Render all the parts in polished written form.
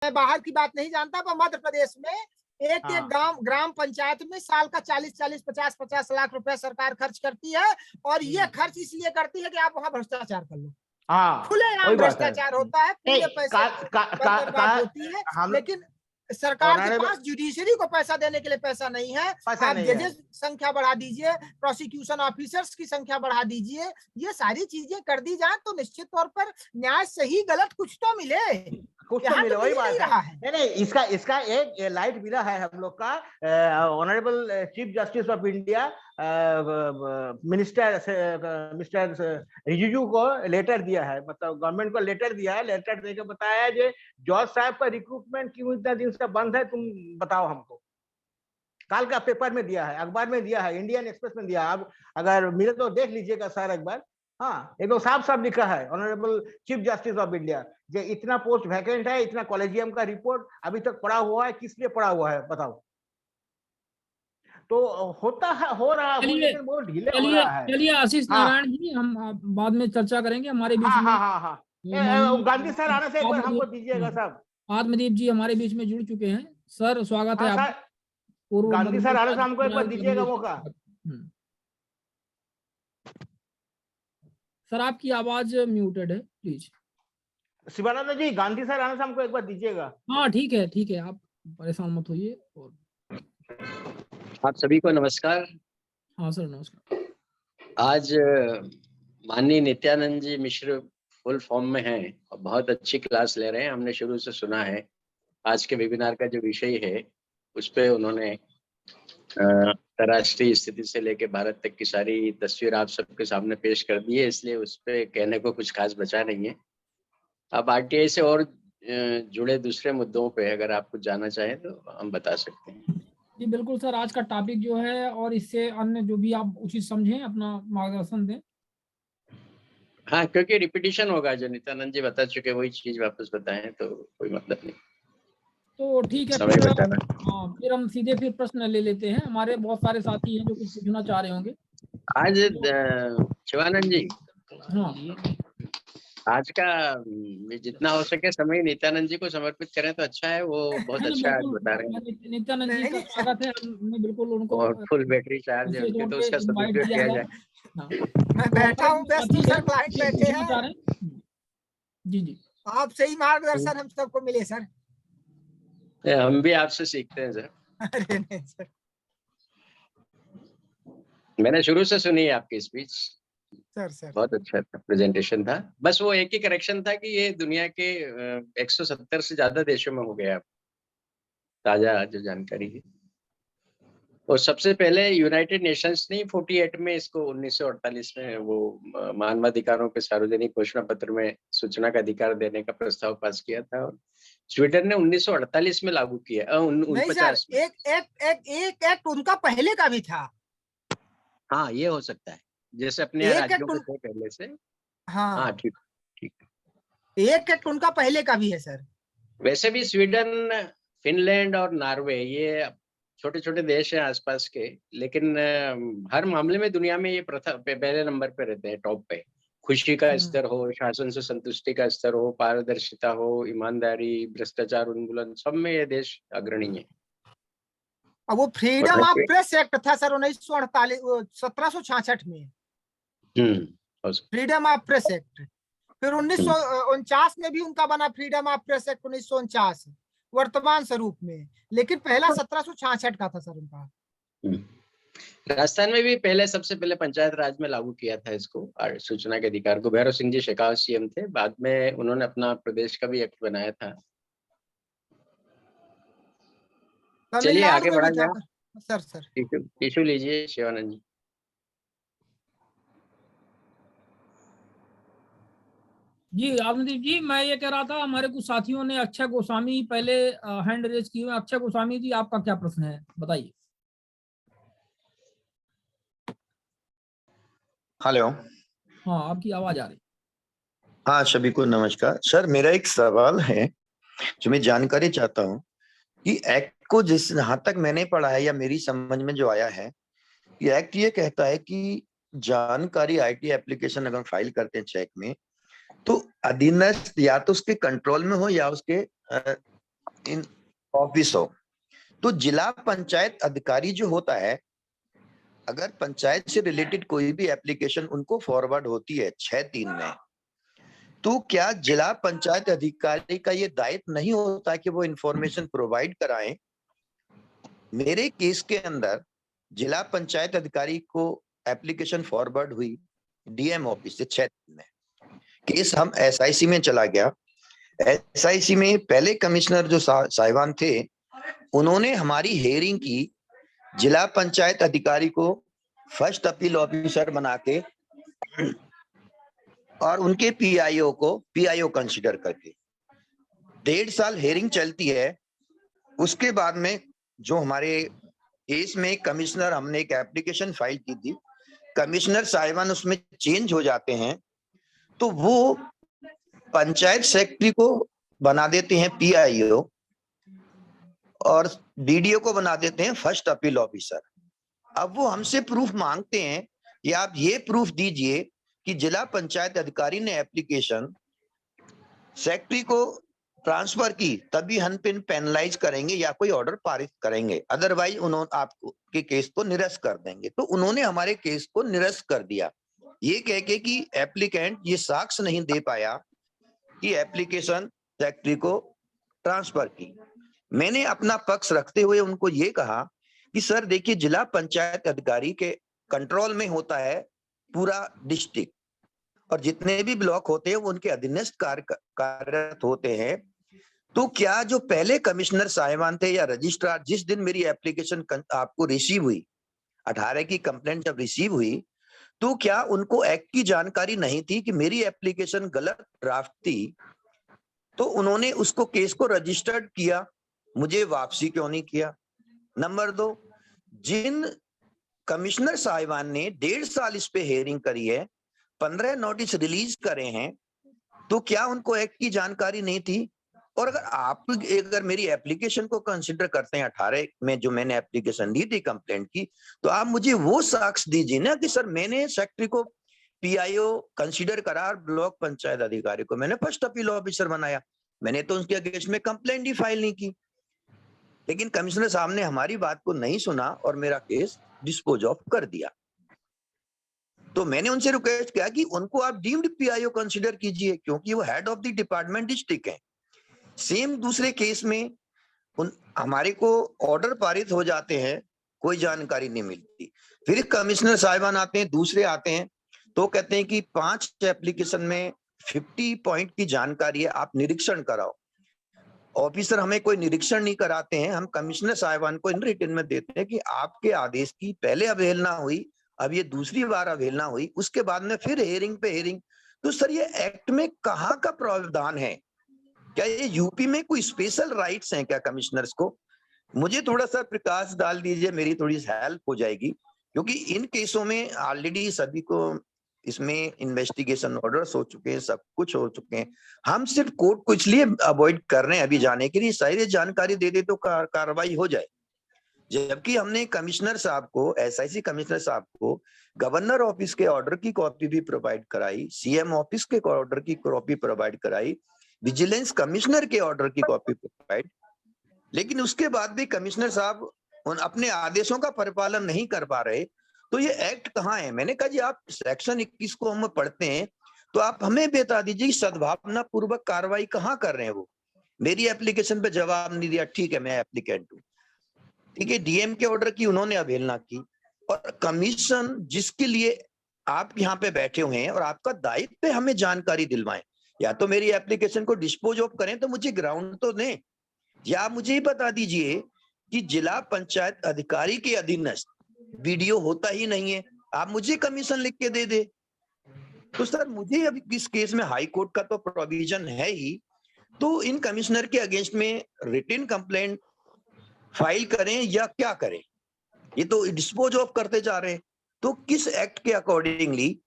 मैं बाहर की बात नहीं जानता, पर मध्य प्रदेश में एक एक ग्राम पंचायत में साल का 40-40, 50-50 लाख रुपए सरकार खर्च करती है, और ये खर्च इसलिए करती है कि आप वहां भ्रष्टाचार कर लो। खुलेआम भ्रष्टाचार होता है, पूरे पैसे बर्बाद होती है, लेकिन सरकार के पास जुडिशरी को पैसा देने के लिए पैसा नहीं है। आप जजेस संख्या बढ़ा दीजिए, प्रोसिक्यूशन ऑफिसर्स की संख्या बढ़ा दीजिए, ये सारी चीजें कर दी जाए तो निश्चित तौर पर न्याय सही गलत कुछ तो मिले, कुछ तो मिले, वही बात है। नहीं, इसका एक लाइट मिला है हम लोग का। Honourable chief justice of India mister Rijiju को लेटर दिया है, मतलब गवर्नमेंट को लेटर दिया है। लेटर देकर बताया है कि जॉर्ज साहब का रिक्रूटमेंट क्यों इतना दिन से बंद है, तुम बताओ हमको। काल का पेपर में दिया है, अखबार में दिया है, इंडियन एक्सप्रेस में दिया है। आप अगर मिले तो देख लीजिएगा सर एक बार। हाँ, एकदम साफ साफ लिखा है honourable chief justice of India, जो इतना पोस्ट वैकेंट है, इतना कॉलेजियम का रिपोर्ट अभी तक पड़ा हुआ है, किस लिए पड़ा हुआ है बताओ। तो होता है, हो रहा है, लेकिन वो ढीले हो रहा है। चलिए आशीष नारायण जी, हम बाद में चर्चा करेंगे। हमारे बीच में गांधी सर आने से एक बार हमको दीजिएगा साहब। आत्मदीप जी हमारे बीच में जुड़ चुके हैं। सर स्वागत है आपका। गांधी सर आने से हमको एक बार दीजिएगा मौका। सर आपकी आवाज म्यूटेड है, प्लीज। शिवानंद जी, गांधी सर आने से हमको एक बार दीजिएगा। हाँ ठीक है, ठीक है, आप परेशान मत होइए। और आप सभी को नमस्कार। हाँ सर नमस्कार। आज माननीय नित्यानंद जी मिश्र फुल फॉर्म में हैं और बहुत अच्छी क्लास ले रहे हैं। हमने शुरू से सुना है। आज के वेबिनार का जो विषय है उस पे उन्होंने अंतर्राष्ट्रीय स्थिति से लेकर भारत तक की सारी तस्वीर आप सबके सामने पेश कर दी है, इसलिए उस पे कहने को कुछ खास बचा नहीं है। अब आरटीआई से और जुड़े दूसरे मुद्दों पे अगर आप कुछ जानना चाहें तो हम बता सकते हैं। जी बिल्कुल सर, आज का टॉपिक जो है और इससे अन्य जो भी आप उचित समझें अपना मार्गदर्शन दें। हाँ, क्योंकि रिपीटिशन होगा, जो नित्यानंद जी बता चुके वही चीज वापस बताएं तो कोई मतलब नहीं। तो ठीक है, फिर हम सीधे फिर प्रश्न ले लेते हैं। हमारे बहुत सारे साथी हैं जो कुछ पूछना चाह रहे होंगे आज। शिवानंद जी, हाँ, आज का जितना हो सके समय नित्यानंद जी को समर्पित करें तो अच्छा है। वो बहुत अच्छा आज बता रहे हैं। नित्यानंद जी का स्वागत है। हमने बिल्कुल उनको और फुल बैटरी चार्ज है उनके, तो उसका सदुपयोग किया जाए। मैं बैठा हूँ, क्लाइंट बैठे हैं। जी जी, आपसे ही मार्गदर्शन हम सबको मिले सर। हम भी आपसे सीखते हैं सर। अरे नहीं सर, मैंने शुरू से सुनी है आपकी स्पीच सर बहुत अच्छा था, प्रेजेंटेशन था। बस वो एक ही करेक्शन था कि ये दुनिया के 170 से ज्यादा देशों में हो गया, ताजा जो जानकारी है। और सबसे पहले यूनाइटेड नेशंस ने 48 में इसको 1948 में वो मानवाधिकारों के सार्वजनिक घोषणा पत्र में सूचना का अधिकार देने का प्रस्ताव पास किया था, और स्वीडन ने 1948 में लागू किया। 49 में। एक एक्ट उनका पहले का भी था। हाँ, ये हो सकता है, जैसे अपने राज्यों के थे पहले से। हाँ ठीक ठीक, एक एक्ट उनका पहले का भी है सर। वैसे भी स्वीडन, फिनलैंड और नॉर्वे ये छोटे छोटे देश हैं आसपास के, लेकिन हर मामले में दुनिया में ये प्रथा पहले नंबर पे रहते हैं, टॉप पे। खुशी का स्तर हो, शासन से संतुष्टि का स्तर हो, पारदर्शिता हो, ईमानदारी, भ्रष्टाचार उन्मूलन, सब में ये देश अग्रणी है। अब वो फ्रीडम ऑफ प्रेस एक्ट था सर 1766 में। Freedom of press act. फिर 1949 में भी उनका बना फ्रीडम ऑफ प्रेस एक्ट 1949 वर्तमान स्वरूप में, लेकिन पहला 1766 का था सर उनका। राजस्थान में भी पहले, सबसे पहले पंचायत राज में लागू किया था इसको, सूचना के अधिकार को। भैरव सिंह जी शेखावत सीएम थे, बाद में उन्होंने अपना प्रदेश का भी एक्ट बनाया था। चलिए आगे बढ़ा जाए। सर टिश्यू लीजिए शिवानंद जी। जी आत्मदीप जी, मैं ये कह रहा था, हमारे कुछ साथियों ने अक्षय गोस्वामी पहले हैंड रेज किए हुए। अक्षय गोस्वामी जी, आपका क्या प्रश्न है, बताइए। हेलो। हाँ, आपकी आवाज आ रही। हाँ, सभी को नमस्कार। सर मेरा एक सवाल है जो मैं जानकारी चाहता हूँ कि एक्ट को जिस जहाँ तक मैंने पढ़ा है या मेरी समझ में जो आया है, ये एक्ट ये कहता है कि जानकारी आईटी एप्लीकेशन अगर फाइल करते हैं चेक में, तो अधीनस्थ या तो उसके कंट्रोल में हो या उसके ऑफिस हो, तो जिला पंचायत अधिकारी जो होता है, अगर पंचायत से रिलेटेड कोई भी एप्लीकेशन उनको फॉरवर्ड होती है 6-3 में, तो क्या जिला पंचायत अधिकारी का ये दायित्व नहीं होता कि वो इंफॉर्मेशन प्रोवाइड कराएं? मेरे केस के अंदर जिला पंचायत अधिकारी को एप्लीकेशन फॉरवर्ड हुई डीएम ऑफिस से 6 दिन में, केस हम एसआईसी में चला गया। एसआईसी में पहले कमिश्नर जो साहिबान थे, उन्होंने हमारी हियरिंग की, जिला पंचायत अधिकारी को फर्स्ट अपील ऑफिसर बना के और उनके पीआईओ को पीआईओ कंसीडर करके 1.5 साल हियरिंग चलती है। उसके बाद में जो हमारे केस में कमिश्नर, हमने एक एप्लीकेशन फाइल की थी, कमिश्नर साहिबान उसमें चेंज हो जाते हैं, तो वो पंचायत सेक्रेटरी को बना देते हैं पीआईओ और बीडीओ को बना देते हैं फर्स्ट अपील ऑफिसर। अब वो हमसे प्रूफ मांगते हैं कि आप ये प्रूफ दीजिए कि जिला पंचायत अधिकारी ने एप्लीकेशन सेक्रेटरी को ट्रांसफर की, तभी हम पेनलाइज करेंगे या कोई ऑर्डर पारित करेंगे, अदरवाइज उन्होंने आपके केस को निरस्त कर देंगे। तो उन्होंने हमारे केस को निरस्त कर दिया, ये कह के कि एप्लीकेंट ये साक्ष्य नहीं दे पाया कि एप्लीकेशन सेक्रेटरी को ट्रांसफर की। मैंने अपना पक्ष रखते हुए उनको ये कहा कि सर देखिए, जिला पंचायत अधिकारी के कंट्रोल में होता है पूरा डिस्ट्रिक्ट, और जितने भी ब्लॉक होते हैं वो उनके अधीनस्थ कार्यरत होते हैं। तो क्या जो पहले कमिश्नर साहिबान थे या रजिस्ट्रार, जिस दिन मेरी एप्लीकेशन आपको रिसीव हुई, 18 की कंप्लेंट जब रिसीव हुई, तो क्या उनको एक्ट की जानकारी नहीं थी कि मेरी एप्लीकेशन गलत ड्राफ्ट थी? तो उन्होंने उसको केस को रजिस्टर्ड किया, मुझे वापसी क्यों नहीं किया? नंबर 2, जिन कमिश्नर साहिबान ने 1.5 साल इस पे हेयरिंग करी है, 15 नोटिस रिलीज करे हैं, तो क्या उनको एक्ट की जानकारी नहीं थी? और अगर मेरी एप्लीकेशन को कंसिडर करते हैं 18 में जो मैंने एप्लीकेशन दी थी कंप्लेंट की, तो आप मुझे वो साक्ष्य दीजिए ना कि सर मैंने सेक्रेटरी को पीआईओ कंसीडर करा, ब्लॉक पंचायत अधिकारी को मैंने फर्स्ट अपील ऑफिसर बनाया, मैंने तो उनके अगेंस्ट में कंप्लेंट ही फाइल नहीं की। लेकिन कमिश्नर साहब ने हमारी बात को नहीं सुना और मेरा केस डिस्पोज ऑफ कर दिया। तो मैंने उनसे रिक्वेस्ट किया कि उनको आप डीम्ड पीआईओ कंसीडर कीजिए, क्योंकि वो head of the department district है। सेम दूसरे केस में हमारे को ऑर्डर पारित हो जाते हैं, कोई जानकारी नहीं मिलती। फिर कमिश्नर साहिबान आते हैं, दूसरे आते हैं, तो कहते हैं कि 5 एप्लीकेशन में 50 पॉइंट की जानकारी है, आप निरीक्षण कराओ। ऑफिसर हमें कोई निरीक्षण नहीं कराते हैं, हम कमिश्नर साहिबान को इन रिटन में देते हैं कि आपके आदेश की पहले अवहेलना हुई, अब ये दूसरी बार अवहेलना हुई, उसके बाद में फिर हेयरिंग पे हेयरिंग। तो सर ये एक्ट में कहाँ का प्रावधान है? क्या ये यूपी में कोई स्पेशल राइट्स हैं क्या कमिश्नर्स को? मुझे थोड़ा सा प्रकाश डाल दीजिए, मेरी थोड़ी हेल्प हो जाएगी, क्योंकि इन केसों में ऑलरेडी सभी को इसमें इन्वेस्टिगेशन ऑर्डर्स हो चुके हैं, सब कुछ हो चुके हैं। हम सिर्फ कोर्ट को इसलिए अवॉइड कर रहे हैं अभी जाने के लिए, सारी जानकारी दे दे तो कार्रवाई हो जाए। जबकि हमने कमिश्नर साहब को, एसआईसी कमिश्नर साहब को गवर्नर ऑफिस के ऑर्डर की कॉपी भी प्रोवाइड कराई, सीएम ऑफिस के ऑर्डर की कॉपी प्रोवाइड कराई, विजिलेंस कमिश्नर के ऑर्डर की कॉपी प्रोवाइड, लेकिन उसके बाद भी कमिश्नर साहब अपने आदेशों का परिपालन नहीं कर पा रहे। तो ये एक्ट कहाँ है? मैंने कहा जी आप सेक्शन 21 को हम पढ़ते हैं, तो आप हमें बता दीजिए सद्भावना पूर्वक कार्रवाई कहाँ कर रहे हैं वो। मेरी एप्लीकेशन पे जवाब नहीं दिया, ठीक है मैं एप्लीकेंट हूँ, ठीक है, डीएम के ऑर्डर की उन्होंने अवहेलना की, और कमीशन जिसके लिए आप यहाँ पे बैठे हुए हैं और आपका दायित्व है हमें जानकारी दिलवाएं, या तो मेरी एप्लीकेशन को डिस्पोज ऑफ करें तो मुझे ग्राउंड तो दें, या आप मुझे ही बता दीजिए कि जिला पंचायत अधिकारी के अधीनस्थ वीडियो होता ही नहीं है, आप मुझे कमीशन लिख के दे दे। तो सर मुझे अभी इस केस में हाई कोर्ट का तो प्रोविजन है ही, तो इन कमिश्नर के अगेंस्ट में रिटन कंप्लेंट फाइल करें या क्या करें? ये तो डिस्पोज ऑफ करते जा रहे हैं, तो किस एक्ट के अकॉर्डिंगली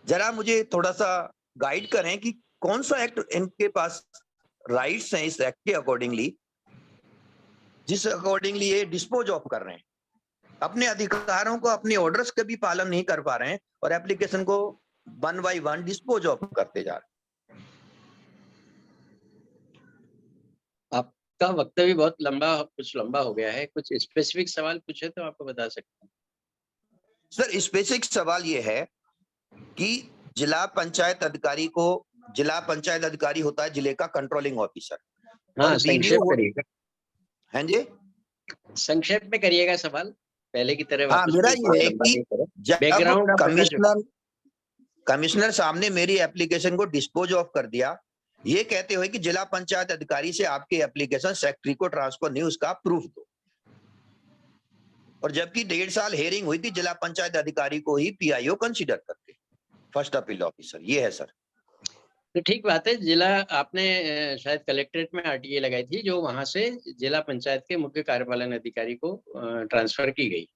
जरा मुझे थोड़ा सा गाइड करें कि कौन सा एक्ट इनके पास राइट्स हैं इस एक्ट के अकॉर्डिंगली, जिस अकॉर्डिंगली ये डिस्पोज ऑफ कर रहे हैं, अपने अधिकारों को, अपने ऑर्डर्स का भी पालन नहीं कर पा रहे हैं और एप्लीकेशन को 1 by 1 डिस्पोज ऑफ करते जा रहे हैं। आपका वक्तव्य बहुत कुछ लंबा हो गया है, कुछ स्पेसिफिक सवाल पूछे तो आपको बता सकता हूँ। सर स्पेसिफिक सवाल ये है कि जिला पंचायत अधिकारी होता है जिले का कंट्रोलिंग ऑफिसर, हाँ, और संक्षेप BDO करिएगा, हैं जी। संक्षेप में करिएगा सवाल, पहले की तरह हाँ, वापस मेरा बहुत ये है लंबा कि नहीं करो। जब बैकग्राउंड आप बता चुके। कमिश्नर साहब ने मेरी एप्लीकेशन को डिस्पोज ऑफ कर दिया, ये कहते हुए कि जिला पंचायत अधिकारी से आपकी एप्लीकेशन सेक्रेटरी को ट्रांसफर नहीं, उसका प्रूफ दो। और जबकि 1.5 साल हेयरिंग हुई थी जिला पंचायत अधिकारी को ही PIO कंसीडर करके, फर्स्ट अपील ऑफिसर, ये है सर। तो ठीक बात है, जिला आपने शायद कलेक्ट्रेट में RTA लगाई थी, जो वहां से जिला पंचायत के मुख्य कार्यपालन अधिकारी को ट्रांसफर की गई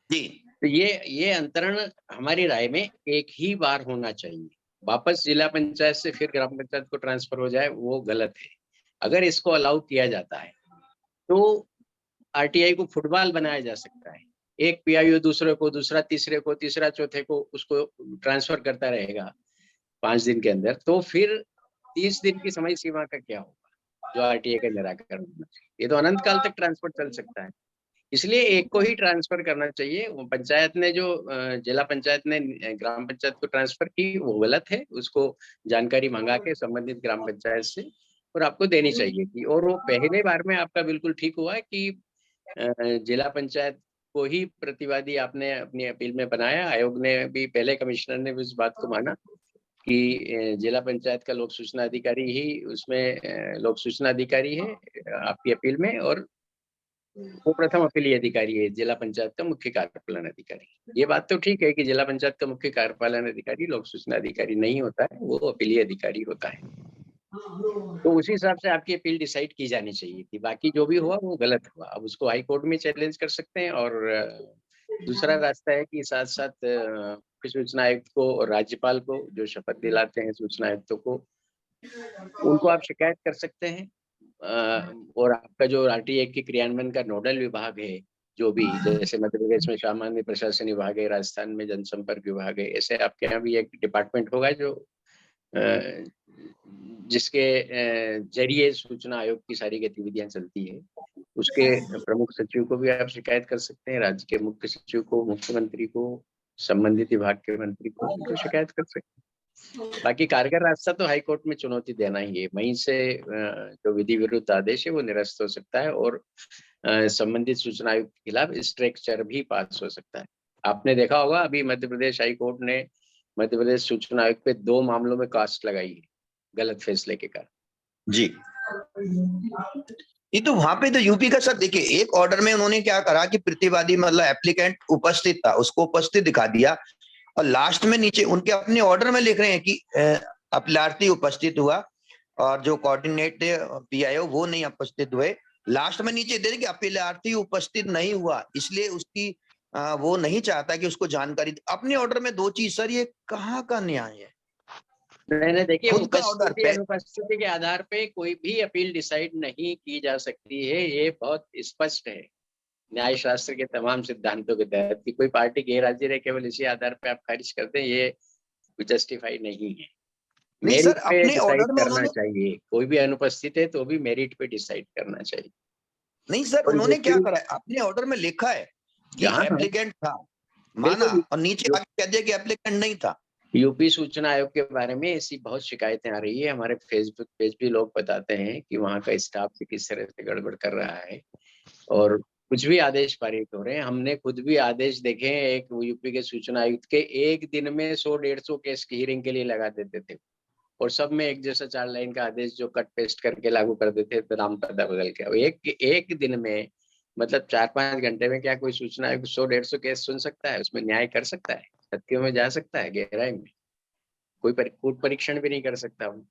जी। तो ये अंतरण हमारी राय में एक ही बार होना चाहिए। वापस जिला पंचायत से फिर ग्राम पंचायत को ट्रांसफर हो जाए, वो गलत है। अगर इसको अलाउ किया जाता है तो RTI को फुटबॉल बनाया जा सकता है, एक PIO दूसरे को, दूसरा तीसरे को, तीसरा चौथे को उसको ट्रांसफर करता रहेगा 5 दिन के अंदर, तो फिर 30 दिन की समय सीमा का क्या होगा जो RTA का निराकरण होना चाहिए। ये तो अनंत काल तक ट्रांसफर चल सकता है, इसलिए एक को ही ट्रांसफर करना चाहिए। वो पंचायत ने जो जिला पंचायत ने ग्राम पंचायत को ट्रांसफर की वो गलत है, उसको जानकारी मंगा के संबंधित ग्राम पंचायत से और आपको देनी चाहिए थी। और वो पहले बार में आपका बिल्कुल ठीक हुआ है कि जिला पंचायत को ही प्रतिवादी आपने अपनी अपील में बनाया। आयोग ने भी, पहले कमिश्नर ने भी उस बात को माना कि जिला पंचायत का लोक सूचना अधिकारी ही उसमें लोक सूचना अधिकारी है आपकी अपील में, और वो प्रथम अपीलीय अधिकारी है जिला पंचायत का मुख्य कार्यपालन अधिकारी। ये बात तो ठीक है कि जिला पंचायत का मुख्य कार्यपालन अधिकारी लोक सूचना अधिकारी नहीं होता है, वो अपीलीय अधिकारी होता है। तो उसी हिसाब से आपकी अपील डिसाइड की जानी चाहिए थी। बाकी जो भी हुआ वो गलत हुआ। अब उसको हाई कोर्ट में चैलेंज कर सकते हैं, और दूसरा रास्ता है कि साथ साथ मुख्य सूचना आयुक्त को और राज्यपाल को, जो शपथ दिलाते हैं सूचना आयुक्तों को, उनको आप शिकायत कर सकते हैं। और आपका जो RTI के क्रियान्वयन का नोडल विभाग है, जो भी, जैसे मध्य प्रदेश में सामान्य प्रशासन विभाग है, राजस्थान में जनसंपर्क विभाग है, ऐसे आपके यहाँ भी एक डिपार्टमेंट होगा जो जिसके जरिए सूचना आयोग की सारी गतिविधियां चलती है। उसके प्रमुख सचिव को भी आप शिकायत कर सकते हैं, राज्य के मुख्य सचिव को, मुख्यमंत्री को, संबंधित विभाग के मंत्री को, उनको शिकायत कर सकते हैं। बाकी कारगर रास्ता तो हाई कोर्ट में चुनौती देना ही है। वहीं से जो विधि विरुद्ध आदेश है वो निरस्त हो सकता है, और संबंधित सूचना आयुक्त के खिलाफ स्ट्रक्चर भी पास हो सकता है। आपने देखा होगा अभी मध्य प्रदेश हाई कोर्ट ने मध्य प्रदेश सूचना आयुक्त पे 2 मामलों में कास्ट लगाई है, गलत फैसले के कारण। जी, ये तो वहां पे तो यूपी का सर देखिए, एक ऑर्डर में उन्होंने क्या करा कि प्रतिवादी मतलब एप्लीकेंट उपस्थित था, उसको उपस्थित दिखा दिया, और लास्ट में नीचे उनके अपने ऑर्डर में लिख रहे हैं कि अपीलार्थी उपस्थित हुआ और जो कोऑर्डिनेट PIO वो नहीं उपस्थित हुए। लास्ट में नीचे दे कि अपीलार्थी उपस्थित नहीं हुआ, इसलिए उसकी वो नहीं चाहता कि उसको जानकारी। अपने ऑर्डर में 2 चीज सर, ये कहाँ का न्याय है? नहीं, देखिए, खुद का ऑर्डर पे अनुपस्थिति के आधार पे कोई भी अपील डिसाइड नहीं की जा सकती है, ये बहुत स्पष्ट है न्याय शास्त्र के तमाम सिद्धांतों के तहत कि कोई पार्टी गैर हाजिर है केवल इसी आधार पे आप खारिज करते हैं, ये जस्टिफाई नहीं है। नहीं मेरिट सर, पे अपने डिसाइड ऑर्डर में करना उन्होंने, चाहिए, कोई भी अनुपस्थित है तो भी मेरिट पे डिसाइड करना चाहिए। नहीं सर, और उन्होंने क्या करा है, अपने ऑर्डर में लिखा है कि हाँ, एप्लीकेंट था, माना, बिल्कुल। और नीचे आके कह दिया कि एप्लीकेंट नहीं था। यूपी सूचना आयोग के बारे में ऐसी बहुत शिकायतें आ रही है, हमारे फेसबुक पेज भी लोग बताते हैं कि वहाँ का स्टाफ भी किस तरह से गड़बड़ कर रहा है, और कुछ भी आदेश पारित हो रहे हैं। हमने खुद भी आदेश देखे हैं, एक यूपी के सूचना आयुक्त के एक दिन में 100-150 केस की हियरिंग के लिए लगा देते थे, और सब में एक जैसा 4 लाइन का आदेश जो कट पेस्ट करके लागू कर देते थे, नाम पता बदल के। एक दिन में मतलब 4-5 घंटे में क्या कोई सूचना आयुक्त 100-150 केस सुन सकता है? उसमें न्याय कर सकता है? तथ्यों में जा सकता है, गहराई में? कोई कूट परीक्षण भी नहीं कर सकता वो।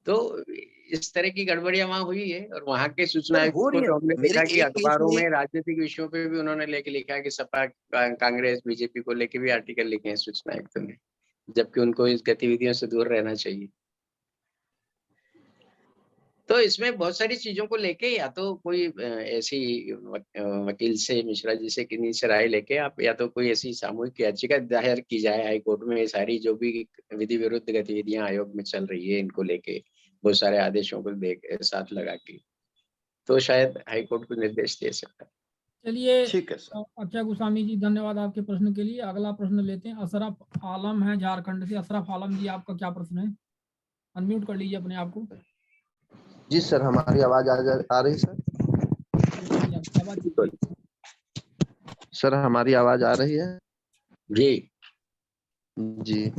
तो इस तरह की गड़बड़ियां वहां हुई है, और वहां के सूचना सर आयुक्त हो को रही है, तो हमने मेरे देखा कि एक केस अखबारों में, में राजनीतिक विषयों पे भी उन्होंने लेके लिखा कि सपा, कांग्रेस, बीजेपी को लेके भी आर्टिकल लिखे हैं सूचना आयुक्त ने, जबकि उनको इस गतिविधियों से दूर रहना चाहिए। तो इसमें बहुत सारी चीजों को लेके या तो कोई ऐसी वकील से, मिश्रा जी से, किन्हीं से राय लेके आप या तो कोई ऐसी सामूहिक याचिका दायर की जाए हाई कोर्ट में, सारी जो भी विधि विरुद्ध गतिविधियां आयोग में चल रही है इनको लेके बहुत सारे आदेशों को साथ लगा के, तो शायद हाईकोर्ट को निर्देश दे सकता है। चलिए ठीक है सर। अक्षय गोस्वामी जी, धन्यवाद आपके प्रश्न के लिए। अगला प्रश्न लेते हैं, अशरफ आलम है झारखंड से। अशरफ आलम जी, आपका क्या प्रश्न है? अनम्यूट कर लीजिए अपने आप को। जी सर, हमारी आवाज आ रही सर? जी, आपकी आवाज बिल्कुल। सर हमारी आवाज आ रही है? जी जी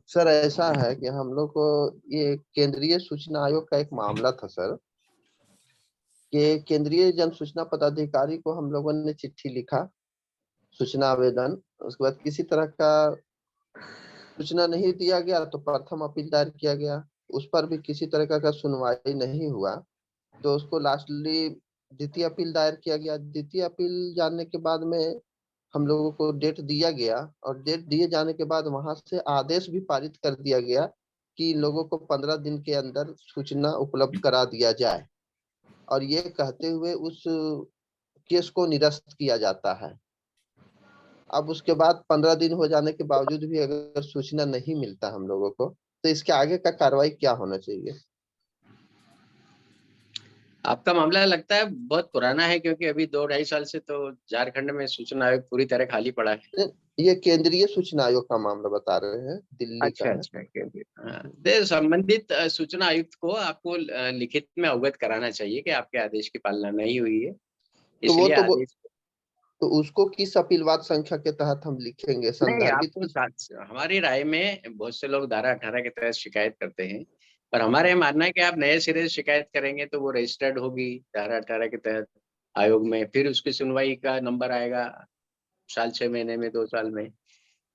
सर, ऐसा है कि हम लोग को ये केंद्रीय सूचना आयोग का एक मामला था सर, कि केंद्रीय जन सूचना पदाधिकारी को हम लोगों ने चिट्ठी लिखा, सूचना आवेदन, उसके बाद किसी तरह का सूचना नहीं दिया गया, तो प्रथम अपील दायर किया गया, उस पर भी किसी तरह का सुनवाई नहीं हुआ, तो उसको लास्टली द्वितीय अपील दायर किया गया। द्वितीय अपील जाने के बाद में हम लोगों को डेट दिया गया, और डेट दिए जाने के बाद वहां से आदेश भी पारित कर दिया गया कि इन लोगों को 15 दिन के अंदर सूचना उपलब्ध करा दिया जाए, और ये कहते हुए उस केस को निरस्त किया जाता है। अब उसके बाद 15 दिन हो जाने के बावजूद भी अगर सूचना नहीं मिलता हम लोगों को, तो इसके आगे का कार्रवाई क्या होना चाहिए? आपका मामला लगता है बहुत पुराना है, क्योंकि अभी 2-2.5 साल से तो झारखंड में सूचना आयोग पूरी तरह खाली पड़ा है। ये केंद्रीय सूचना आयोग का मामला बता रहे हैं, दिल्ली का है। अच्छा। संबंधित सूचना आयुक्त को आपको लिखित में अवगत कराना चाहिए कि आपके आदेश की पालना नहीं हुई है, तो वो इसलिए आदेश तो उसको किस अपीलवाद संख्या के तहत हम लिखेंगे? नहीं, संदर्भित आपको हमारी राय में बहुत से लोग धारा 18 के तहत शिकायत करते हैं, पर हमारा ये मानना है कि आप नए सिरे से शिकायत करेंगे तो वो रजिस्टर्ड होगी धारा 18 के तहत आयोग में, फिर उसकी सुनवाई का नंबर आएगा साल 6 महीने में, 2 साल में।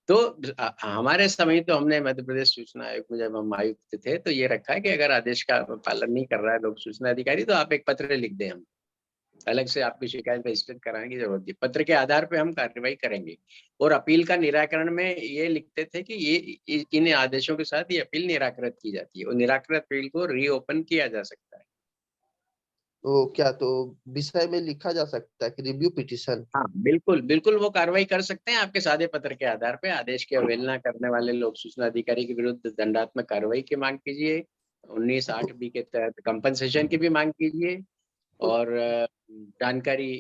तो हमारे समय तो हमने मध्य प्रदेश सूचना आयोग में जब हम आयुक्त थे तो ये रखा है कि अगर आदेश का पालन नहीं कर रहा है लोक सूचना अधिकारी, तो आप एक पत्र लिख दें, हम अलग से आपकी शिकायत रजिस्टर कराने की जरूरत नहीं, पत्र के आधार पे हम कार्रवाई करेंगे। और अपील का निराकरण में ये लिखते थे कि ये इन आदेशों के साथ ये अपील निराकृत की जाती है, और निराकृत अपील को रीओपन किया जा सकता है। तो क्या तो विषय में लिखा जा सकता है कि रिव्यू पिटीशन? हाँ बिल्कुल बिल्कुल, वो कार्रवाई कर सकते हैं आपके सादे पत्र के आधार पे। आदेश की अवहेलना करने वाले लोक सूचना अधिकारी के विरुद्ध दंडात्मक कार्रवाई की मांग कीजिए, 19(8)B के तहत कंपनसेशन की भी मांग कीजिए, और जानकारी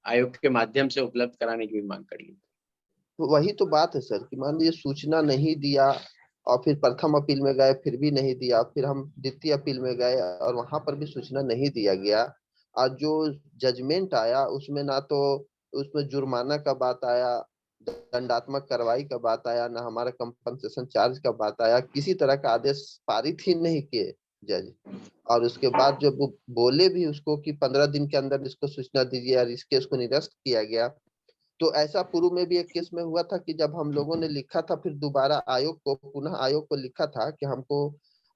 आयोग के माध्यम से उपलब्ध कराने की भी मांग करिए। तो वही तो बात है सर, कि मान लीजिए सूचना नहीं दिया, और फिर प्रथम अपील में गए फिर भी नहीं दिया, फिर हम द्वितीय अपील में गए और वहां पर भी सूचना नहीं दिया गया, और जो जजमेंट आया उसमें ना तो उसमें जुर्माना का बात आया, दंडात्मक कार्रवाई का बात आया, ना हमारा कंपनसेशन चार्ज का बात आया, किसी तरह का आदेश पारित ही नहीं किए जज। और उसके बाद जब वो बोले भी उसको कि 15 दिन के अंदर इसको सूचना दीजिए, और इस केस को निरस्त किया गया। तो ऐसा पूर्व में भी एक केस में हुआ था कि जब हम लोगों ने लिखा था, फिर दोबारा आयोग को, पुनः आयोग को लिखा था कि हमको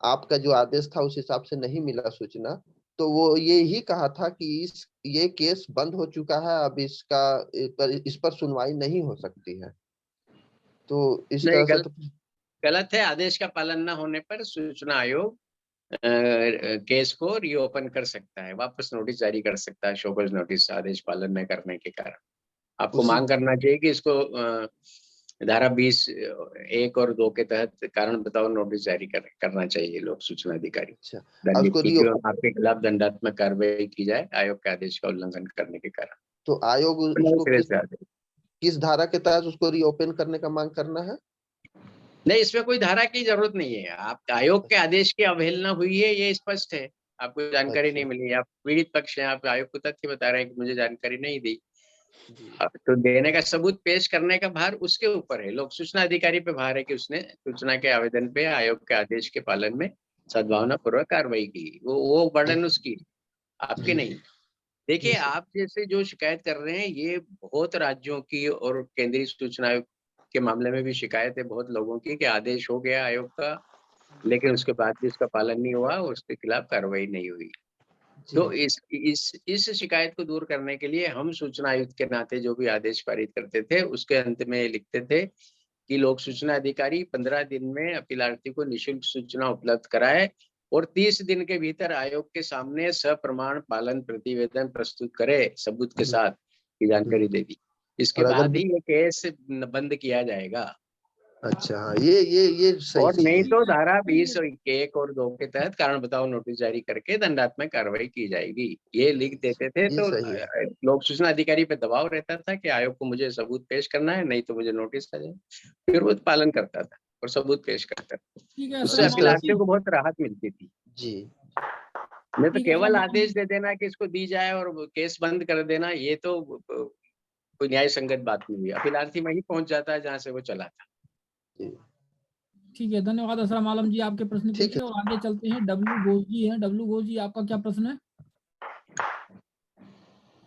आपका जो आदेश था उस हिसाब से नहीं मिला सूचना, तो वो ये ही कहा था कि ये केस बंद हो चुका है, अब इस पर सुनवाई नहीं हो सकती है। तो इस तरह से तो गलत है। आदेश का पालन न होने पर सूचना आयोग केस को रीओपन कर सकता है, वापस नोटिस जारी कर सकता है, शोकॉज नोटिस, आदेश पालन न करने के कारण। आपको मांग करना चाहिए कि इसको धारा 20(1) और 2 के तहत कारण बताओ नोटिस जारी करना चाहिए लोक सूचना अधिकारी। आपके खिलाफ दंडात्मक कार्रवाई की जाए आयोग के आदेश का उल्लंघन करने के कारण। तो आयोग उसको किस धारा के तहत उसको रीओपन करने का मांग करना है? नहीं, इसमें कोई धारा की जरूरत नहीं है। आप आयोग के आदेश की अवहेलना हुई है, ये स्पष्ट है, आपको जानकारी नहीं मिली, आप पीड़ित पक्ष हैं, आप आयोग को तथ्य बता रहे हैं कि मुझे जानकारी नहीं दी, तो देने का सबूत पेश करने का भार उसके ऊपर है। लोक सूचना अधिकारी पे भार है कि उसने सूचना के आवेदन पे आयोग के आदेश के पालन में सद्भावना पूर्वक कार्रवाई की, वो बर्डन उसकी, आपकी नहीं। देखिए, आप जैसे जो शिकायत कर रहे हैं ये बहुत राज्यों की और केंद्रीय सूचना आयोग के मामले में भी शिकायत है बहुत लोगों की कि आदेश हो गया आयोग का, लेकिन उसके बाद भी उसका पालन नहीं हुआ, उसके खिलाफ कार्रवाई नहीं हुई। तो इस शिकायत को दूर करने के लिए हम सूचना आयुक्त के नाते जो भी आदेश पारित करते थे उसके अंत में लिखते थे कि लोक सूचना अधिकारी 15 दिन में अपीलार्थी को निःशुल्क सूचना उपलब्ध कराए और 30 दिन के भीतर आयोग के सामने सप्रमाण पालन प्रतिवेदन प्रस्तुत करे सबूत के साथ की जानकारी दे दी। इसके बाद ही ये केस बंद किया जाएगा। अच्छा हाँ, ये सही और चीज नहीं है। तो धारा 20 1 और 2 के तहत कारण बताओ नोटिस जारी करके दंडात्मक कार्रवाई की जाएगी, ये लिख देते थे ये तो सही है। लोक सूचना अधिकारी पे दबाव रहता था कि आयोग को मुझे सबूत पेश करना है, नहीं तो मुझे नोटिस आ जाए, फिर वो पालन करता था और सबूत पेश करता था। ठीक है उससे सर, जिस तरह मालम अपीलार्थियों जी। को बहुत राहत मिलती थी। जी नहीं तो ठीक है सर, केवल मालम आदेश जी। दे देना कि इसको दी जाए और केस बंद कर देना, ये तो कोई न्याय संगत बात नहीं हुई। अपीलार्थी वहीं पहुंच जाता है जहां से वो चला था। जी ठीक है, धन्यवाद असरा मालम जी, आपके प्रश्न के ठीक लिए। है। और आगे चलते हैं, डब्लू घोष जी हैं। डब्लू घोष जी, आपका क्या प्रश्न है?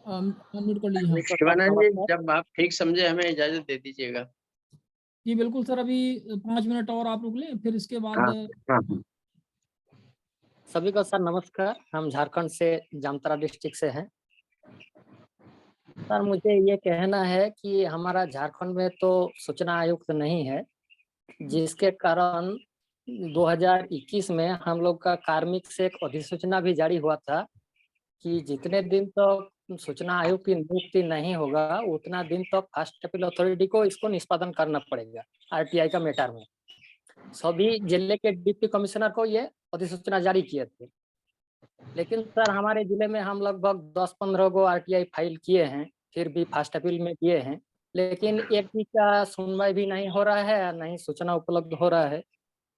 अनम्यूट कर लीजिए। हाँ शिवानंद जी, जब आप ठीक समझे हमें इजाजत दे दीजिएगा। जी बिल्कुल सर, अभी 5 मिनट और आप रुक लें, फिर इसके बाद हाँ हाँ। सभी को सर नमस्कार। हम झारखंड से जामताड़ा डिस्ट्रिक्ट से हैं। सर मुझे ये कहना है कि हमारा झारखंड में तो सूचना आयुक्त नहीं है, जिसके कारण 2021 में हम लोग का कार्मिक से एक अधिसूचना भी जारी हुआ था कि जितने दिन तक सूचना आयोग की नियुक्ति नहीं होगा उतना दिन तक फास्ट अपील अथॉरिटी को इसको निष्पादन करना पड़ेगा आरटीआई का मैटर में। सभी जिले के डिप्टी कमिश्नर को ये अधिसूचना जारी किए थे, लेकिन सर हमारे जिले में हम लगभग 10-15 गो आरटीआई फाइल किए हैं, फिर भी फास्ट अपील में किए हैं, लेकिन एक भी का सुनवाई भी नहीं हो रहा है, नहीं सूचना उपलब्ध हो रहा है।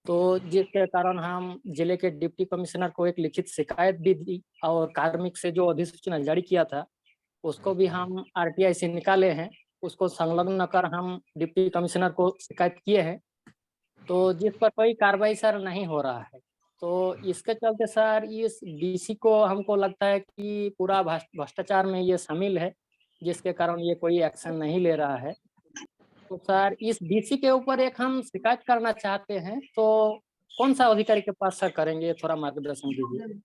तो जिसके कारण हम जिले के डिप्टी कमिश्नर को एक लिखित शिकायत भी दी और कार्मिक से जो अधिसूचना जारी किया था उसको भी हम आरटीआई से निकाले हैं, उसको संलग्न कर हम डिप्टी कमिश्नर को शिकायत किए हैं, तो जिस पर कोई कार्रवाई सर नहीं हो रहा है। तो इसके चलते सर इस डीसी को हमको लगता है कि पूरा भ्रष्टाचार में ये शामिल है, जिसके कारण ये कोई एक्शन नहीं ले रहा है। तो सर इस डीसी के ऊपर एक हम शिकायत करना चाहते हैं, तो कौन सा अधिकारी के पास सर करेंगे, थोड़ा मार्गदर्शन दीजिए।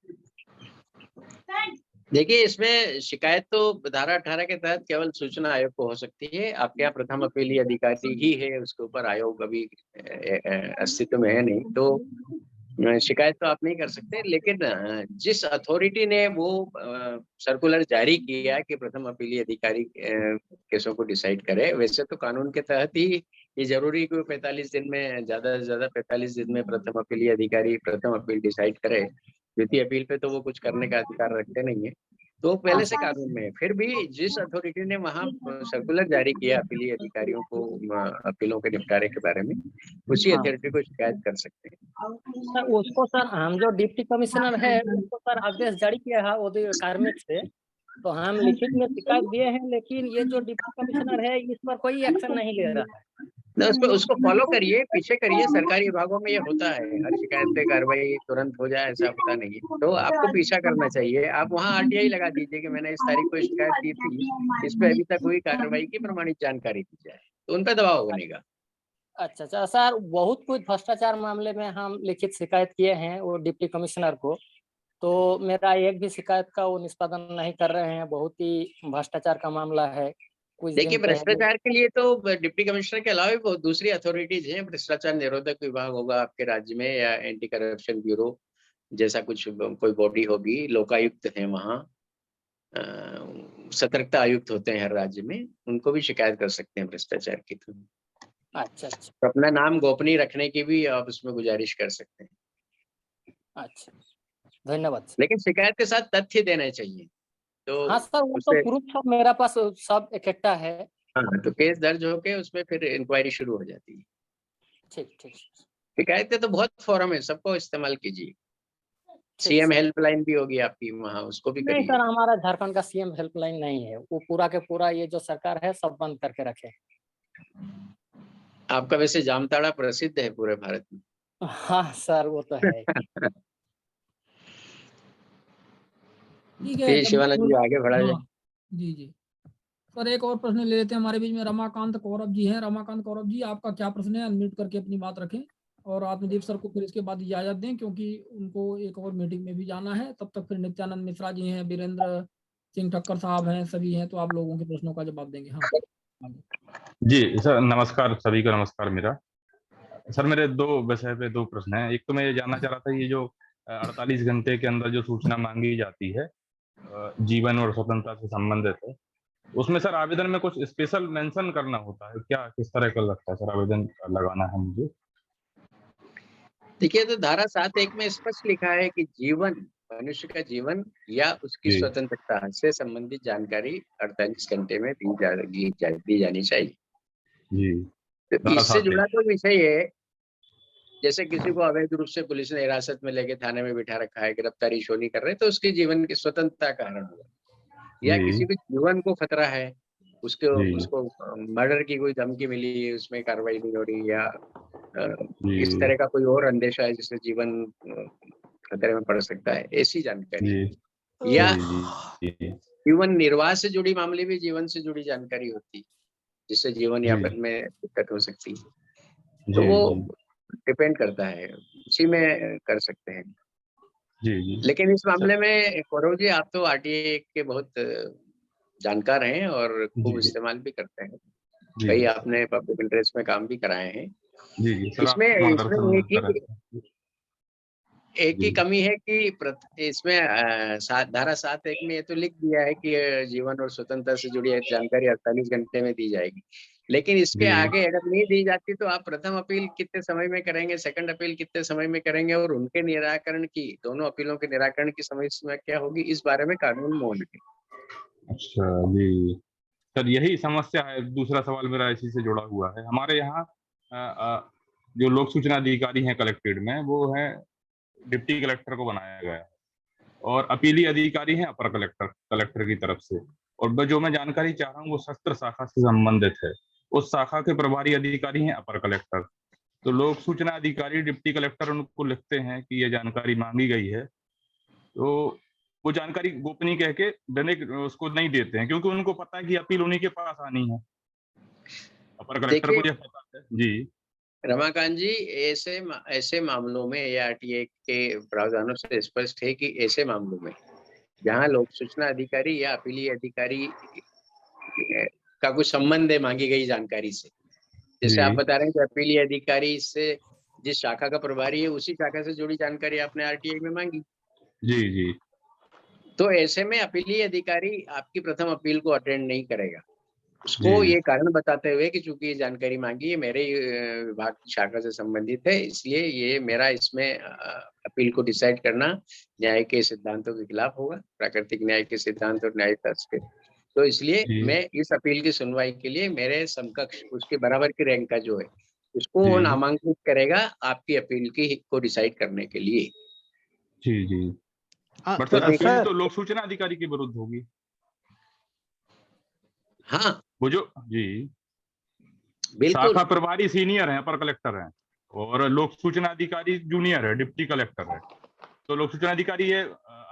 देखिए, इसमें शिकायत तो धारा 18 के तहत केवल सूचना आयोग को हो सकती है। आपके यहाँ प्रथम अपीली अधिकारी ही है, उसके ऊपर आयोग अभी अस्तित्व में है नहीं, तो शिकायत तो आप नहीं कर सकते। लेकिन जिस अथॉरिटी ने वो सर्कुलर जारी किया कि प्रथम अपीली अधिकारी केसों को डिसाइड करे, वैसे तो कानून के तहत ही ये जरूरी कि 45 दिन में, ज्यादा से ज्यादा 45 दिन में प्रथम अपीली अधिकारी प्रथम अपील डिसाइड करे। द्वितीय अपील पे तो वो कुछ करने का अधिकार रखते नहीं है, तो पहले से कानून में है। फिर भी जिस अथॉरिटी ने वहां सर्कुलर जारी किया अपीली अधिकारियों को अपीलों के निपटारे के बारे में, उसी हाँ। अथॉरिटी को शिकायत कर सकते हैं। सर उसको सर हम जो डिप्टी कमिश्नर है उसको सर आदेश जारी किया है वो कार्मिक से, तो हम लिखित में शिकायत दिए हैं, लेकिन ये जो डिप्टी कमिश्नर है इस पर कोई एक्शन नहीं ले रहा है। ना उसको फॉलो करिए, पीछे करिए। सरकारी विभागों में ये होता है, हर शिकायत पे कार्रवाई तुरंत हो जाए ऐसा होता नहीं है, तो आपको पीछा करना चाहिए। आप वहाँ आरटीआई लगा दीजिए कि मैंने इस तारीख को शिकायत की थी, इस पे अभी तक हुई कार्रवाई की प्रमाणित जानकारी दी जाए, तो उन पर दबाव बनेगा। अच्छा सर, बहुत कुछ भ्रष्टाचार मामले में हम लिखित शिकायत किए हैं वो डिप्टी कमिश्नर को, तो मेरा एक भी शिकायत का वो निष्पादन नहीं कर रहे हैं। बहुत ही भ्रष्टाचार का मामला है। कुछ देखिए, दिन पहले भ्रष्टाचार के लिए तो डिप्टी कमिश्नर के अलावा भी बहुत दूसरी अथॉरिटीज हैं। भ्रष्टाचार निरोधक विभाग होगा आपके राज्य में, या एंटी करप्शन ब्यूरो जैसा कुछ कोई बॉडी होगी, लोकायुक्त है वहाँ, सतर्कता आयुक्त होते हैं हर राज्य में, उनको भी शिकायत कर सकते हैं भ्रष्टाचार की। तो अच्छा तो अपना नाम गोपनीय रखने की भी आप उसमें गुजारिश कर सकते हैं। अच्छा, धन्यवाद सर। लेकिन शिकायत के साथ तथ्य देने चाहिए, तो हाँ सर, वो तो उससे प्रूफ सब मेरा पास सब इकट्ठा है। हाँ, तो केस दर्ज होके उसमें फिर इंक्वायरी शुरू हो जाती है। ठीक ठीक शिकायतें तो बहुत फोरम है, सबको इस्तेमाल कीजिए। ठीक सीएम सर। हेल्पलाइन भी होगी आपकी वहाँ, उसको भी नहीं करिए। सर, हमारा झारखंड का सीएम हेल्पलाइन नहीं है, वो पूरा के पूरा ये जो सरकार है सब बंद करके रखे है। आपका वैसे जामताड़ा प्रसिद्ध है पूरे भारत में। हाँ सर, वो तो है। ठीक है, शिवानंद जी आगे बढ़ा जाए। हाँ जी जी सर, एक और प्रश्न ले लेते हैं। हमारे बीच में रमाकांत कौरव जी हैं। रमाकांत कौरव जी, आपका क्या प्रश्न है? अनम्यूट करके अपनी बात रखें और आत्मदीप सर को फिर इसके बाद इजाजत दें, क्योंकि उनको एक और मीटिंग में भी जाना है। तब तक फिर नित्यानंद मिश्रा जी हैं, वीरेंद्र सिंह ठक्कर साहब हैं, सभी हैं, तो आप लोगों के प्रश्नों का जवाब देंगे। हाँ जी सर, नमस्कार सभी को। नमस्कार। मेरा सर, मेरे दो विषय पे दो प्रश्न हैं। एक तो मैं ये जानना चाह रहा था, ये जो 48 घंटे के अंदर जो सूचना मांगी जाती है जीवन और स्वतंत्रता से संबंधित है, उसमें सर आवेदन में कुछ स्पेशल मेंशन करना होता है क्या? किस तरह का लगता है सर आवेदन लगाना है मुझे? देखिए, तो धारा 7(1) में स्पष्ट लिखा है कि जीवन, मनुष्य का जीवन या उसकी जी। स्वतंत्रता से संबंधित जानकारी 48 घंटे में दी जानी चाहिए। जी। तो धारा इससे 7(1) जुड़ा कोई विषय है, जैसे किसी को अवैध रूप से पुलिस ने हिरासत में लेके थाने में बिठा रखा है, गिरफ्तारी शो नहीं कर रहे, तो उसके जीवन की स्वतंत्रता का हरण हुआ। या किसी जी, के जीवन को खतरा है, उसको जी, उसको मर्डर की कोई धमकी मिली है, उसमें कार्रवाई नहीं हो रही, या इस जी, तरह का कोई और अंदेशा है जिससे जीवन खतरे में पड़ सकता है, ऐसी जानकारी। जी, या जी, जी, जीवन निर्वाह से जुड़ी मामले भी जीवन से जुड़ी जानकारी होती है, जिससे जीवन जी, यापन में दिक्कत हो सकती है। तो जी, वो जी, डिपेंड करता है, उसी में कर सकते हैं। जी, जी। लेकिन इस सर मामले में गौरव जी, आप तो आरटीए के बहुत जानकार हैं और जी, खूब जी, इस्तेमाल भी करते हैं। जी, कई आपने पब्लिक इंटरेस्ट में काम भी कराए हैं। जी, जी, सर इसमें आपका इसमें मार्गदर्शन एक मिलता ही रहता है। एक ही जी, कमी है कि इसमें धारा 7(1) में ये तो लिख दिया है कि जीवन और स्वतंत्रता से जुड़ी जानकारी 48 घंटे में दी जाएगी। लेकिन इसके जी, आगे अगर नहीं दी जाती तो आप प्रथम अपील कितने समय में करेंगे, सेकंड अपील कितने समय में करेंगे, और उनके निराकरण की, दोनों अपीलों के निराकरण की समय सीमा क्या होगी, इस बारे में कानून मौन है। अच्छा, जी। सर यही समस्या है, दूसरा सवाल मेरा इसी से जुड़ा हुआ है। हमारे यहाँ जो लोक सूचना अधिकारी हैं कलेक्टेड में, वो हैं डिप्टी कलेक्टर को बनाया गया है और अपीली अधिकारी हैं अपर कलेक्टर कलेक्टर की तरफ से। और जो मैं जानकारी चाह रहा हूँ वो सत्र शाखा से संबंधित है। उस शाखा के प्रभारी अधिकारी हैं अपर कलेक्टर। तो लोक सूचना अधिकारी डिप्टी कलेक्टर उनको लिखते हैं कि ये जानकारी मांगी गई है, तो वो जानकारी गोपनीय कह के देने उसको नहीं देते हैं, क्योंकि उनको पता है कि अपील उन्हीं के पास आनी है। अपर कलेक्टर देखिए को ये पता है। जी, रमाकांत जी, ऐसे मामलों में ये आरटीए के प्रावधानों से स्पष्ट है कि ऐसे मामलों में जहाँ लोक सूचना अधिकारी या अपीली अधिकारी का कुछ संबंध है मांगी गई जानकारी से, जैसे आप जी, बता रहे हैं कि अपीली अधिकारी से जिस शाखा का प्रभारी है उसी शाखा से जुड़ी जानकारी आपने आरटीआई में मांगी, जी, जी, तो ऐसे में अपीली अधिकारी आपकी प्रथम अपील को अटेंड नहीं करेगा। उसको जी, ये कारण बताते हुए कि चूंकि ये जानकारी मांगी है मेरे विभाग की शाखा से संबंधित है, इसलिए ये मेरा इसमें अपील को डिसाइड करना न्याय के सिद्धांतों के खिलाफ होगा, प्राकृतिक न्याय के सिद्धांत और न्याय शास्त्र के। तो इसलिए जी, मैं इस अपील की सुनवाई के लिए मेरे समकक्ष उसके बराबर की रैंक का जो है उसको वो जी, नामांकित करेगा आपकी अपील की को डिसाइड करने के लिए। जी, जी। बट तो सर अपील देखिए, तो लोक सूचना अधिकारी के विरुद्ध होगी। हाँ वो जो जी, बिल्कुल। शाखा प्रभारी सीनियर हैं, अपर कलेक्टर हैं, और लोक सूचना अधिकारी जूनियर है, डिप्टी कलेक्टर है। तो लोक सूचना अधिकारी ये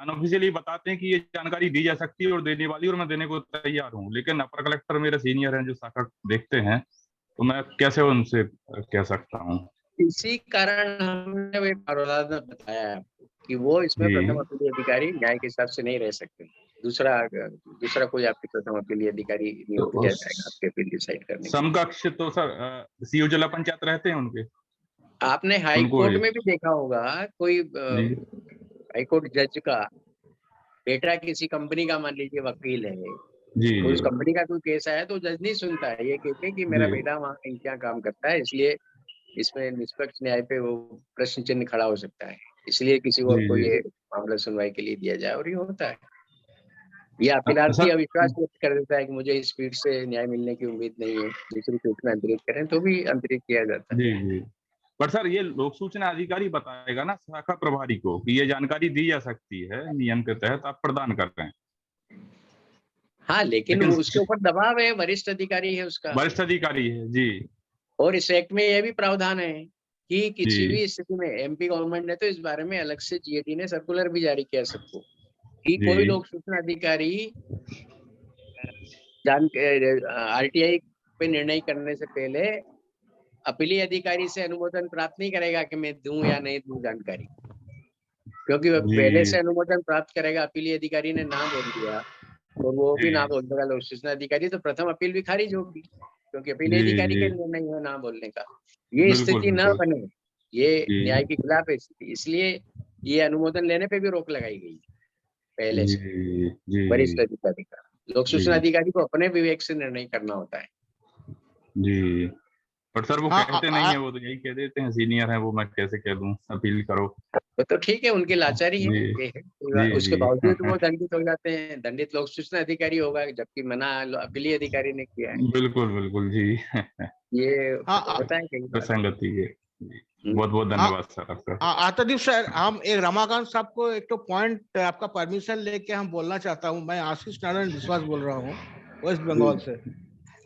अनऑफिशियली बताते हैं कि ये जानकारी दी जा सकती है और देने वाली, और मैं देने को तैयार हूँ, लेकिन अपर कलेक्टर मेरे सीनियर हैं जो शाखा देखते हैं, तो मैं कैसे उनसे कह सकता हूँ? इसी कारण हमने वो प्रावधान में बताया है आपको कि वो इसमें जी, प्रथम अपीली अधिकारी न्याय के हिसाब से नहीं रह सकते। दूसरा कोई आपके प्रथम अपीली अधिकारी नियुक्त तो किया जाएगा आपके अपील डिसाइड करने के लिए। समकक्ष तो सर सीओ जिला पंचायत रहते हैं उनके, आपने हाई उनको कोर्ट में भी देखा होगा, कोई जी, हाई कोर्ट जज का बेटा किसी कंपनी का मान लीजिए वकील है, जी, तो उस कंपनी का कोई केस आया तो जज नहीं सुनता है, ये कहते कि मेरा जी, बेटा वहाँ क्या काम करता है, इसलिए इसमें निष्पक्ष न्याय पे वो प्रश्न चिन्ह खड़ा हो सकता है, इसलिए किसी और जी, को जी। ये मामला सुनवाई के लिए दिया जाए, और ये होता है। या अपीलार्थी सर अविश्वास व्यक्त कर देता है कि मुझे इस स्पीड से न्याय मिलने की उम्मीद नहीं है, दूसरी सूचना अंतरित करें तो भी अंतरित किया जाता है। जी, जी। बट सर ये लोक सूचना अधिकारी बताएगा ना शाखा प्रभारी को कि ये जानकारी दी जा सकती है, नियम के तहत आप प्रदान कर रहे हैं। हाँ, लेकिन लेकिन उसके ऊपर दबाव है, वरिष्ठ अधिकारी है उसका। वरिष्ठ अधिकारी है। जी, और इस एक्ट में यह भी प्रावधान है कि किसी जी, भी स्थिति में एमपी गवर्नमेंट ने तो इस बारे में अलग से जीएटी ने सर्कुलर भी जारी किया सबको कि कोई जी, लोक सूचना अधिकारी आरटीआई पे निर्णय करने से पहले अपीली अधिकारी से अनुमोदन प्राप्त नहीं करेगा कि मैं दूं या नहीं दूं जानकारी, क्योंकि वह पहले जी, से अनुमोदन प्राप्त करेगा, अपीली अधिकारी ने ना बोल दिया और वो भी ना जी, बोल देगा लोक सूचना अधिकारी, तो प्रथम अपील भी खारिज होगी, क्योंकि अपीली जी, अधिकारी जी, के निर्णय है ना बोलने का। ये बिल्कुल, स्थिति न बिल्कुल। बने, ये जी, न्याय के खिलाफ है स्थिति, इसलिए ये अनुमोदन लेने पे भी रोक लगाई गई पहले जी, से जी, वरिष्ठ अधिकारी का। लोक सूचना जी। अधिकारी को अपने विवेक से निर्णय करना होता है। जी, पर सर वो हाँ, कहते नहीं है, वो तो यही कह देते हैं, सीनियर है वो, मैं कैसे कह दूं, अपील करो। तो ठीक है, उनकी लाचारी है, जी, ये है। जी, उसके जी। बावजूद वो दंडित हो जाते हैं। दंडित लोक सूचना अधिकारी होगा, जबकि मना अपीली अधिकारी ने किया है। बिल्कुल, बिल्कुल जी। ये हाँ, होता है कई बार। संगति है। बहुत बहुत धन्यवाद सर आपका। आतदीप सर, हम एक रमाकांत साहब को एक तो पॉइंट, आपका परमिशन लेके हम बोलना चाहता हूँ। मैं आशीष नारायण विश्वास बोल रहा हूँ वेस्ट बंगाल से,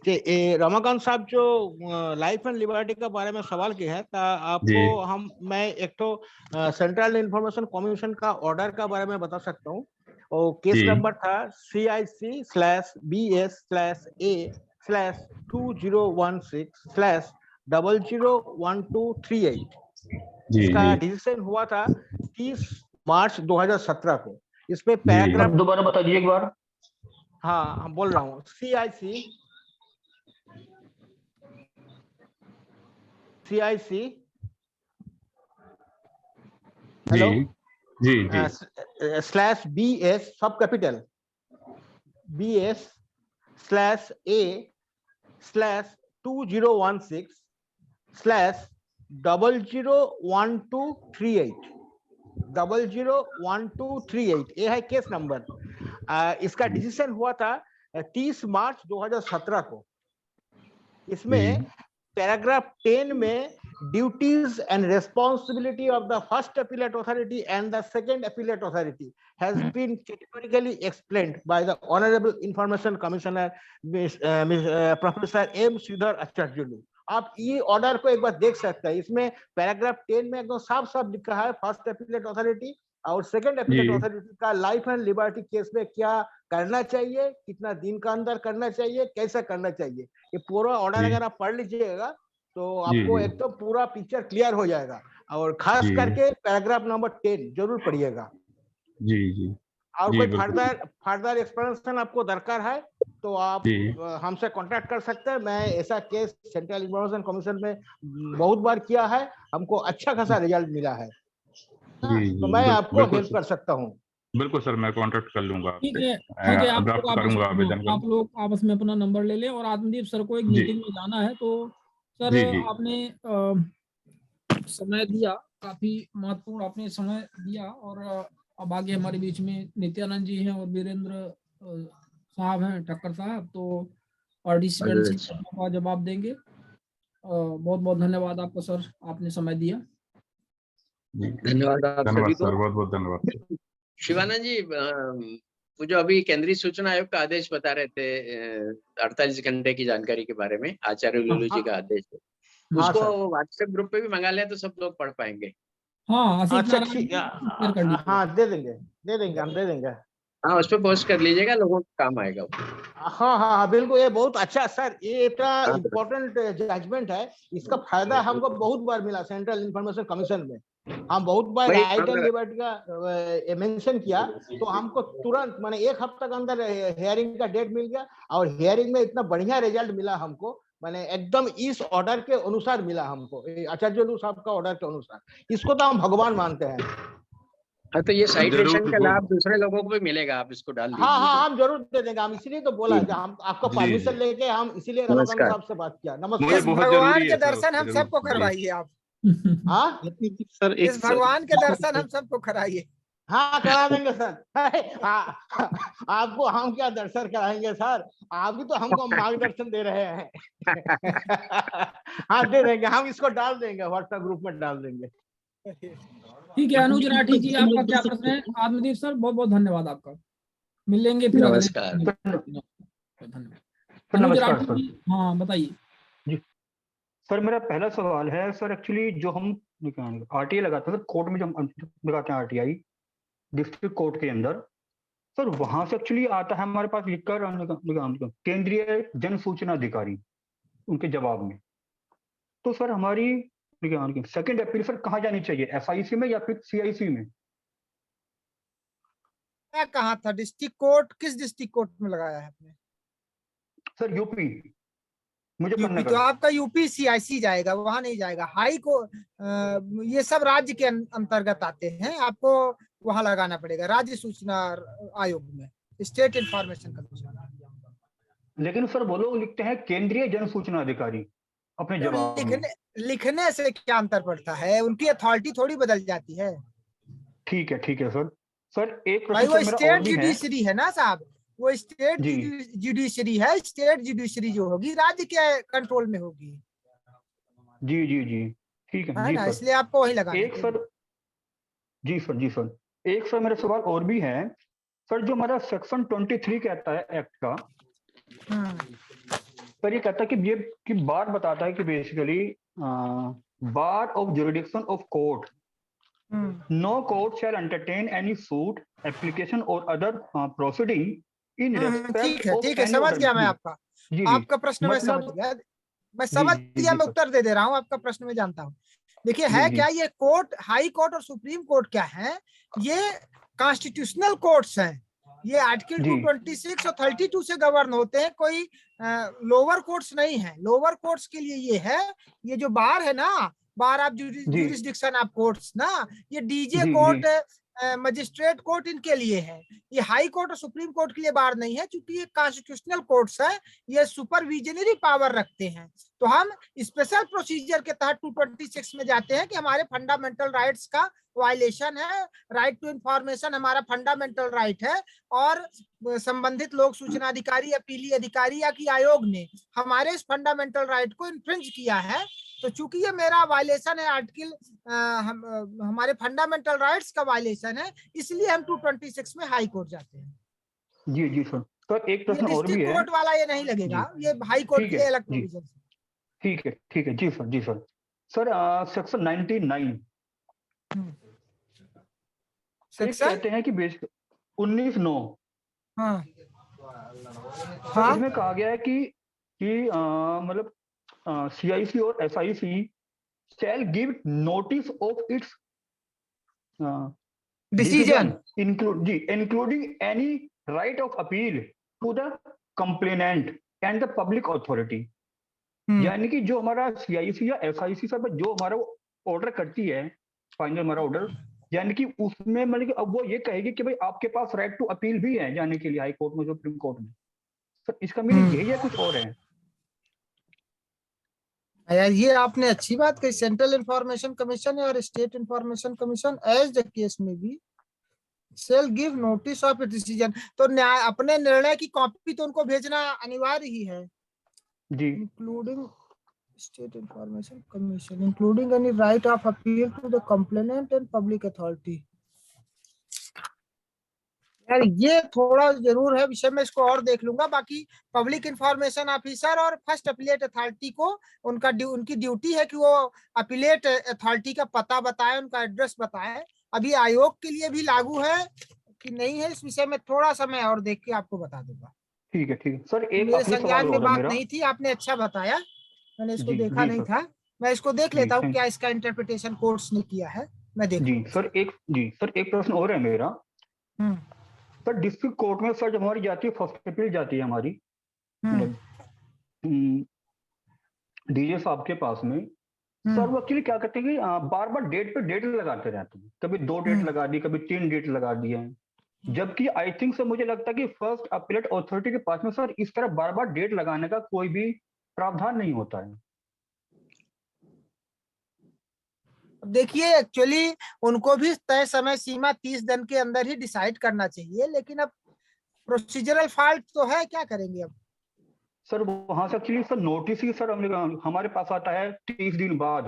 कि रमाकांत साहब जो लाइफ एंड लिबर्टी के बारे में सवाल किए हैं, आपको मैं एक तो सेंट्रल इंफॉर्मेशन कमीशन का ऑर्डर का बारे में बता सकता हूँ। और केस जी। नंबर था CIC/BS/A/2016/001238। जी, इसका जी। डिसीजन हुआ था 30 मार्च 2017 को। इसमें जी। पैराग्राफ दोबारा बता दीजिए एक बार। हाँ, हम बोल रहा हूँ CIC हेलो, जी, जी। /BS सब कैपिटल BS/A/2016/001238 ये है केस नंबर। इसका डिसीजन हुआ था 30 मार्च 2017 को। इसमें पैराग्राफ 10 में duties and responsibility of the first appellate authority and the second appellate authority has been categorically explained by the honourable information commissioner professor M Sridhar Acharyulu. आप ये ऑर्डर को एक बार देख सकते हैं। इसमें पैराग्राफ 10 में एकदम साफ साफ लिखा है फर्स्ट अपीलेट अथॉरिटी और सेकंड अपीलेट अथॉरिटी का लाइफ एंड लिबर्टी केस में क्या करना चाहिए, कितना दिन का अंदर करना चाहिए, कैसे करना चाहिए। ये पूरा ऑर्डर अगर आप पढ़ लीजिएगा तो आपको एक तो पूरा पिक्चर क्लियर हो जाएगा। और खास करके पैराग्राफ नंबर 10 जरूर पढ़िएगा। जी, जी। और कोई फर्दर एक्सप्लेनेशन आपको दरकार है तो आप हमसे कांटेक्ट कर सकते हैं। मैं ऐसा केस सेंट्रल इंफॉर्मेशन कमीशन में बहुत बार किया है, हमको अच्छा खासा रिजल्ट मिला है। तो मैं आपको हेल्प कर सकता हूँ। बिल्कुल सर, मैं कांटेक्ट कर लूंगा। ठीक है, आप लोग आपस में अपना नंबर ले लें। और आत्मदीप सर को एक मीटिंग में जाना है, तो सर आपने समय दिया, काफी महत्वपूर्ण आपने समय दिया। और अब आगे हमारे बीच में नित्यानंद जी हैं और वीरेंद्र साहब हैं, ठक्कर साहब, तो पार्टिसिपेंट्स का जवाब देंगे। बहुत बहुत धन्यवाद आपको सर, आपने समय दिया। धन्यवाद आप सभी को। सर, बहुत बहुत धन्यवाद। शिवानंद जी, वो जो अभी केंद्रीय सूचना आयोग का आदेश बता रहे थे 48 घंटे की जानकारी के बारे में, आचार्य लुलू जी का आदेश है, उसको व्हाट्सएप ग्रुप पे भी मंगा लें तो सब लोग पढ़ पाएंगे। अच्छा, ठीक, हाँ दे देंगे हम दे देंगे। हाँ, उस पर पोस्ट कर लीजिएगा, लोगों को काम आएगा। हाँ बिल्कुल, ये बहुत अच्छा सर, ये इतना इम्पोर्टेंट जजमेंट है। इसका फायदा हमको बहुत बार मिला सेंट्रल इंफॉर्मेशन कमीशन में। हम बहुत बार राइट एंड लिबर्टी का मेंशन किया तो हमको तुरंत माने एक हफ्ते के अंदर हियरिंग का डेट मिल गया। और हियरिंग में इतना बढ़िया रिजल्ट मिला हमको, माने एकदम इस ऑर्डर के अनुसार मिला हमको, आचार्य साहब का ऑर्डर के अनुसार। इसको तो हम भगवान मानते हैं। हाँ, तो ये साइटेशन का लाभ दूसरे लोगों को भी मिलेगा, आप इसको डाल दीजिए। हाँ, हम जरूर दे देंगे। हम इसीलिए तो बोला कि हम आपका परमिशन लेके हम इसीलिए रमाकांत साहब से बात किया। नमस्कार। भगवान के दर्शन हम सबको करवाइए आप। हाँ सर, इस भगवान के दर्शन हम सबको कराइए। हाँ, करा देंगे सर। आपको हम क्या दर्शन कराएंगे सर, आप भी तो हमको मार्गदर्शन दे रहे हैं। हाँ, दे देंगे हम, इसको डाल देंगे, व्हाट्सएप ग्रुप में डाल देंगे। ठीक है, अनुज राठी जी, आपका क्या प्रश्न है? आत्मदीप सर, बहुत बहुत धन्यवाद आपका। मिलेंगे फिर। नमस्कार। अनुज राठी जी, हाँ बताइए। सर, मेरा पहला सवाल है सर, एक्चुअली जो हम आरटीआई लगाते हैं कोर्ट में, जो हम लगाते हैं आरटीआई डिस्ट्रिक्ट कोर्ट के अंदर, सर वहां से एक्चुअली आता है हमारे पास लिखकर केंद्रीय जन सूचना अधिकारी उनके जवाब में। तो सर हमारी सेकंड अपील सर कहाँ जानी चाहिए, एसआईसी में या फिर सीआईसी में? क्या कहा था, डिस्ट्रिक्ट कोर्ट? किस डिस्ट्रिक्ट कोर्ट में लगाया है आपने? Sir UP. मुझे यूपी तो आपका यूपी सीआईसी जाएगा, वहां नहीं जाएगा। हाई को ये सब राज्य के अंतर्गत आते हैं, आपको वहां लगाना पड़ेगा राज्य सूचना आयोग में, स्टेट इंफॉर्मेशन कमीशन। लेकिन सर वो लोग लिखते हैं केंद्रीय जन सूचना अधिकारी अपने तो जवाब में। लिखने से क्या अंतर पड़ता है, उनकी अथॉरिटी थोड़ी बदल जाती है। ठीक है सर। सर एक भाई प्रश्न वो सर मेरा स्टेट और भी है। जुडिशरी है ना साहब, वो स्टेट जी जुडिशरी है। स्टेट जुडिशरी जो होगी राज्य के कंट्रोल में होगी, जी जी जी ठीक है है जी ना, सर। इसलिए आपको वही लगाना एक चाहिए। सर जी सर एक सर मेरा सवाल और भी है सर। जो हमारा सेक्शन 23 कहता है एक्ट का, पर ये कहता है कि ये कि बार बताता है कि basically bar of jurisdiction of court, no court shall entertain any suit application और other proceeding in respect of ठीक है, एनी समझ ऑर्डर। गया मैं आपका जी आपका प्रश्न मैं समझ मतलब गया। मैं जी समझ जी गया, जी मैं सर उत्तर दे रहा हूँ आपका प्रश्न में जानता हूँ। देखिए जी है जी क्या, ये कोर्ट, हाई कोर्ट और सुप्रीम कोर्ट क्या है, ये कॉन्स्टिट्यूशनल कोर्ट्स हैं। ये आर्टिकल जी 226 और 32 से गवर्न होते हैं, कोई लोअर कोर्ट्स नहीं है। लोअर कोर्ट्स के लिए ये है, ये जो बार है ना, बार ऑफ जी जुरिस्डिक्शन ऑफ कोर्ट्स ना, ये डीजे जी कोर्ट, मजिस्ट्रेट कोर्ट इनके लिए है। ये हाई कोर्ट और सुप्रीम कोर्ट के लिए बार नहीं है, क्योंकि ये कॉन्स्टिट्यूशनल कोर्ट्स है, ये सुपरविजनरी पावर रखते हैं। तो हम स्पेशल प्रोसीजर के तहत 226 में जाते हैं कि हमारे फंडामेंटल राइट्स का वायलेशन है। राइट टू इंफॉर्मेशन हमारा फंडामेंटल राइट है, और संबंधित लोक सूचना अधिकारी, अपीली अधिकारी या कि आयोग ने हमारे इस फंडामेंटल राइट को इन्फ्रिंज किया है। तो चूंकि ये मेरा वायलेशन है, आर्टिकल हमारे फंडामेंटल राइट्स का वायलेशन है, इसलिए हम 226 में हाई कोर्ट जाते हैं। जी सर। सर एक ये प्रश्न और भी डिस्ट्रिक्ट है। कोर्ट वाला ये नहीं जी लगेगा, ये हाई कोर्ट ठीक के है लिए अलग जी प्रोविजन है। ठीक है जी सर सेक्शन 99 तो ये सेक्शन कहते हैं कि बेसिक 19(9) हाँ सर हाँ इसमें कहा गया है कि मतलब CIC और SIC shall give notice of its decision. including any right of appeal to the complainant and the public authority। यानी कि जो हमारा CIC या SIC सब जो हमारा ऑर्डर करती है, फाइनल हमारा ऑर्डर, यानी कि उसमें मतलब कि अब वो ये कहेगी कि भाई आपके पास राइट टू अपील भी है जाने के लिए हाई कोर्ट में, सुप्रीम कोर्ट में। सर इसका मीनिंग यही है कुछ और है? यार ये आपने अच्छी बात कही, सेंट्रल इंफॉर्मेशन कमीशन और state information commission as the case में भी shall give notice of decision. तो न्याय अपने निर्णय की कॉपी तो उनको भेजना अनिवार्य ही है, जी including state information commission, including any right of appeal to the complainant and public authority. यार ये थोड़ा जरूर है विषय में, इसको और देख लूंगा। बाकी पब्लिक इंफॉर्मेशन ऑफिसर और फर्स्ट अपीलेट अथॉरिटी को उनकी ड्यूटी है कि वो अपीलेट अथॉरिटी का पता बताए, उनका एड्रेस बताए। अभी आयोग के लिए भी लागू है कि नहीं है, इस विषय में थोड़ा सा मैं और देख के आपको बता दूंगा। ठीक है सर एक मेरे आखिरी संज्ञान सवाल में और है बात मेरा। नहीं थी, आपने अच्छा बताया, मैंने इसको देखा जी नहीं सर था। मैं इसको देख जी लेता हूँ थैंक क्या इसका इंटरप्रिटेशन कोर्ट्स ने किया है, मैं देख जी लूंगा। सर एक प्रश्न और है मेरा। हम्म सर डिस्ट्रिक्ट कोर्ट में सर जब हमारी जाती है फर्स्ट अपील जाती है हमारी, हम्म मतलब डीजे साहब के पास में, सर वो एक्चुअली क्या करते हैं कि बार बार डेट पे डेट लगाते रहते हैं। कभी 2 डेट लगा दी, कभी 3 डेट लगा दिए हैं। जबकि आई थिंक सर मुझे लगता है कि फर्स्ट अपीलेट अथॉरिटी के पास में सर इस तरह बार बार डेट लगाने का कोई भी प्रावधान नहीं होता है। देखिए एक्चुअली उनको भी तय समय सीमा 30 दिन के अंदर ही डिसाइड करना चाहिए, लेकिन अब प्रोसीजरल फॉल्ट तो है, क्या करेंगे अब। सर वहां से एक्चुअली सर नोटिस ही सर हमारे पास आता है 30 दिन बाद।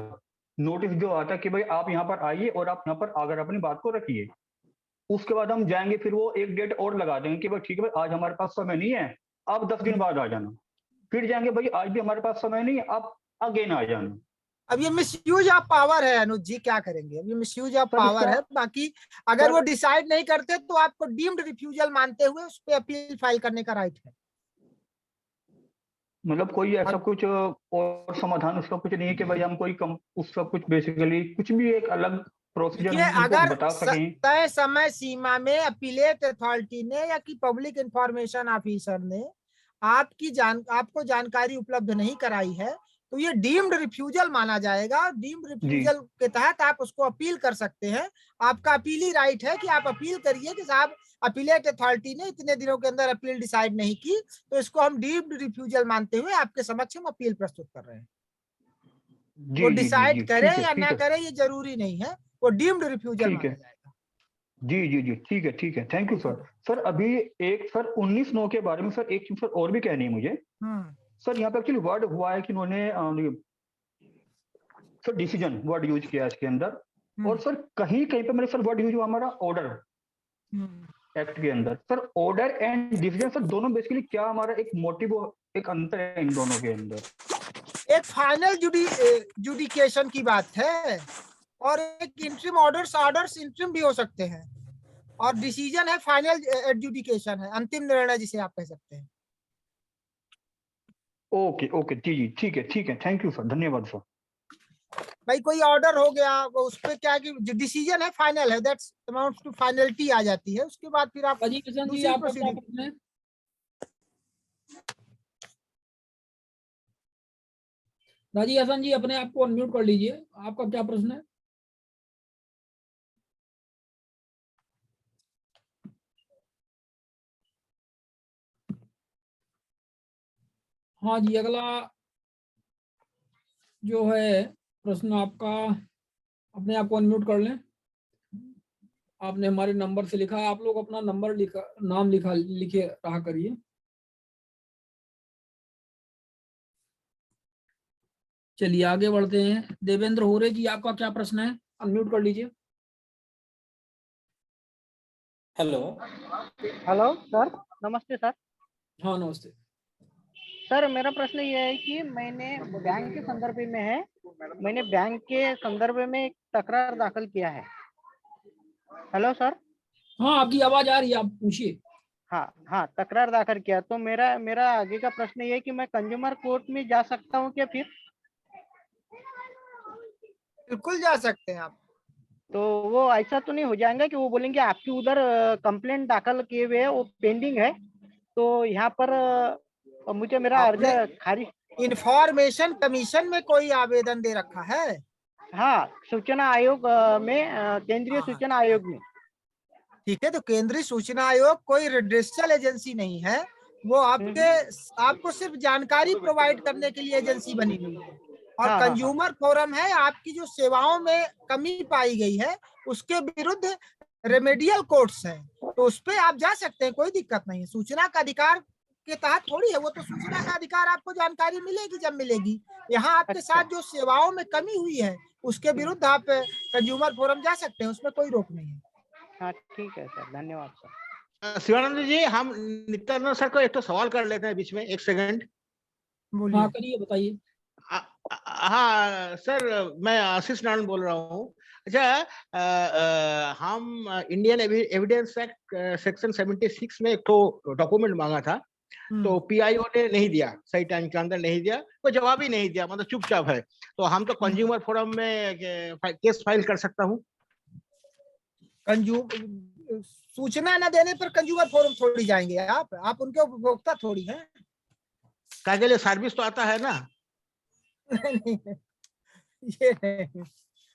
नोटिस जो आता है कि भाई आप यहाँ पर आइए और आप यहाँ पर आकर अपनी बात को रखिए। उसके बाद हम जाएंगे, फिर वो एक डेट और लगा देंगे कि भाई ठीक है भाई आज हमारे पास समय नहीं है, आप 10 दिन बाद आ जाना। फिर जाएंगे भाई आज भी हमारे पास समय नहीं है, आप अगेन आ जाना। अब ये मिसयूज ऑफ पावर है अनुज जी, क्या करेंगे। अब ये मिसयूज ऑफ सर पावर इसका है। बाकी अगर वो सर डिसाइड नहीं करते तो आपको डीम्ड रिफ्यूजल मानते हुए उस पर अपील फाइल करने का राइट है। मतलब कोई ऐसा अब कुछ और समाधान उसका कुछ नहीं है कि भाई हम कोई उसका कुछ बेसिकली कुछ भी एक अलग प्रोसीजर देखिए, हम उनको अगर बता सकें? तय समय सीमा में अपीलेट अथॉरिटी ने या कि पब्लिक इंफॉर्मेशन ऑफिसर ने आपको जानकारी उपलब्ध नहीं कराई है, तो ये डीम्ड रिफ्यूजल माना जाएगा। डीम्ड रिफ्यूजल के तहत आप उसको अपील कर सकते हैं। आपका अपीली राइट है कि आप अपील करिए कि साहब अपीलेट अथॉरिटी ने इतने दिनों के अंदर अपील डिसाइड नहीं की, तो इसको हम डीम्ड रिफ्यूजल मानते हुए आपके समक्ष हम अपील प्रस्तुत कर रहे हैं। वो डिसाइड करे या ना करे ये जरूरी नहीं है, वो डीम्ड रिफ्यूजल माना जाएगा। जी जी जी, ठीक है ठीक है, थैंक यू सर। सर अभी एक सर 19/9 के बारे में सर एक चीज सर और भी कहनी है मुझे। सर यहाँ पे एक्चुअली वर्ड हुआ है कि उन्होंने सर डिसीजन वर्ड यूज किया इसके अंदर, और सर कहीं कहीं पे मेरे सर वर्ड यूज हुआ हमारा ऑर्डर एक्ट के अंदर। Sir order and decision sir दोनों बेसिकली क्या हमारा एक मोटिव, एक अंतर है इन दोनों के अंदर? एक फाइनल जुडिकेशन की बात है और एक इंटरिम ऑर्डर्स इंटरिम भी हो सकते हैं, और डिसीजन है फाइनल एडजुडिकेशन है, अंतिम निर्णय जिसे आप कह सकते हैं। ओके ओके जी जी, ठीक है, थैंक यू सर, धन्यवाद सर। भाई कोई ऑर्डर हो गया, वो उस पे क्या कि डिसीजन है फाइनल है, दैट्स अमाउंट टू फाइनलिटी आ जाती है। उसके बाद फिर आप दूसरी प्रोसीडिंग। राजी हसन जी अपने आप को अनम्यूट कर लीजिए, आपका क्या प्रश्न है? हाँ जी, अगला जो है प्रश्न आपका, अपने आप को अनम्यूट कर लें। आपने हमारे नंबर से लिखा है, आप लोग अपना नंबर नाम लिखे रहा करिए। चलिए आगे बढ़ते हैं। देवेंद्र होरे जी आपका क्या प्रश्न है? अनम्यूट कर लीजिए। हेलो सर, नमस्ते सर। हाँ नमस्ते सर, मेरा प्रश्न ये है कि मैंने बैंक के संदर्भ में मैंने बैंक के संदर्भ में एक तकरार दाखिल किया है। Hello sir. हाँ आपकी आवाज आ रही है, आप पूछिए। हाँ, तकरार दाखिल किया। तो मेरा आगे का प्रश्न ये है कि मैं कंज्यूमर कोर्ट में जा सकता हूँ क्या फिर? बिल्कुल जा सकते हैं आप। तो वो ऐसा तो नहीं हो जाएगा कि वो बोलेंगे आपकी उधर कंप्लेंट दाखिल किए हुए है, वो पेंडिंग है, तो यहाँ पर मुझे मेरा अर्ज खारिज। इंफॉर्मेशन कमीशन में कोई आवेदन दे रखा है? हाँ, सूचना आयोग में, केंद्रीय सूचना आयोग में। ठीक है, तो केंद्रीय सूचना आयोग कोई रिड्रेसल एजेंसी नहीं है, वो आपको सिर्फ जानकारी प्रोवाइड करने के लिए एजेंसी बनी हुई है। और कंज्यूमर फोरम है, आपकी जो सेवाओं में कमी पाई गई है उसके विरुद्ध रेमेडियल कोर्ट्स है, तो उस पे आप जा सकते हैं, कोई दिक्कत नहीं है। सूचना का अधिकार के तहत थोड़ी है वो, तो सूचना का अधिकार आपको जानकारी मिलेगी जब मिलेगी। यहाँ आपके साथ जो सेवाओं में कमी हुई है उसके विरुद्ध आप कंज्यूमर फोरम जा सकते हैं, उसमें कोई रोक नहीं है। हाँ ठीक है सर, धन्यवाद सर। शिवानंद जी, हम नित्यानंद सर को एक तो सवाल कर लेते हैं बीच में, एक सेकंड। हाँ करिए, बताइए। हाँ सर, मैं आशीष नारायण बोल रहा हूँ। अच्छा, हम इंडियन एविडेंस एक्ट सेक्शन 76 में एक तो डॉक्यूमेंट मांगा था, तो पीआईओ ने नहीं दिया, सही टाइम के अंदर नहीं दिया, कोई जवाब ही नहीं दिया, मतलब चुपचाप है। तो हम तो कंज्यूमर फोरम में केस फाइल कर सकता हूँ। सूचना न देने पर कंज्यूमर फोरम थोड़ी जाएंगे आप उनके उपभोक्ता थोड़ी हैं। क्या के लिए सर्विस तो आता है ना। ये नहीं,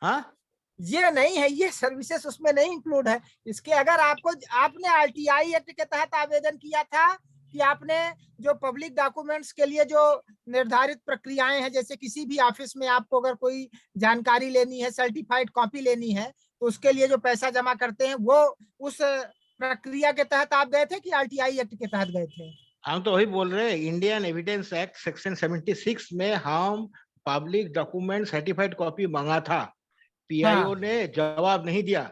हाँ ये नहीं है, ये सर्विसेज उसमें नहीं इंक्लूड है। इसके अगर आपने आरटीआई एक्ट के तहत आवेदन किया था कि आपने जो पब्लिक डॉक्यूमेंट्स के लिए जो निर्धारित प्रक्रियाएं हैं, जैसे किसी भी ऑफिस में आपको अगर कोई जानकारी लेनी है, सर्टिफाइड कॉपी लेनी है, तो उसके लिए जो पैसा जमा करते हैं वो उस प्रक्रिया के तहत आप गए थे कि आरटीआई एक्ट के तहत गए थे? हम तो वही बोल रहे हैं, इंडियन एविडेंस एक्ट सेक्शन 76 में हम पब्लिक डॉक्यूमेंट सर्टिफाइड कॉपी मांगा था, पीआईओ ने जवाब नहीं दिया,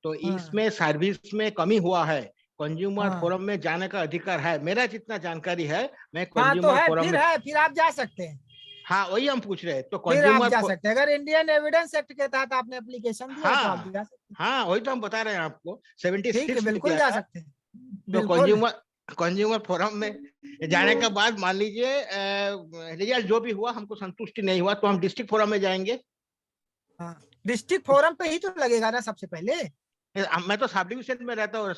तो इसमें सर्विस में कमी हुआ है। कंज्यूमर फोरम में जाने का अधिकार है, मेरा जितना जानकारी है मैं कंज्यूमर फोरम में। फिर आप जा सकते हैं। हाँ वही हम पूछ रहे हैं, तो फिर आप जा सकते हैं अगर इंडियन एविडेंस एक्ट के तहत आपने एप्लीकेशन दिया तो आप जा सकते हैं। हाँ वही तो हम बता रहे हैं आपको, 76 बिल्कुल जा सकते हैं। तो कंज्यूमर फोरम में जाने के बाद मान लीजिए रिजल्ट जो भी हुआ हमको संतुष्टि नहीं हुआ, तो हम डिस्ट्रिक्ट फोरम में जाएंगे। हाँ, डिस्ट्रिक्ट फोरम पे ही तो लगेगा ना सबसे पहले। मैं तो सब डिविजन में रहता हूँ,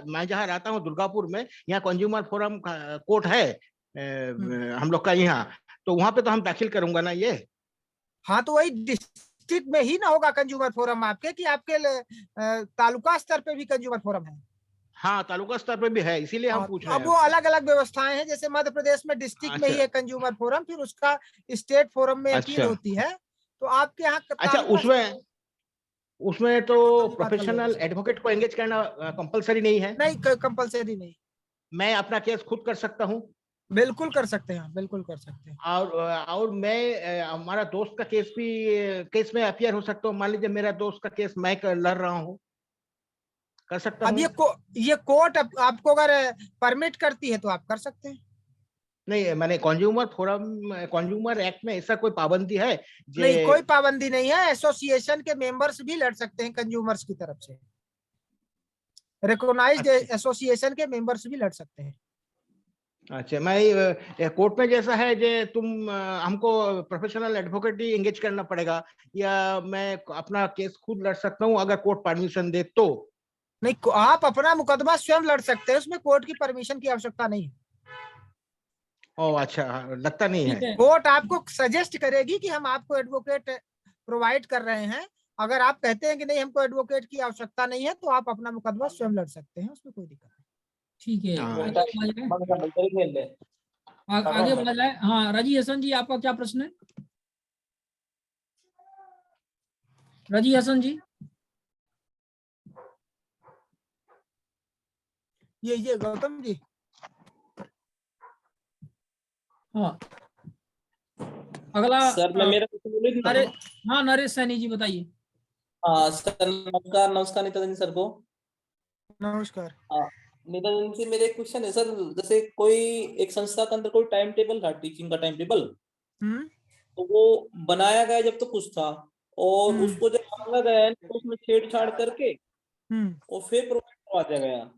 मैं जहाँ रहता हूँ दुर्गापुर में, यहाँ कंज्यूमर फोरम कोर्ट है हम लोग का यहाँ, तो वहां पे तो हम दाखिल करूंगा ना ये। हाँ तो वही डिस्ट्रिक्ट में ही ना होगा कंज्यूमर फोरम आपके, कि आपके तालुका स्तर पे भी कंज्यूमर फोरम है? हाँ तालुका स्तर पे भी है, इसीलिए हम हाँ, पूछ तो रहे अब हैं वो आपसे। अलग अलग व्यवस्थाएं हैं, जैसे मध्य प्रदेश में डिस्ट्रिक्ट में ही अच्छा है कंज्यूमर फोरम, फिर उसका स्टेट फोरम में अपील अच्छा होती है। तो आपके यहाँ अच्छा, तालुका उसमें उसमें तो बात कर लो प्रोफेशनल उससे। एडवोकेट को एंगेज करना कंपलसरी नहीं है? नहीं, कंपलसरी नहीं। मैं अपना केस खुद कर सकता हूँ? बिल्कुल कर सकते हैं, बिल्कुल कर सकते हैं। और मैं हमारा दोस्त का केस भी केस में अपियर हो सकता हूँ? मान लीजिए मेरा दोस्त का केस मैं लड़ रहा हूँ, कर सकता अब हूँ? ये कोर्ट आपको अगर परमिट करती है तो आप कर सकते हैं। नहीं, मैंने कंज्यूमर फोरम, कंज्यूमर एक्ट में ऐसा कोई पाबंदी है नहीं, जे? कोई पाबंदी नहीं है। एसोसिएशन के मेंबर्स भी लड़ सकते हैं कंज्यूमर्स की तरफ से। रिकॉग्नाइज्ड अच्छा एसोसिएशन के मेंबर्स भी लड़ सकते हैं। अच्छा, मैं कोर्ट में जैसा है जे तुम हमको प्रोफेशनल एडवोकेट ही एंगेज करना पड़ेगा, या मैं अपना केस खुद लड़ सकता हूँ अगर कोर्ट परमिशन दे तो? नहीं, आप अपना मुकदमा स्वयं लड़ सकते हैं, उसमें कोर्ट की परमिशन की आवश्यकता नहीं है। ओह अच्छा, लगता नहीं ठीक है। है। कोर्ट आपको सजेस्ट करेगी कि हम आपको एडवोकेट प्रोवाइड कर रहे हैं। अगर आप कहते हैं कि नहीं हमको एडवोकेट की आवश्यकता नहीं है, तो आप अपना मुकदमा स्वयं लड़ सकते हैं, उसमें कोई दिक्कत नहीं। ठीक है, हाँ आगे बढ़ा जाए। आगे बढ़ा जाए। हाँ, राजी हसन जी, आपका क्या प्रश्न है? राजी हसन जी। ये गौतम जी। हाँ, अगला सर मैं मेरा क्वेश्चन बोले थे ना। हाँ, नरेश सैनी जी बताइए। हाँ सर, नमस्कार नमस्कार नितिन सर को। नमस्कार। हाँ नितिन जी, मेरे एक क्वेश्चन है सर। जैसे कोई एक संस्था के अंदर कोई टाइम टेबल था, टीचिंग का टाइम टेबल, तो वो बनाया गया जब तो कुछ था, और उसको जब मांगा गया है तो उसमें छेड़छाड़ करके और फिर प्रोवाइड करवा दिया गया।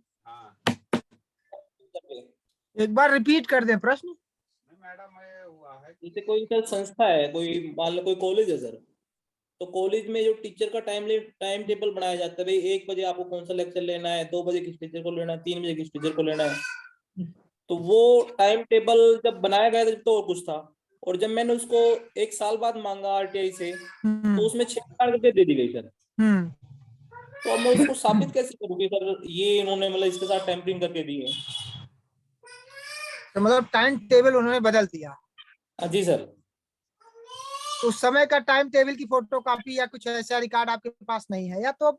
एक बार रिपीट कर दें प्रश्न। जैसे कोई सर संस्था है, कोई मान लो कोई कॉलेज है सर, तो कॉलेज में जो टीचर का टाइम टेबल बनाया जाता है, भाई 1 बजे आपको कौन सा लेक्चर लेना है, 2 बजे किस टीचर को लेना है, 3 बजे किस टीचर को लेना है। तो वो टाइम टेबल जब बनाया गया था तो और कुछ था, और जब मैंने उसको 1 साल बाद मांगा आरटीआई से, तो उसमें 6 करके दे दी गई सर। तो अब मैं उसको साबित कैसे करूँ कि सर ये इन्होंने मतलब इसके साथ टैंपरिंग करके दी है? तो मतलब टाइम टेबल उन्होंने बदल दिया? जी सर। उस समय का टाइम टेबल की फोटो कॉपी या कुछ ऐसा रिकॉर्ड आपके पास नहीं है, या तो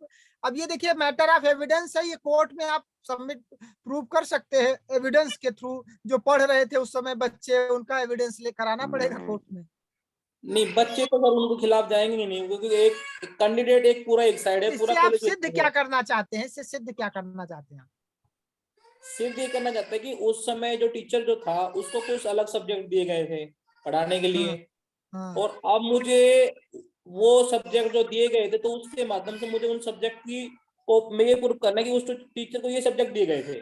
अब ये देखिए मैटर ऑफ एविडेंस है, ये कोर्ट में आप सबमिट प्रूव कर सकते हैं एविडेंस के थ्रू। जो पढ़ रहे थे उस समय बच्चे, उनका एविडेंस लेकर आना पड़ेगा कोर्ट में। नहीं, बच्चे तो सर उनको खिलाफ जाएंगे नहीं, क्योंकि एक कैंडिडेट एक पूरा एक साइड है, पूरा इससे आप कॉलेज सिद्ध क्या करना चाहते हैं? इससे सिद्ध क्या करना चाहते हैं? सिर्फ ये करना चाहता है कि उस समय जो टीचर जो था उसको कुछ अलग सब्जेक्ट दिए गए थे पढ़ाने के लिए, और अब मुझे वो सब्जेक्ट जो दिए गए थे, तो उसके माध्यम से मुझे उन सब्जेक्ट की मैं ये प्रूव करना कि उस टीचर को ये सब्जेक्ट दिए गए थे,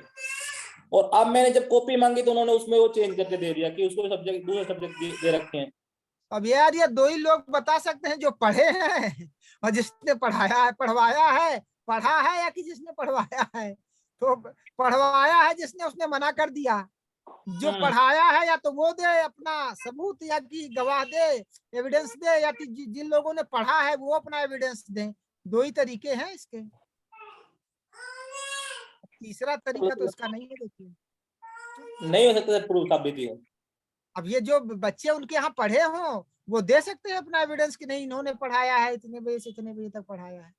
और अब मैंने जब कॉपी मांगी तो उन्होंने उसमें वो चेंज करके दे दिया कि उसको सब्जेक्ट दूसरे सब्जेक्ट दे रखे हैं। अब यार ये दो ही लोग बता सकते हैं जो पढ़े हैं और जिसने पढ़ाया है, पढ़वाया है, पढ़ा है, या कि जिसने पढ़वाया है। तो पढ़वाया है जिसने, उसने मना कर दिया। जो पढ़ाया है या तो वो दे अपना सबूत, या कि गवाह दे, एविडेंस दे, या कि जिन लोगों ने पढ़ा है वो अपना एविडेंस दें। दो ही तरीके हैं इसके, तीसरा तरीका तो इसका नहीं है। देखिए नहीं हो सकता प्रूफ साबित ही हो। अब ये जो बच्चे उनके यहाँ पढ़े हों वो दे सकते हैं अपना एविडेंस कि नहीं इन्होंने पढ़ाया है, इतने बजे से इतने बजे तक पढ़ाया है।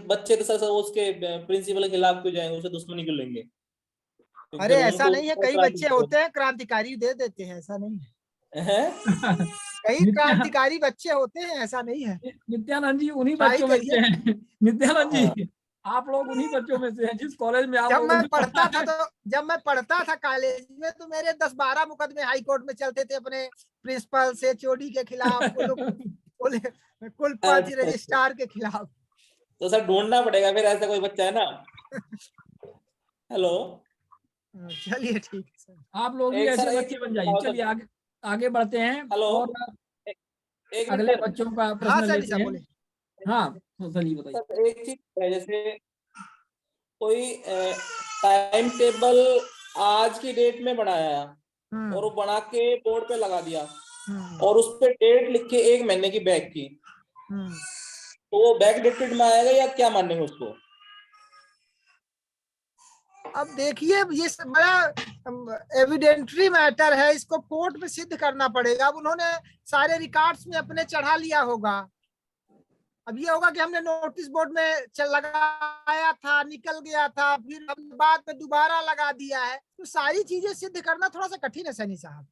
बच्चे तो सर उसके प्रिंसिपल के खिलाफ क्यों जाएंगे, उसे दुश्मनी क्यों लेंगे? अरे ऐसा नहीं है, कई बच्चे होते हैं क्रांतिकारी दे देते हैं, ऐसा नहीं है। कई क्रांतिकारी बच्चे होते हैं, ऐसा नहीं है। नित्यानंद जी उन्हीं ट्राई बच्चों में करिए। से हैं। नित्यानंद जी, आप लोग उन्हीं बच्चों में से हैं जिस कॉलेज में आप जब लोगों मैं ने पढ़ता पढ़ा था है। जब मैं पढ़ता था कॉलेज में, तो मेरे 10-12 मुकदमे हाई कोर्ट में चलते थे अपने प्रिंसिपल से, चोरी के खिलाफ, कुलपति रजिस्ट्रार के खिलाफ। तो सर ढूंढना पड़ेगा फिर, ऐसा कोई बच्चा है ना। हेलो, चलिए ठीक है सर। आप लोग भी एक ऐसे सर बच्चे बन जाइए। चलिए आगे आगे बढ़ते हैं। हेलो, और एक मिनट अगले सर। बच्चों का हाँ प्रश्न सर, लेते हैं। बोले। हाँ सनी बताइए। सर एक चीज है, जैसे कोई टाइम टेबल आज की डेट में बनाया और वो बना के बोर्ड पे लगा दिया, और उस पे डेट लिख के 1 महीने की बैक की, तो वो बैक डेटेड में आएगा या क्या मानेंगे उसको? अब देखिए ये बड़ा एविडेंटरी मैटर है, इसको कोर्ट में सिद्ध करना पड़ेगा। अब उन्होंने सारे रिकॉर्ड्स में अपने चढ़ा लिया होगा। अब ये होगा कि हमने नोटिस बोर्ड में लगाया था, निकल गया था, फिर हमने बाद में दोबारा लगा दिया है, तो सारी चीजें सिद्ध करना थोड़ा सा कठिन है सैनी साहब।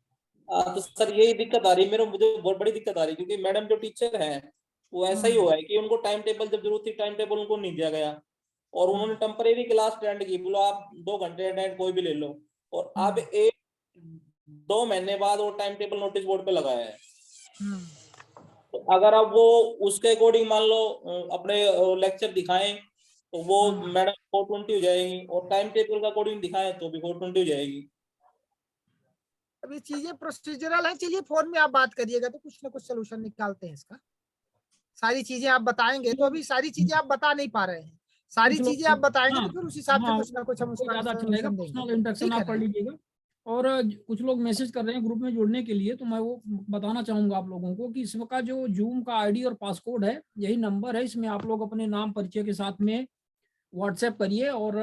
तो सर यही दिक्कत आ रही है मुझे बहुत बड़ी दिक्कत आ रही है, क्योंकि मैडम जो टीचर है वो ऐसा ही हुआ है कि उनको टाइम टेबल जब जरूरत थी टाइम टेबल उनको नहीं दिया गया, और उन्होंने टेम्परेरी क्लास अटेंड की, बोलो आप 2 घंटे अटेंड कोई भी ले लो, और अब 1-2 महीने बाद वो टाइम टेबल नोटिस बोर्ड पे लगाया है। तो अगर अब वो उसके अकॉर्डिंग मान लो अपने लेक्चर दिखाएं तो वो मैडम 420 हो जाएगी, और टाइम टेबल का अकॉर्डिंग दिखाएं तो भी 420 हो जाएगी। अभी चीजें प्रोसीजरल है। चलिए फोन में आप बात करिएगा तो कुछ ना कुछ सोल्यूशन निकालते हैं इसका। सारी चीजें आप बताएंगे तो अभी सारी चीजें आप बता नहीं पा रहे हैं, सारी चीजें आप बताएंगे तो फिर उस हिसाब से कुछ ना कुछ हम उसका ज्यादा अच्छा रहेगा। पर्सनल इंटरेक्शन आप कर लीजिएगा। और कुछ लोग मैसेज कर रहे हैं ग्रुप में जुड़ने के लिए, तो मैं वो बताना चाहूंगा आप लोगों को कि इसका जो जूम का आईडी और पासकोड है, यही नंबर है, इसमें आप लोग अपने नाम परिचय के साथ में व्हाट्सएप करिए और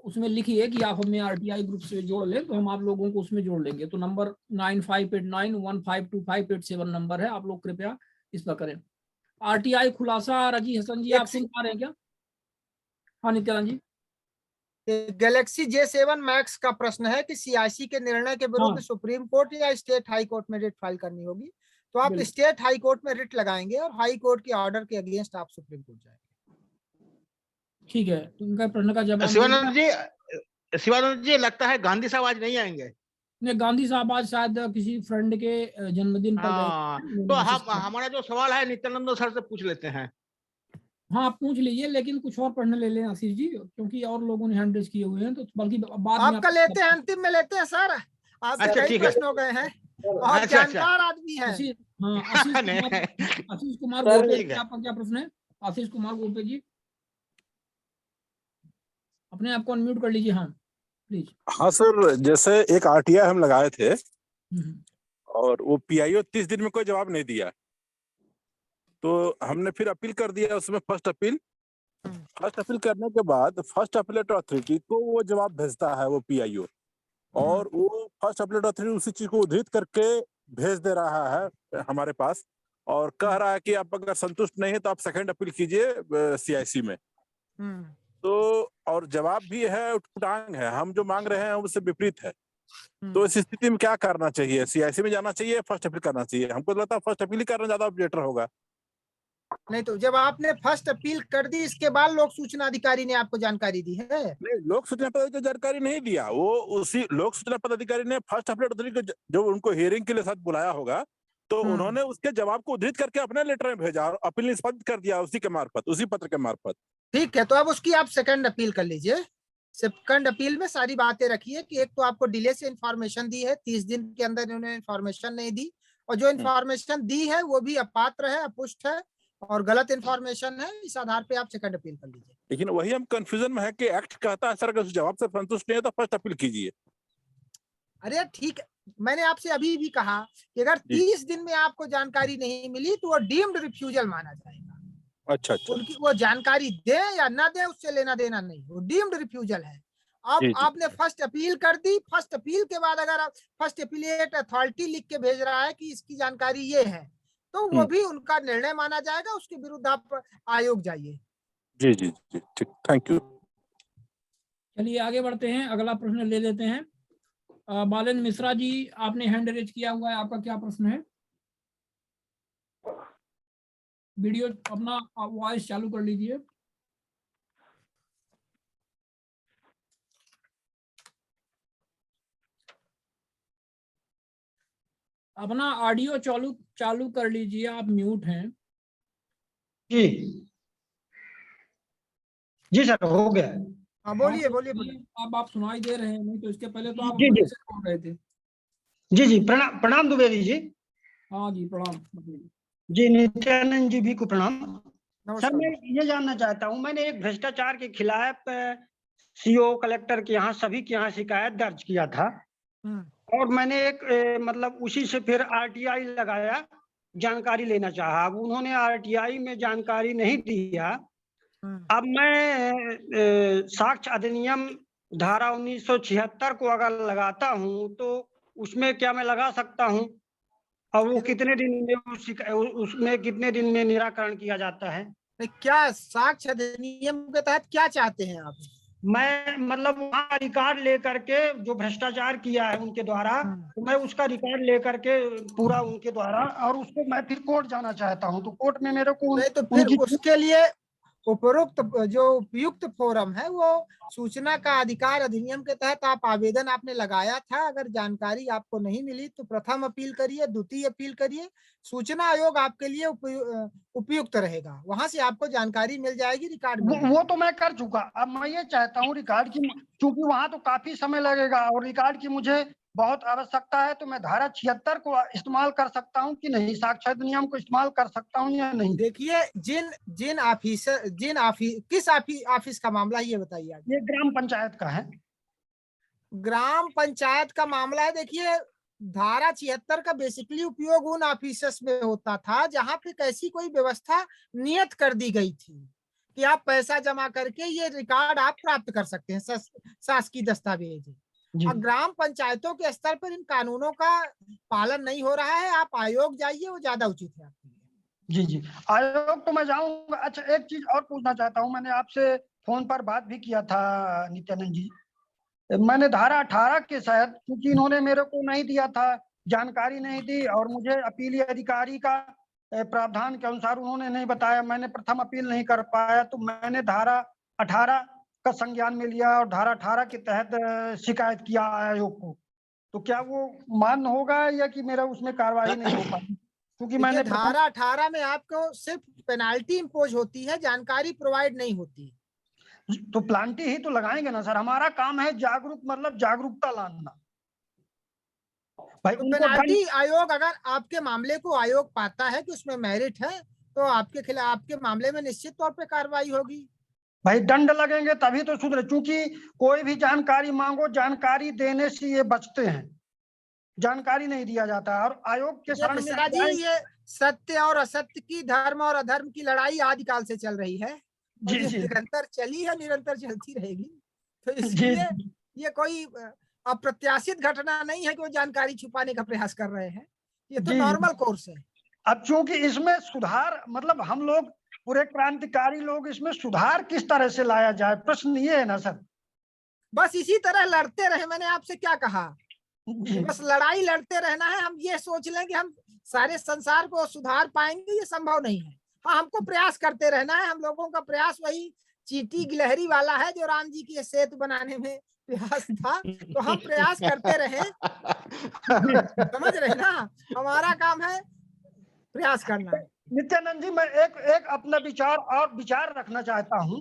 उसमें लिखिए कि आप हमें आरटीआई ग्रुप से जोड़ लें, तो हम आप लोगों को उसमें जोड़ लेंगे। तो नंबर 9589152587 नंबर है, आप लोग कृपया इस पर करें। आरटीआई खुलासा रजी हसन जी आप सुन पा रहे हैं क्या? हाँ नित्यानंद जी। गैलेक्सी J7 मैक्स का प्रश्न है कि सीआईसी के निर्णय के विरुद्ध सुप्रीम कोर्ट या स्टेट हाई कोर्ट में रिट फाइल करनी होगी, तो आप स्टेट हाई कोर्ट में रिट लगाएंगे और हाई कोर्ट के ऑर्डर के अगेंस्ट आप सुप्रीम कोर्ट जाएंगे। ठीक है, तो उनका प्रश्न का जवाब शिवानंद जी लगता है गांधी साहब आज नहीं आएंगे। नहीं, गांधी साहब आज शायद किसी फ्रेंड के जन्मदिन पर गए। तो हमारा जो सवाल है नित्यानंद सर से पूछ लेते हैं। हाँ आप पूछ लीजिए, लेकिन कुछ और प्रश्न ले लें आशीष जी, क्योंकि और लोगों ने हैंड रेज किए हुए हैं, तो बल्कि बाद में आपका लेते हैं, अंतिम में लेते हैं सर। आप कई प्रश्न हो गए हैं और जानकार आदमी है। आशीष कुमार गोपे, आपका क्या प्रश्न है? आशीष कुमार गोपे जी अपने आप को अनम्यूट कर लीजिए। हाँ प्लीज। हाँ सर, जैसे एक आरटीआई हम लगाए थे और वो पीआईओ 30 दिन में कोई जवाब नहीं दिया, तो हमने फिर अपील कर दिया उसमें फर्स्ट अपील करने के बाद फर्स्ट अपीलेट अथॉरिटी को वो जवाब भेजता है वो पीआईओ, और वो फर्स्ट अपीलेट अथॉरिटी उसी चीज को उद्धृत करके भेज दे रहा है हमारे पास और कह रहा है कि आप अगर संतुष्ट नहीं है तो आप सेकंड अपील कीजिए सीआईसी में। तो और जवाब भी है उटपटांग है, हम जो मांग रहे हैं उससे विपरीत है। तो इस स्थिति में क्या करना चाहिए? सीआईसी में जाना चाहिए, फर्स्ट अपील करना चाहिए? हमको लगता है फर्स्ट अपील ही करना ज्यादा बेटर होगा। नहीं तो जब आपने फर्स्ट अपील कर दी इसके बाद लोक सूचना अधिकारी ने आपको जानकारी दी है? नहीं, लोक सूचना पदाधिकारी जानकारी नहीं दिया, वो उसी लोक सूचना पदाधिकारी ने फर्स्ट अपील अथॉरिटी को जो उनको हियरिंग के लिए साथ बुलाया होगा, तो उन्होंने उसके जवाब को उद्धृत करके अपने लेटर में भेजा और अपील निष्पादित कर दिया उसी के मार्फत, उसी पत्र के मार्फत। ठीक है, तो अब उसकी आप सेकंड अपील कर लीजिए। सेकंड अपील में सारी बातें रखिए कि एक तो आपको डिले से इंफॉर्मेशन दी है, 30 दिन के अंदर इन्होंने इंफॉर्मेशन नहीं दी, और जो इंफॉर्मेशन दी है वो भी अपात्र है, अपुष्ट है और गलत इंफॉर्मेशन है। इस आधार पे आप सेकंड अपील कर लीजिए। लेकिन वही हम कंफ्यूजन में है कि एक्ट कहता है सर अगर उस जवाब से संतुष्ट नहीं है तो फर्स्ट अपील कीजिए। अरे ठीक है, मैंने आपसे अभी भी कहा कि अगर 30 दिन में आपको जानकारी नहीं मिली तो वो डीम्ड रिफ्यूजल माना जाएगा। अच्छा। उनकी वो जानकारी दे या ना दे उससे लेना देना नहीं, वो डीम्ड रिफ्यूजल है। अब आपने फर्स्ट अपील कर दी, फर्स्ट अपील के बाद अगर आप फर्स्ट अपीलेट अथॉरिटी लिख के भेज रहा है कि इसकी जानकारी ये है, तो वो भी उनका निर्णय माना जाएगा, उसके विरुद्ध आप आयोग जाइए। जी जी जी ठीक, थैंक यू। चलिए आगे बढ़ते हैं, अगला प्रश्न ले लेते हैं। बालन मिश्रा जी आपने हैंड रेज किया हुआ है, आपका क्या प्रश्न है? वीडियो अपना वॉइस चालू कर लीजिए। अपना ऑडियो चालू कर लीजिए, आप म्यूट हैं। जी सर हो गया। हाँ बोलिए। अब आप सुनाई दे रहे हैं, नहीं तो इसके पहले तो आप जी बोल रहे थे। जी प्रणाम द्विवेदी जी। हाँ जी प्रणाम। जी नित्यानंद जी भी को प्रणाम। सर मैं ये जानना चाहता हूँ, मैंने एक भ्रष्टाचार के खिलाफ सीओ कलेक्टर के यहाँ सभी के यहाँ शिकायत दर्ज किया था, और मैंने एक मतलब उसी से फिर आरटीआई लगाया, जानकारी लेना चाहा। अब उन्होंने आरटीआई में जानकारी नहीं दिया। अब मैं साक्ष्य अधिनियम धारा 1976 को अगर लगाता हूं तो उसमें क्या मैं लगा सकता हूं? और वो कितने दिन में उसमें कितने दिन में निराकरण किया जाता है? क्या साक्ष्य अधिनियम के तहत क्या चाहते हैं आप? मैं मतलब वहाँ रिकॉर्ड लेकर के जो भ्रष्टाचार किया है उनके द्वारा, तो मैं उसका रिकॉर्ड लेकर के पूरा उनके द्वारा, और उसको मैं फिर कोर्ट जाना चाहता हूँ। तो कोर्ट में मेरे को नहीं, तो फिर उसके लिए उपरोक्त जो उपयुक्त फोरम है वो सूचना का अधिकार अधिनियम के तहत आप आवेदन आपने लगाया था। अगर जानकारी आपको नहीं मिली तो प्रथम अपील करिए, द्वितीय अपील करिए। सूचना आयोग आपके लिए उपयुक्त रहेगा, वहां से आपको जानकारी मिल जाएगी, रिकॉर्ड मिल जाएगा। वो तो मैं कर चुका। अब मैं ये चाहता हूँ रिकॉर्ड की, क्योंकि वहां तो काफी समय लगेगा और रिकॉर्ड की मुझे बहुत आवश्यकता है, तो मैं धारा 76 को इस्तेमाल कर सकता हूँ कि नहीं, साक्ष्य अधिनियम को इस्तेमाल कर सकता हूँ या नहीं? देखिए, किस ऑफिस का मामला है ये बताइए। ये ग्राम पंचायत का है। ग्राम पंचायत का मामला है। देखिए, धारा 76 का बेसिकली उपयोग उन ऑफिसर्स में होता था जहां पे कैसी कोई व्यवस्था नियत कर दी गई थी कि आप पैसा जमा करके ये रिकॉर्ड आप प्राप्त कर सकते हैं, शासकीय दस्तावेज। और ग्राम पंचायतों के स्तर पर इन कानूनों का पालन नहीं हो रहा है। आप आयोग जाइए, वो ज्यादा उचित है आपके लिए। जी, आयोग तो मैं जाऊंगा। अच्छा, एक चीज और पूछना चाहता हूँ, मैंने आपसे फोन पर बात भी किया था नित्यानंद जी। मैंने धारा 18 के तहत, क्योंकि इन्होंने मेरे को नहीं दिया था, जानकारी नहीं दी, और मुझे अपीली अधिकारी का प्रावधान के अनुसार उन्होंने नहीं बताया, मैंने प्रथम अपील नहीं कर पाया, तो मैंने धारा 18 का संज्ञान में लिया और धारा 18 के तहत शिकायत किया आयोग को। तो क्या वो मान्य होगा या कि मेरा उसमें कार्रवाई नहीं हो पाएगी? क्योंकि मैंने धारा 18 में आपको सिर्फ पेनाल्टी इम्पोज होती है, जानकारी प्रोवाइड नहीं होती। तो प्लांटी ही तो लगाएंगे ना सर, हमारा काम है जागरूक, मतलब जागरूकता लाना भाई। तो पेनाल्टी आयोग, अगर आपके मामले को आयोग पाता है कि उसमें मेरिट है, तो आपके खिलाफ, आपके मामले में निश्चित तौर पे कार्रवाई होगी। भाई दंड लगेंगे तभी तो सुधरे, क्योंकि कोई भी जानकारी मांगो, जानकारी देने से ये बचते हैं, जानकारी नहीं दिया जाता। और आयोग के शरण में जी, ये सत्य और असत्य की, धर्म और अधर्म की लड़ाई आदिकाल से चल रही है, और ये निरंतर चली है, निरंतर चलती रहेगी। तो इसलिए ये कोई अप्रत्याशित घटना नहीं है कि वो जानकारी छुपाने का प्रयास कर रहे हैं, ये तो नॉर्मल कोर्स है। अब चूंकि इसमें सुधार, मतलब हम लोग पूरे क्रांतिकारी लोग, इसमें सुधार किस तरह से लाया जाए, प्रश्न ये है ना सर। बस इसी तरह लड़ते रहे। मैंने आपसे क्या कहा, बस लड़ाई लड़ते रहना है। हम ये सोच लें कि हम सारे संसार को सुधार पाएंगे, ये संभव नहीं है। हाँ, हमको प्रयास करते रहना है। हम लोगों का प्रयास वही चीटी गिलहरी वाला है जो राम जी की सेतु बनाने में प्रयास था, तो हम प्रयास करते रहे। समझ रहे ना, हमारा काम है प्रयास करना है। नित्यानंद जी, मैं एक अपना विचार रखना चाहता हूँ।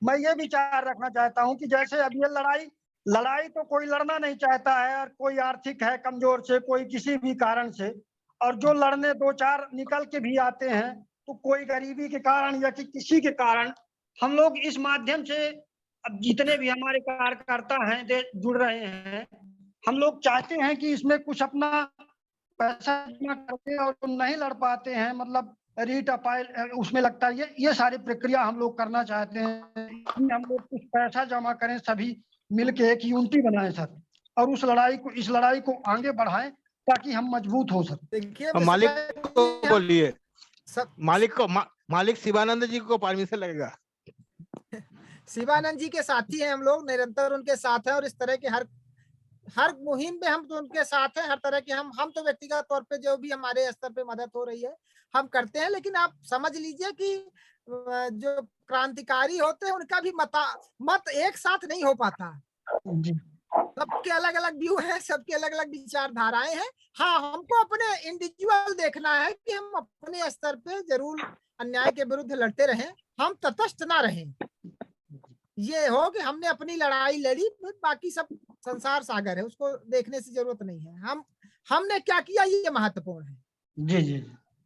मैं ये विचार रखना चाहता हूँ कि जैसे अब ये लड़ाई तो कोई लड़ना नहीं चाहता है, और कोई आर्थिक है कमजोर से, कोई किसी भी कारण से, और जो लड़ने दो चार निकल के भी आते हैं, तो कोई गरीबी के कारण या कि किसी के कारण, हम लोग इस माध्यम से, अब जितने भी हमारे कार्यकर्ता हैं जुड़ रहे हैं, हम लोग चाहते हैं कि इसमें कुछ अपना पैसा जमा करके, और नहीं लड़ पाते हैं, मतलब रीट अपाइल उसमें लगता है, ये सारी प्रक्रिया हम लोग करना चाहते हैं कि हम लोग कुछ पैसा जमा करें, सभी मिलके एक यूनिटी बनाएं सर, और इस लड़ाई को आगे बढ़ाएं ताकि हम मजबूत हो सर। देखिए, मालिक को बोलिए, मालिक शिवानंद जी को परमिशन लगेगा। शिवानंद जी के साथी हैं हम लोग, निरंतर उनके साथ हैं, और इस तरह के हर मुहिम में हम तो उनके साथ हैं। हर तरह के हम तो व्यक्तिगत तौर पे जो भी हमारे स्तर पे मदद हो रही है हम करते हैं। लेकिन आप समझ लीजिए कि जो क्रांतिकारी होते हैं उनका भी मत एक साथ नहीं हो पाता। सबके अलग अलग व्यू हैं, सबके अलग अलग विचारधाराएं हैं। हाँ, हमको अपने इंडिविजुअल देखना है कि हम अपने स्तर पे जरूर अन्याय के विरुद्ध लड़ते रहें, हम तटस्थ ना रहें। ये हो कि हमने अपनी लड़ाई लड़ी, बाकी सब संसार सागर है, उसको देखने से जरूरत नहीं है। हमने क्या किया ये महत्वपूर्ण है। जी,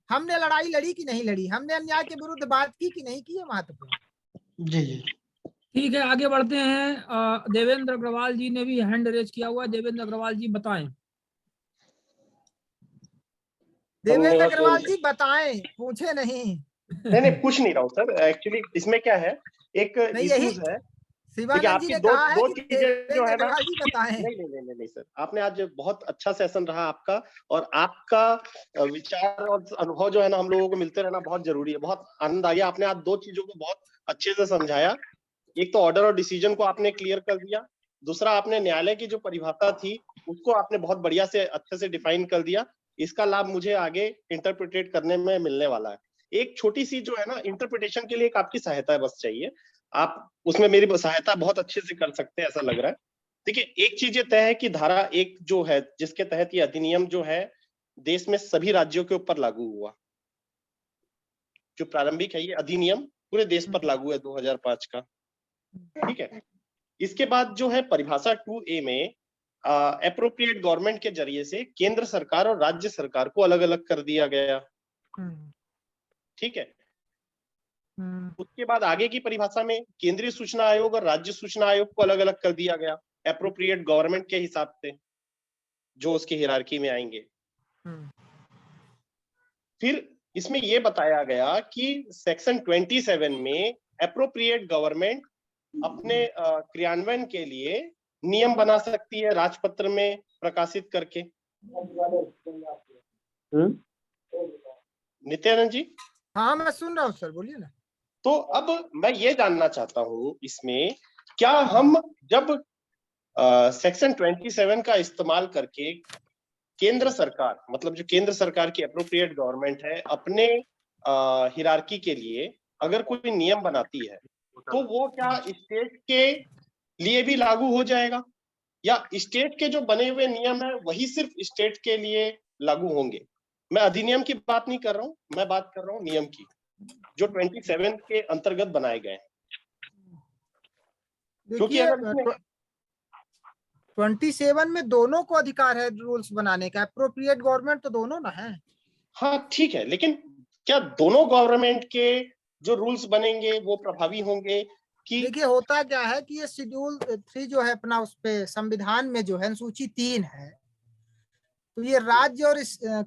हमने लड़ाई लड़ी कि नहीं लड़ी, हमने अन्याय के विरुद्ध बात की कि नहीं की, ये महत्वपूर्ण। जी। ठीक है, आगे बढ़ते हैं। देवेंद्र अग्रवाल जी ने भी हैंड रेज किया हुआ है। देवेंद्र अग्रवाल जी बताएं। देवेंद्र धन्यवाद अग्रवाल जी बताएं, पूछे नहीं। नहीं पूछ नहीं रहा हूँ सर, एक्चुअली इसमें क्या है, एक नहीं, यही इश्यूज है। देखिए शिवानंद जी आपकी ने दो कहा है दो कि चीजें जो देवेंद्र है ना, अग्रवाल जी बताएं। नहीं सर, आपने आज बहुत अच्छा सेशन रहा आपका, और आपका विचार और अनुभव जो है ना हम लोगों को मिलते रहना बहुत जरूरी है। बहुत आनंद आया, आपने आज 2 चीजों को बहुत अच्छे से समझाया। एक तो ऑर्डर और डिसीजन को आपने क्लियर कर दिया, दूसरा आपने न्यायालय की जो परिभाषा थी उसको आपने बहुत बढ़िया से अच्छे से डिफाइन कर दिया। इसका लाभ मुझे आगे इंटरप्रिटेट करने में मिलने वाला है। एक छोटी सी जो है ना इंटरप्रिटेशन के लिए एक आपकी सहायता बस चाहिए, आप उसमें मेरी सहायता बहुत अच्छे से कर सकते हैं ऐसा लग रहा है। देखिए एक चीज ये तय है कि धारा 1 जो है जिसके तहत ये अधिनियम जो है देश में सभी राज्यों के ऊपर लागू हुआ, जो प्रारंभिक है ये अधिनियम पूरे देश पर लागू है 2005 का, ठीक है। इसके बाद जो है परिभाषा 2A में एप्रोप्रिएट गवर्नमेंट के जरिए से केंद्र सरकार और राज्य सरकार को अलग अलग कर दिया गया, ठीक है। उसके बाद आगे की परिभाषा में केंद्रीय सूचना आयोग और राज्य सूचना आयोग को अलग अलग कर दिया गया एप्रोप्रिएट गवर्नमेंट के हिसाब से, जो उसकी हिरार्की में आएंगे। फिर इसमें यह बताया गया कि सेक्शन 27 में एप्रोप्रिएट गवर्नमेंट अपने क्रियान्वयन के लिए नियम बना सकती है राजपत्र में प्रकाशित करके। नित्यानंद जी, हाँ मैं सुन रहा हूँ सर, बोलिए ना। तो अब मैं ये जानना चाहता हूँ इसमें क्या हम जब सेक्शन 27 का इस्तेमाल करके केंद्र सरकार, मतलब जो केंद्र सरकार की एप्रोप्रिएट गवर्नमेंट है, अपने हिरार्की के लिए अगर कोई नियम बनाती है तो वो क्या स्टेट के लिए भी लागू हो जाएगा, या स्टेट के जो बने हुए नियम है वही सिर्फ स्टेट के लिए लागू होंगे? मैं अधिनियम की बात नहीं कर रहा हूँ, मैं बात कर रहा हूँ नियम की जो 27 के अंतर्गत बनाए गए हैं। क्योंकि अगर 27 में दोनों को अधिकार है रूल्स बनाने का, एप्रोप्रिएट गवर्नमेंट तो दोनों ना है। हाँ ठीक है, लेकिन क्या दोनों गवर्नमेंट के जो रूल्स बनेंगे वो प्रभावी होंगे कि? देखिए होता क्या है कि ये शेड्यूल 3 जो है अपना उस पे संविधान में जो है सूची 3 है, तो ये राज्य और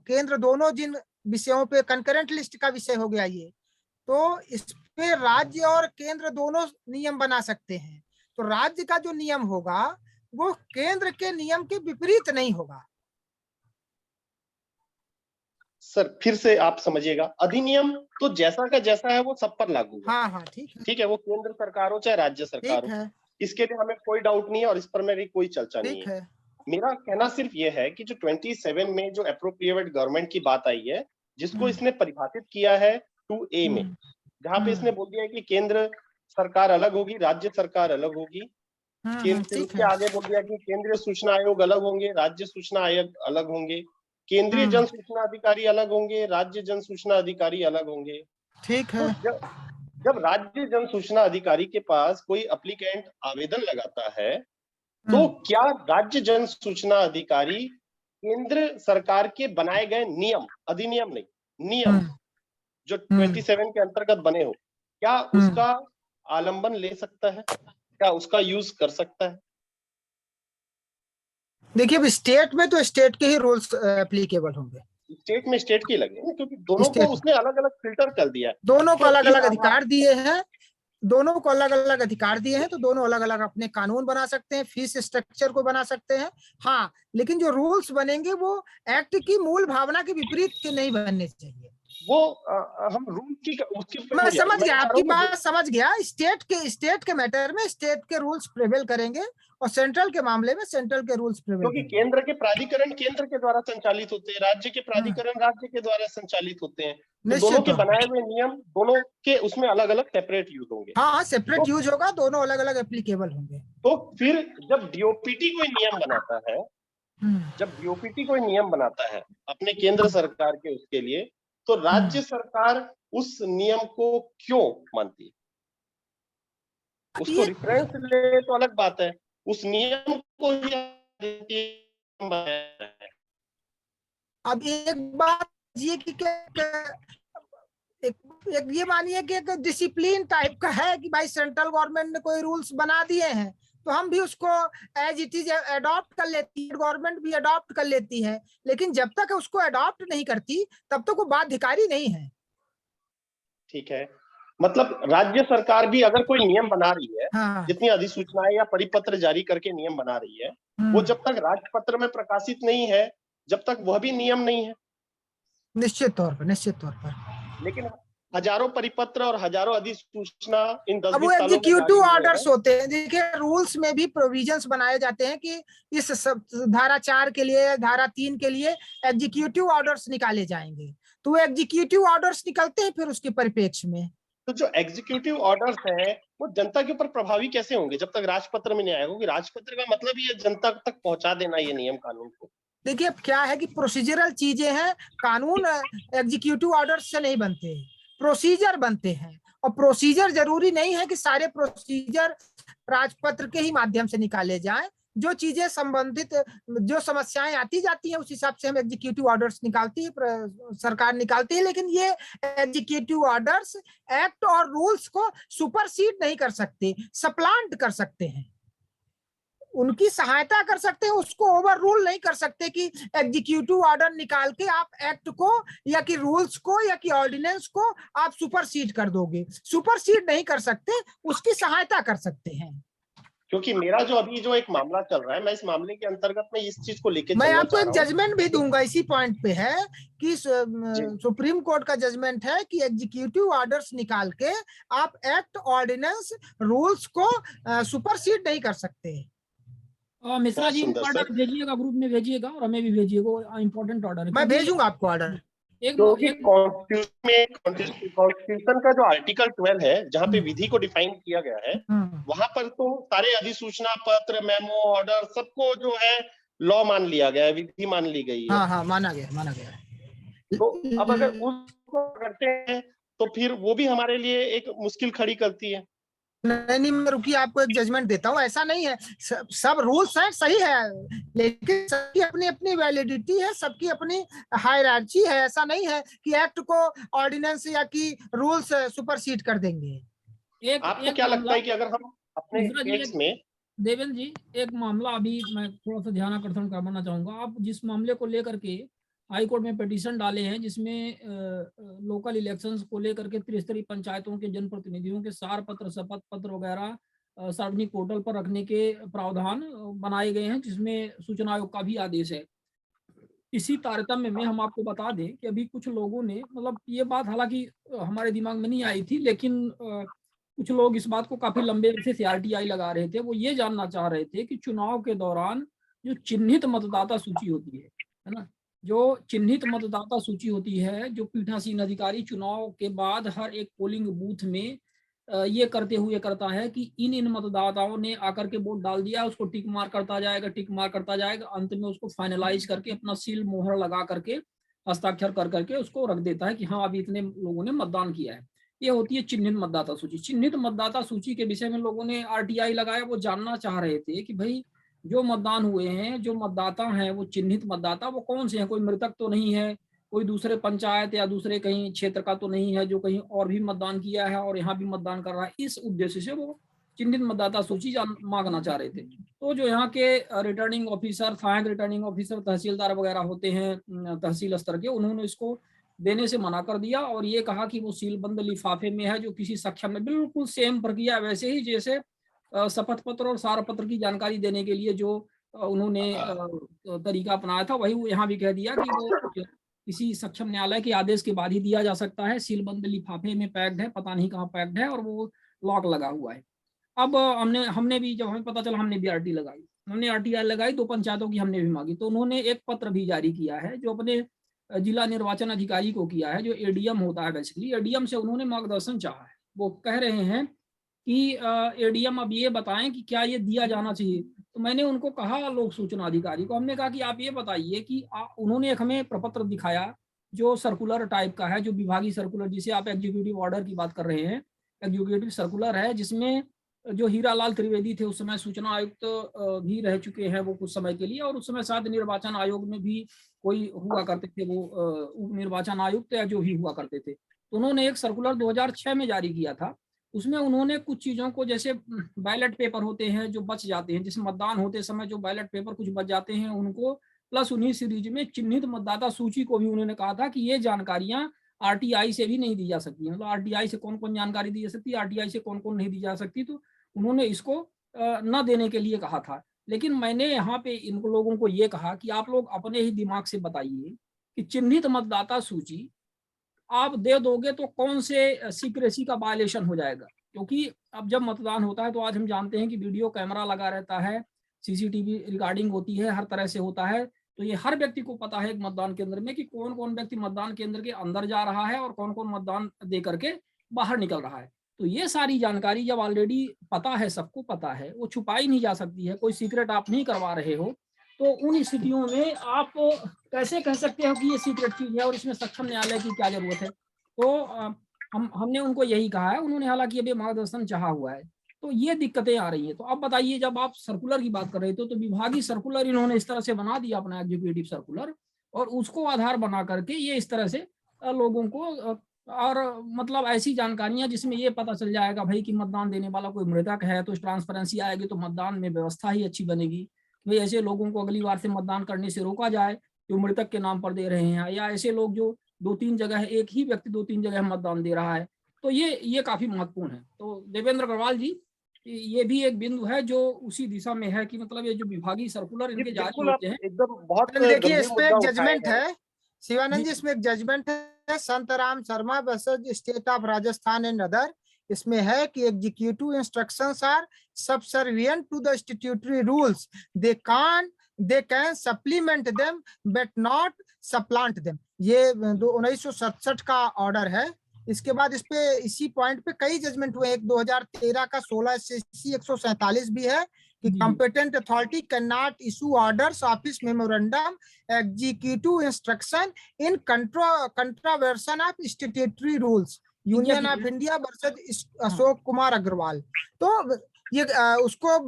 केंद्र दोनों जिन विषयों पे कंकरेंट लिस्ट का विषय हो गया ये, तो इस पे राज्य और केंद्र दोनों नियम बना सकते हैं। तो राज्य का जो नियम होगा वो केंद्र के नियम के विपरीत नहीं होगा। सर फिर से आप समझिएगा, अधिनियम तो जैसा का जैसा है वो सब पर लागू है। हाँ ठीक है, वो केंद्र सरकार हो चाहे राज्य सरकार हो, इसके लिए हमें कोई डाउट नहीं है और इस पर मेरी कोई चर्चा नहीं है। मेरा कहना सिर्फ ये है कि जो 27 में जो एप्रोप्रिएट गवर्नमेंट की बात आई है, जिसको इसने परिभाषित किया है 2A में, जहाँ पे इसने बोल दिया है कि केंद्र सरकार अलग होगी, राज्य सरकार अलग होगी। उसके आगे बोल दिया कि केंद्रीय सूचना आयोग अलग होंगे, राज्य सूचना आयोग अलग होंगे, केंद्रीय जन सूचना अधिकारी अलग होंगे, राज्य जन सूचना अधिकारी अलग होंगे। ठीक है। तो जब राज्य जन सूचना अधिकारी के पास कोई एप्लीकेंट आवेदन लगाता है तो क्या राज्य जन सूचना अधिकारी केंद्र सरकार के बनाए गए नियम, अधिनियम नहीं, नियम जो 27 के अंतर्गत बने हो, क्या उसका आलंबन ले सकता है, क्या उसका यूज कर सकता है? देखिए अब स्टेट में तो स्टेट के ही रूल्स एप्लीकेबल होंगे, स्टेट में स्टेट के लगे, क्योंकि दोनों को उसने अलग अलग फिल्टर कर दिया है। दोनों को अलग अलग अधिकार दिए हैं, दोनों को अलग अलग अधिकार दिए हैं, तो दोनों अलग अलग अपने कानून बना सकते हैं, फीस स्ट्रक्चर को बना सकते हैं। हाँ, लेकिन जो रूल्स बनेंगे वो एक्ट की मूल भावना के विपरीत के नहीं बनने चाहिए। वो हम रूल की उसकी मैं समझ गया, आपकी बात समझ गया। स्टेट के मैटर में स्टेट के रूल्स प्रिवेल करेंगे और सेंट्रल के मामले में सेंट्रल के रूल्स प्रिवेल करेंगे। क्योंकि केंद्र के प्राधिकरण केंद्र के द्वारा संचालित होते हैं, राज्य के प्राधिकरण राज्य के द्वारा संचालित होते हैं, तो दोनों के बनाए हुए नियम दोनों के उसमें अलग अलग सेपरेट यूज होंगे। हाँ सेपरेट यूज होगा, दोनों अलग अलग एप्लीकेबल होंगे। तो फिर जब डीओपीटी कोई नियम बनाता है, जब डीओपीटी कोई नियम बनाता है अपने केंद्र सरकार के उसके लिए, तो राज्य सरकार उस नियम को क्यों मानती है? उसको रेफरेंस ले तो अलग बात है, उस नियम को अब एक बात ये कि एक ये मानिए कि एक डिसिप्लिन टाइप का है कि भाई सेंट्रल गवर्नमेंट ने कोई रूल्स बना दिए हैं तो हम भी उसको एज इट इज अडॉप्ट कर लेती है, गवर्नमेंट भी अडॉप्ट कर लेती है, लेकिन जब तक उसको अडॉप्ट नहीं करती तब तक वो बाध्यकारी नहीं है। ठीक है, मतलब राज्य सरकार भी अगर कोई नियम बना रही है, हाँ। जितनी अधिसूचनाएं या परिपत्र जारी करके नियम बना रही है, वो जब तक राजपत्र में प्रकाशित नहीं है, जब तक वह भी नियम नहीं है। निश्चित तौर पर। लेकिन हजारों परिपत्र और हजारों अधिसूचना इन 10-20 अब वो सालों में जारी एग्जीक्यूटिव हुए ऑर्डर्स हैं। होते हैं। देखिए रूल्स में भी प्रोविजंस बनाए जाते हैं कि इस सब धारा 4 के लिए, धारा 3 के लिए एग्जीक्यूटिव ऑर्डर्स निकाले जाएंगे, तो वो एग्जीक्यूटिव ऑर्डर्स निकलते हैं फिर उसके परिप्रेक्ष्य में। तो जो एग्जीक्यूटिव ऑर्डर्स हैं वो जनता के ऊपर प्रभावी कैसे होंगे जब तक राजपत्र में नहीं आएगा? क्योंकि राजपत्र का मतलब ही है जनता तक पहुंचा देना ये नियम कानून को। देखिए अब क्या है कि प्रोसीजरल चीजें हैं, कानून एग्जीक्यूटिव ऑर्डर्स से नहीं बनते, प्रोसीजर बनते हैं, और प्रोसीजर जरूरी नहीं है कि सारे प्रोसीजर राजपत्र के ही माध्यम से निकाले जाएं। जो चीजें संबंधित, जो समस्याएं आती जाती हैं उस हिसाब से हम एग्जीक्यूटिव ऑर्डर्स निकालती है, सरकार निकालती है, लेकिन ये एग्जीक्यूटिव ऑर्डर्स एक्ट और रूल्स को सुपरसीड नहीं कर सकते, सप्लांट कर सकते हैं, उनकी सहायता कर सकते हैं, उसको ओवर रूल नहीं कर सकते कि एग्जीक्यूटिव ऑर्डर निकाल के आप एक्ट को या कि रूल्स को या कि ऑर्डिनेंस को आप सुपरसीड कर दोगे। सुपरसीड नहीं कर सकते, उसकी सहायता कर सकते हैं। क्योंकि मेरा जो अभी जो एक मामला चल रहा है, मैं इस मामले के अंतर्गत में इस चीज को लेके मैं आपको एक जजमेंट भी दूंगा इसी पॉइंट पे, है कि सुप्रीम कोर्ट का जजमेंट है कि एग्जीक्यूटिव ऑर्डर्स निकाल के आप एक्ट, ऑर्डिनेंस, रूल्स को सुपरसीड नहीं कर सकते। मिश्रा जी ऑर्डर भेजिएगा, ग्रुप में भेजिएगा और हमें भी भेजिएगा, इंपॉर्टेंट ऑर्डर है। मैं भेजूंगा आपको ऑर्डर। कॉन्स्टिट्यूशन का जो आर्टिकल 12 है, जहाँ पे विधि को डिफाइन किया गया है, वहां पर तो सारे अधिसूचना पत्र, मेमो, ऑर्डर सबको जो है लॉ मान लिया गया है, विधि मान ली गई है। हाँ, माना गया। तो अब अगर उसको करते हैं तो फिर वो भी हमारे लिए एक मुश्किल खड़ी करती है। नहीं, मैं रुकिए आपको एक जजमेंट देता हूँ। ऐसा नहीं है, सब रूल्स हैं, सही है, लेकिन सबकी अपनी अपनी वैलिडिटी है, सबकी अपनी हायरार्ची है। ऐसा नहीं है कि एक्ट को ऑर्डिनेंस या कि रूल्स सुपरसीड कर देंगे। आपको क्या लगता है कि अगर हम अपने केस में, देवेंद्र जी एक मामला अभी मैं थोड़ा सा ध्यान आकर्षण करवाना चाहूंगा। आप जिस मामले को लेकर के हाई कोर्ट में पिटीशन डाले हैं, जिसमें लोकल इलेक्शंस को लेकर के त्रिस्तरीय पंचायतों के जनप्रतिनिधियों के सार पत्र, शपथ पत्र वगैरह सार्वजनिक पोर्टल पर रखने के प्रावधान बनाए गए हैं, जिसमें सूचना आयोग का भी आदेश है। इसी तारतम्य में हम आपको बता दें कि अभी कुछ लोगों ने, मतलब ये बात हालांकि हमारे दिमाग में नहीं आई थी, लेकिन कुछ लोग इस बात को काफी लंबे अरसे से RTI लगा रहे थे। वो ये जानना चाह रहे थे कि चुनाव के दौरान जो चिन्हित मतदाता सूची होती है ना, जो चिन्हित मतदाता सूची होती है, जो पीठासीन अधिकारी चुनाव के बाद हर एक पोलिंग बूथ में ये करते हुए करता है कि इन मतदाताओं ने आकर के वोट डाल दिया, उसको टिक मार करता जाएगा, अंत में उसको फाइनलाइज करके अपना सील मोहर लगा करके हस्ताक्षर कर करके उसको रख देता है कि हाँ अभी इतने लोगों ने मतदान किया है। ये होती है चिन्हित मतदाता सूची। चिन्हित मतदाता सूची के विषय में लोगों ने RTI लगाया। वो जानना चाह रहे थे कि भाई जो मतदान हुए हैं, जो मतदाता हैं, वो चिन्हित मतदाता वो कौन से हैं? कोई मृतक तो नहीं है, कोई दूसरे पंचायत या दूसरे कहीं क्षेत्र का तो नहीं है जो कहीं और भी मतदान किया है और यहाँ भी मतदान कर रहा है। इस उद्देश्य से वो चिन्हित मतदाता सूची मांगना चाह रहे थे। तो जो यहाँ के रिटर्निंग ऑफिसर, सहायक रिटर्निंग ऑफिसर, तहसीलदार वगैरह होते हैं तहसील स्तर के, उन्होंने इसको देने से मना कर दिया और ये कहा कि वो सीलबंद लिफाफे में है, जो किसी सक्षम में बिल्कुल सेम प्रक्रिया वैसे ही जैसे शपथ पत्र और सार पत्र की जानकारी देने के लिए जो उन्होंने तरीका अपनाया था, वही यहाँ भी कह दिया कि वो किसी सक्षम न्यायालय के आदेश के बाद ही दिया जा सकता है। सीलबंद लिफाफे में पैक्ड है, पता नहीं कहाँ पैक्ड है, और वो लॉक लगा हुआ है। अब हमने भी, जब हमें पता चला, हमने भी RTI लगाई, हमने RTI लगाई, 2 पंचायतों की हमने भी मांगी। तो उन्होंने एक पत्र भी जारी किया है जो अपने जिला निर्वाचन अधिकारी को किया है, जो ADM होता है। बेसिकली ADM से उन्होंने मार्गदर्शन चाहा है। वो कह रहे हैं कि ADM अब ये बताएं कि क्या ये दिया जाना चाहिए। तो मैंने उनको कहा, लोक सूचना अधिकारी को हमने कहा कि आप ये बताइए कि उन्होंने एक हमें प्रपत्र दिखाया जो सर्कुलर टाइप का है, जो विभागीय सर्कुलर, जिसे आप एग्जीक्यूटिव ऑर्डर की बात कर रहे हैं, एग्जीक्यूटिव सर्कुलर है, जिसमें जो हीरालाल त्रिवेदी थे, उस समय सूचना आयुक्त भी रह चुके हैं वो कुछ समय के लिए, और उस समय शायद निर्वाचन आयोग में भी कोई हुआ करते थे, वो उप निर्वाचन आयुक्त या जो भी हुआ करते थे। तो उन्होंने एक सर्कुलर 2006 में जारी किया था, उसमें उन्होंने कुछ चीजों को, जैसे बैलेट पेपर होते हैं जो बच जाते हैं, जैसे मतदान होते समय जो बैलेट पेपर कुछ बच जाते हैं उनको, प्लस उन्हीं सीरीज में चिन्हित मतदाता सूची को भी उन्होंने कहा था कि ये जानकारियां आरटीआई से भी नहीं दी जा सकती, मतलब आरटीआई से कौन कौन जानकारी दी जा सकती है, आरटीआई से कौन कौन नहीं दी जा सकती, तो उन्होंने इसको न देने के लिए कहा था। लेकिन मैंने यहाँ पे इन लोगों को ये कहा कि आप लोग अपने ही दिमाग से बताइए कि चिन्हित मतदाता सूची आप दे दोगे तो कौन से सीक्रेसी का वायलेशन हो जाएगा, क्योंकि अब जब मतदान होता है तो आज हम जानते हैं कि वीडियो कैमरा लगा रहता है, सीसीटीवी रिकॉर्डिंग होती है, हर तरह से होता है, तो ये हर व्यक्ति को पता है मतदान केंद्र में कि कौन कौन व्यक्ति मतदान केंद्र के अंदर जा रहा है और कौन कौन मतदान दे करके बाहर निकल रहा है। तो ये सारी जानकारी जब ऑलरेडी पता है, सबको पता है, वो छुपाई नहीं जा सकती है, कोई सीक्रेट आप नहीं करवा रहे हो, तो उन स्थितियों में आप कैसे कह सकते हो कि ये सीक्रेट चीज है और इसमें सक्षम न्यायालय की क्या जरूरत है। तो हमने उनको यही कहा है, उन्होंने हालांकि अभी मार्गदर्शन चाहा हुआ है, तो ये दिक्कतें आ रही है। तो अब बताइए, जब आप सर्कुलर की बात कर रहे थे तो विभागीय सर्कुलर इन्होंने इस तरह से बना दिया अपना एग्जीक्यूटिव सर्कुलर, और उसको आधार बना करके ये इस तरह से लोगों को और मतलब ऐसी जानकारियां जिसमें ये पता चल जाएगा भाई कि मतदान देने वाला कोई मृतक है, तो ट्रांसपेरेंसी आएगी तो मतदान में व्यवस्था ही अच्छी बनेगी, भाई ऐसे लोगों को अगली बार से मतदान करने से रोका जाए जो मृतक के नाम पर दे रहे हैं, या ऐसे लोग जो 2-3 जगह, एक ही व्यक्ति 2-3 जगह मतदान दे रहा है, तो ये काफी महत्वपूर्ण है। तो देवेंद्र अग्रवाल जी, ये भी एक बिंदु है जो उसी दिशा में है कि मतलब ये जो विभागीय सर्कुलर इनके जारी होते हैं, एकदम बहुत देखिए इसमें एक जजमेंट है शिवानंद जी, इसमें एक जजमेंट है Santram Sharma versus state of Rajasthan and other. इसमें है कि executive instructions are subservient to the statutory rules, they can supplement them but not supplant them. ये 1967 का ऑर्डर है। इसके बाद इस पे इसी पॉइंट पे कई जजमेंट हुए, एक 2013 का 16 SC 147 भी है कि competent authority cannot issue orders, office memorandum, executive instruction in contravention of statutory rules, Union of India versus Ashok Kumar Agarwal. तो ये उसको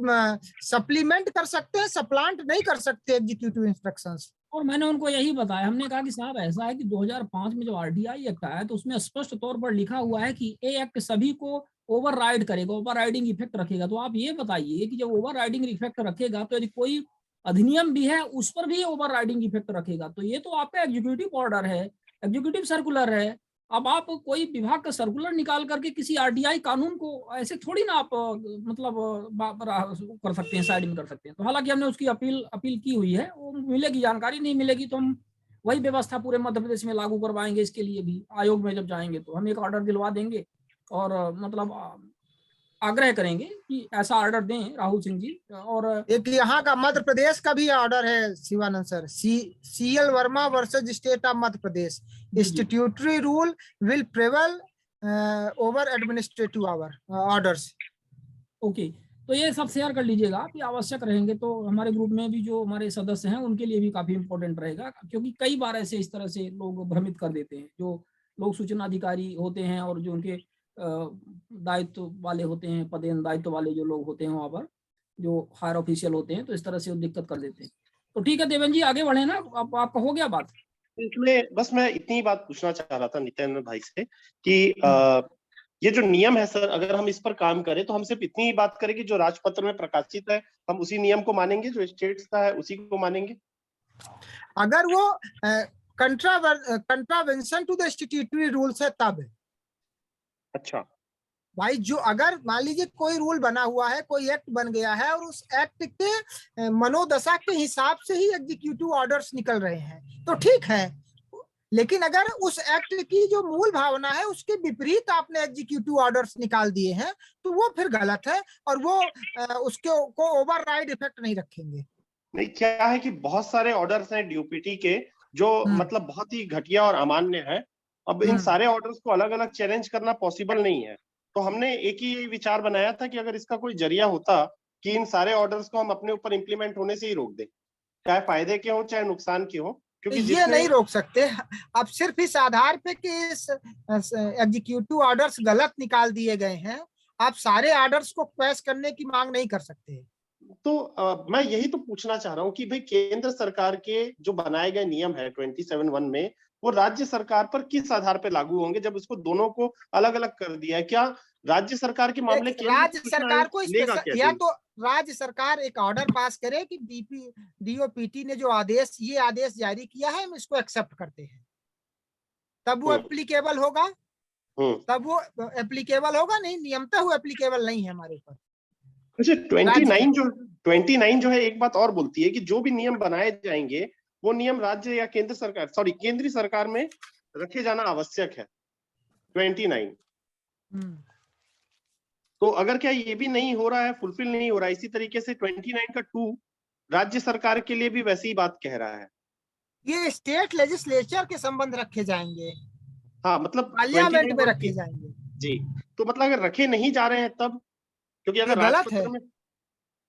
सप्लीमेंट कर सकते हैं, सप्लांट नहीं कर सकते एग्जीक्यूटिव इंस्ट्रक्शंस। और मैंने उनको यही बताया, हमने कहा कि साहब ऐसा है कि 2005 में जो आरटीआई एक्ट आया तो उसमें स्पष्ट तौर पर लिखा हुआ है कि ये एक्ट सभी को ओवरराइड करेगा, ओवरराइडिंग इफेक्ट रखेगा। तो आप ये बताइए कि जब ओवरराइडिंग इफेक्ट रखेगा तो यदि कोई अधिनियम भी है उस पर भी ओवरराइडिंग इफेक्ट रखेगा, तो ये तो आपका एग्जीक्यूटिव ऑर्डर है, एग्जीक्यूटिव सर्कुलर है। अब आप कोई विभाग का सर्कुलर निकाल करके किसी आरटीआई कानून को ऐसे थोड़ी ना आप मतलब कर सकते हैं, साइड में कर सकते हैं। तो हालांकि हमने उसकी अपील की हुई है, वो मिलेगी, जानकारी नहीं मिलेगी तो हम वही व्यवस्था पूरे मध्य प्रदेश में लागू करवाएंगे। इसके लिए भी आयोग में जब जाएंगे तो हम एक ऑर्डर दिलवा देंगे और मतलब आग्रह करेंगे कि ऐसा ऑर्डर दें राहुल सिंह जी। और एक यहाँ का मध्य प्रदेश का भी ऑर्डर है Shivanand sir, CL Verma versus state of Madhya Pradesh, statutory rule will prevail over administrative orders. Okay, तो ये सब शेयर कर लीजिएगा आप, आवश्यक रहेंगे तो हमारे ग्रुप में भी जो हमारे सदस्य हैं उनके लिए भी काफी इंपॉर्टेंट रहेगा, क्योंकि कई बार ऐसे इस तरह से लोग भ्रमित कर देते हैं, जो लोग सूचना अधिकारी होते हैं और जो उनके दायित्व वाले होते हैं, पदेन दायित्व वाले जो लोग होते हैं वहाँ पर जो हायर ऑफिशियल होते हैं, तो इस तरह से वो दिक्कत कर देते हैं। तो ठीक है देवेंद्र जी, आगे बढ़े ना, आपका हो गया बात। इसमें बस मैं इतनी बात पूछना चाह रहा था नितिन भाई से कि ये जो नियम है सर, अगर हम इस पर काम करें तो हम सिर्फ इतनी ही बात करें कि जो राजपत्र में प्रकाशित है हम उसी नियम को मानेंगे, जो स्टेट्स का है उसी को मानेंगे। अगर वो contravention to the statutory rules है तब। अच्छा भाई, जो अगर मान लीजिए कोई रूल बना हुआ है, कोई एक्ट बन गया है और उस एक्ट के मनोदशा के हिसाब से ही एग्जीक्यूटिव ऑर्डर्स निकल रहे हैं तो ठीक है, लेकिन अगर उस एक्ट की जो मूल भावना है उसके विपरीत आपने एग्जीक्यूटिव ऑर्डर्स निकाल दिए हैं तो वो फिर गलत है और वो उसके को ओवरराइड इफेक्ट नहीं रखेंगे। नहीं, क्या है कि बहुत सारे ऑर्डर्स हैं DOPT के जो मतलब बहुत ही घटिया और अमान्य है। अब इन सारे ऑर्डर्स को अलग अलग चैलेंज करना पॉसिबल नहीं है, तो हमने एक ही विचार बनाया था कि अगर इसका कोई जरिया होता कि इन सारे ऑर्डर्स को हम अपने ऊपर इम्प्लीमेंट होने से ही रोक दें, चाहे फायदे के हो चाहे नुकसान के हो, क्योंकि ये नहीं रोक सकते आप सिर्फ इस आधार पे कि इस एग्जीक्यूटिव ऑर्डर्स गलत निकाल दिए गए हैं, आप सारे ऑर्डर्स को पेश करने की मांग नहीं कर सकते। तो मैं यही तो पूछना चाह रहा हूँ कि भाई केंद्र सरकार के जो बनाए गए नियम है 27(1) में, वो राज्य सरकार पर किस आधार पर लागू होंगे जब इसको दोनों को अलग अलग कर दिया है? क्या राज्य सरकार के मामले एक राज्य सरकार को लेगा स्पेशल, क्या या चीज? तो राज्य सरकार एक ऑर्डर पास करे कि डीओपीटी ने जो आदेश, ये आदेश जारी किया है, हम इसको एक्सेप्ट करते हैं, तब वो एप्लीकेबल होगा, तब वो एप्लीकेबल होगा। नहीं, नियमतः वो एप्लीकेबल नहीं है हमारे ऊपर। अच्छा, 29 जो है एक बात और बोलती है कि जो भी नियम बनाए जाएंगे वो नियम राज्य या केंद्र सरकार, सॉरी केंद्रीय सरकार में रखे जाना आवश्यक है। 29 तो अगर क्या ये भी नहीं हो रहा है, फुलफिल नहीं हो रहा है, इसी तरीके से 29 का 2 राज्य सरकार के लिए भी वैसी ही बात कह रहा है। ये स्टेट लेजिस्लेचर के संबंध रखे जाएंगे, हाँ, मतलब पार्लियामेंट में रखे जाएंगे जी। तो मतलब अगर रखे नहीं जा रहे हैं तब, क्योंकि अगर राजपत्र में,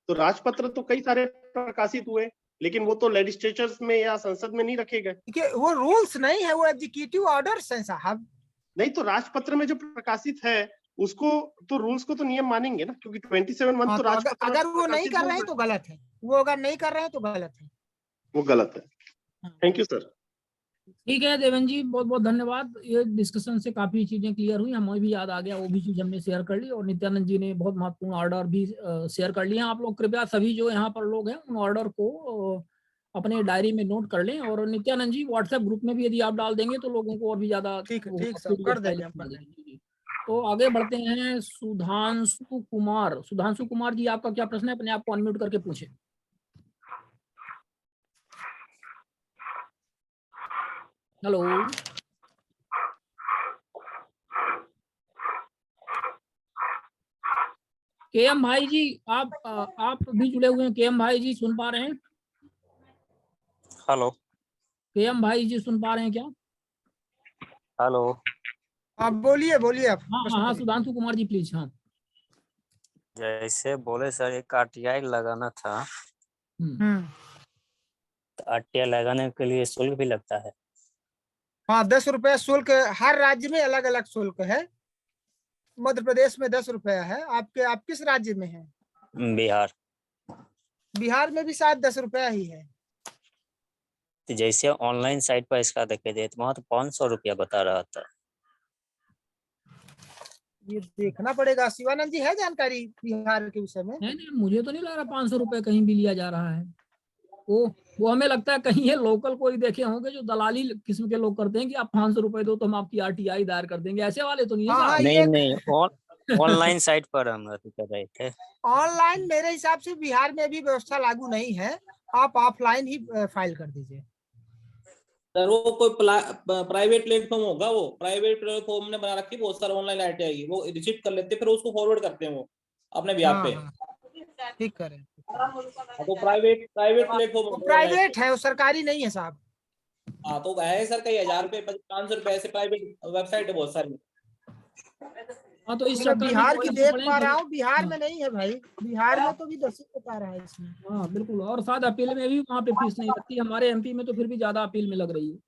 तो राजपत्र तो कई सारे प्रकाशित हुए, लेकिन वो तो लेजिस्लेचर्स में या संसद में नहीं रखे गए। वो रूल्स नहीं है, वो एग्जीक्यूटिव ऑर्डर्स हैं साहब। नहीं, तो राजपत्र में जो प्रकाशित है उसको तो, रूल्स को तो नियम मानेंगे ना, क्योंकि 27(1) तो राजपत्र अगर वो नहीं कर रहे हैं तो गलत है, वो अगर नहीं कर रहे हैं तो गलत है, वो गलत है। Thank you sir. ठीक है देवेंद्र जी, बहुत बहुत धन्यवाद। ये डिस्कशन से काफी चीजें क्लियर हुई, हमें भी याद आ गया, वो भी चीज हमने शेयर कर ली, और नित्यानंद जी ने बहुत महत्वपूर्ण ऑर्डर भी शेयर कर लिए। आप लोग कृपया सभी जो यहाँ पर लोग हैं उन ऑर्डर को अपने डायरी में नोट कर लें, और नित्यानंद जी व्हाट्सएप ग्रुप में भी यदि आप डाल देंगे तो लोगों को और भी ज्यादा ठीक कर देंगे। तो आगे बढ़ते हैं। सुधांशु कुमार जी, आपका क्या प्रश्न है? अपने आप को अनम्यूट करके पूछे। हेलो, केएम भाई जी, आप भी जुड़े हुए हैं। केएम भाई जी सुन पा रहे हैं? हेलो, केएम भाई जी सुन पा रहे हैं क्या? हेलो, आप बोलिए आप। हाँ, सुधांशु कुमार जी प्लीज। हाँ, जैसे बोले सर, एक आरटीआई लगाना था, तो आरटीआई लगाने के लिए शुल्क भी लगता है? हाँ, 10 रुपया शुल्क, हर राज्य में अलग अलग शुल्क है। मध्य प्रदेश में 10 रुपया है। आप किस राज्य में हैं? बिहार। बिहार में भी शायद 10 रुपया ही है। तो जैसे ऑनलाइन साइट पर इसका देखे थे तो वहाँ तो 500 रुपया बता रहा था। ये देखना पड़ेगा। शिवानंद जी है जानकारी बिहार के विषय में? नहीं, मुझे तो नहीं लग रहा 500 रुपए कहीं भी लिया जा रहा है। वो हमें लगता है कहीं ये लोकल कोई देखे होंगे जो दलाली किस्म के लोग करते हैं कि आप 500 रुपए दो तो हम आपकी आरटीआई दायर कर देंगे, ऐसे वाले तो नहीं है। नहीं, ऑनलाइन साइट पर हम कर रहे थे। ऑनलाइन मेरे हिसाब से बिहार में भी व्यवस्था लागू नहीं है, आप ऑफलाइन ही फाइल कर दीजिए। सर वो कोई प्राइवेट प्लेटफॉर्म होगा, वो प्राइवेट प्लेटफॉर्म ने बना रखी बहुत सारे ऑनलाइन आरटीआई, वो रिसीव कर लेते फिर उसको फॉरवर्ड करते हैं वो अपने बिहार पे। ठीक करें। तो प्राइवेट प्लेटफॉर्म, प्राइवेट है, वो सरकारी नहीं है साहब। हाँ, तो है सर, कई 1000 रुपए 500 रुपए ऐसे प्राइवेट वेबसाइट है बहुत सारी। हाँ, तो इस बिहार की देख पा रहा हूँ, बिहार में नहीं है भाई। बिहार में तो भी 10 बता रहा है इसमें। हाँ बिल्कुल, और साथ अपील में भी वहाँ पे फीस नहीं लगती। हमारे एमपी में तो फिर भी ज्यादा अपील में लग रही है।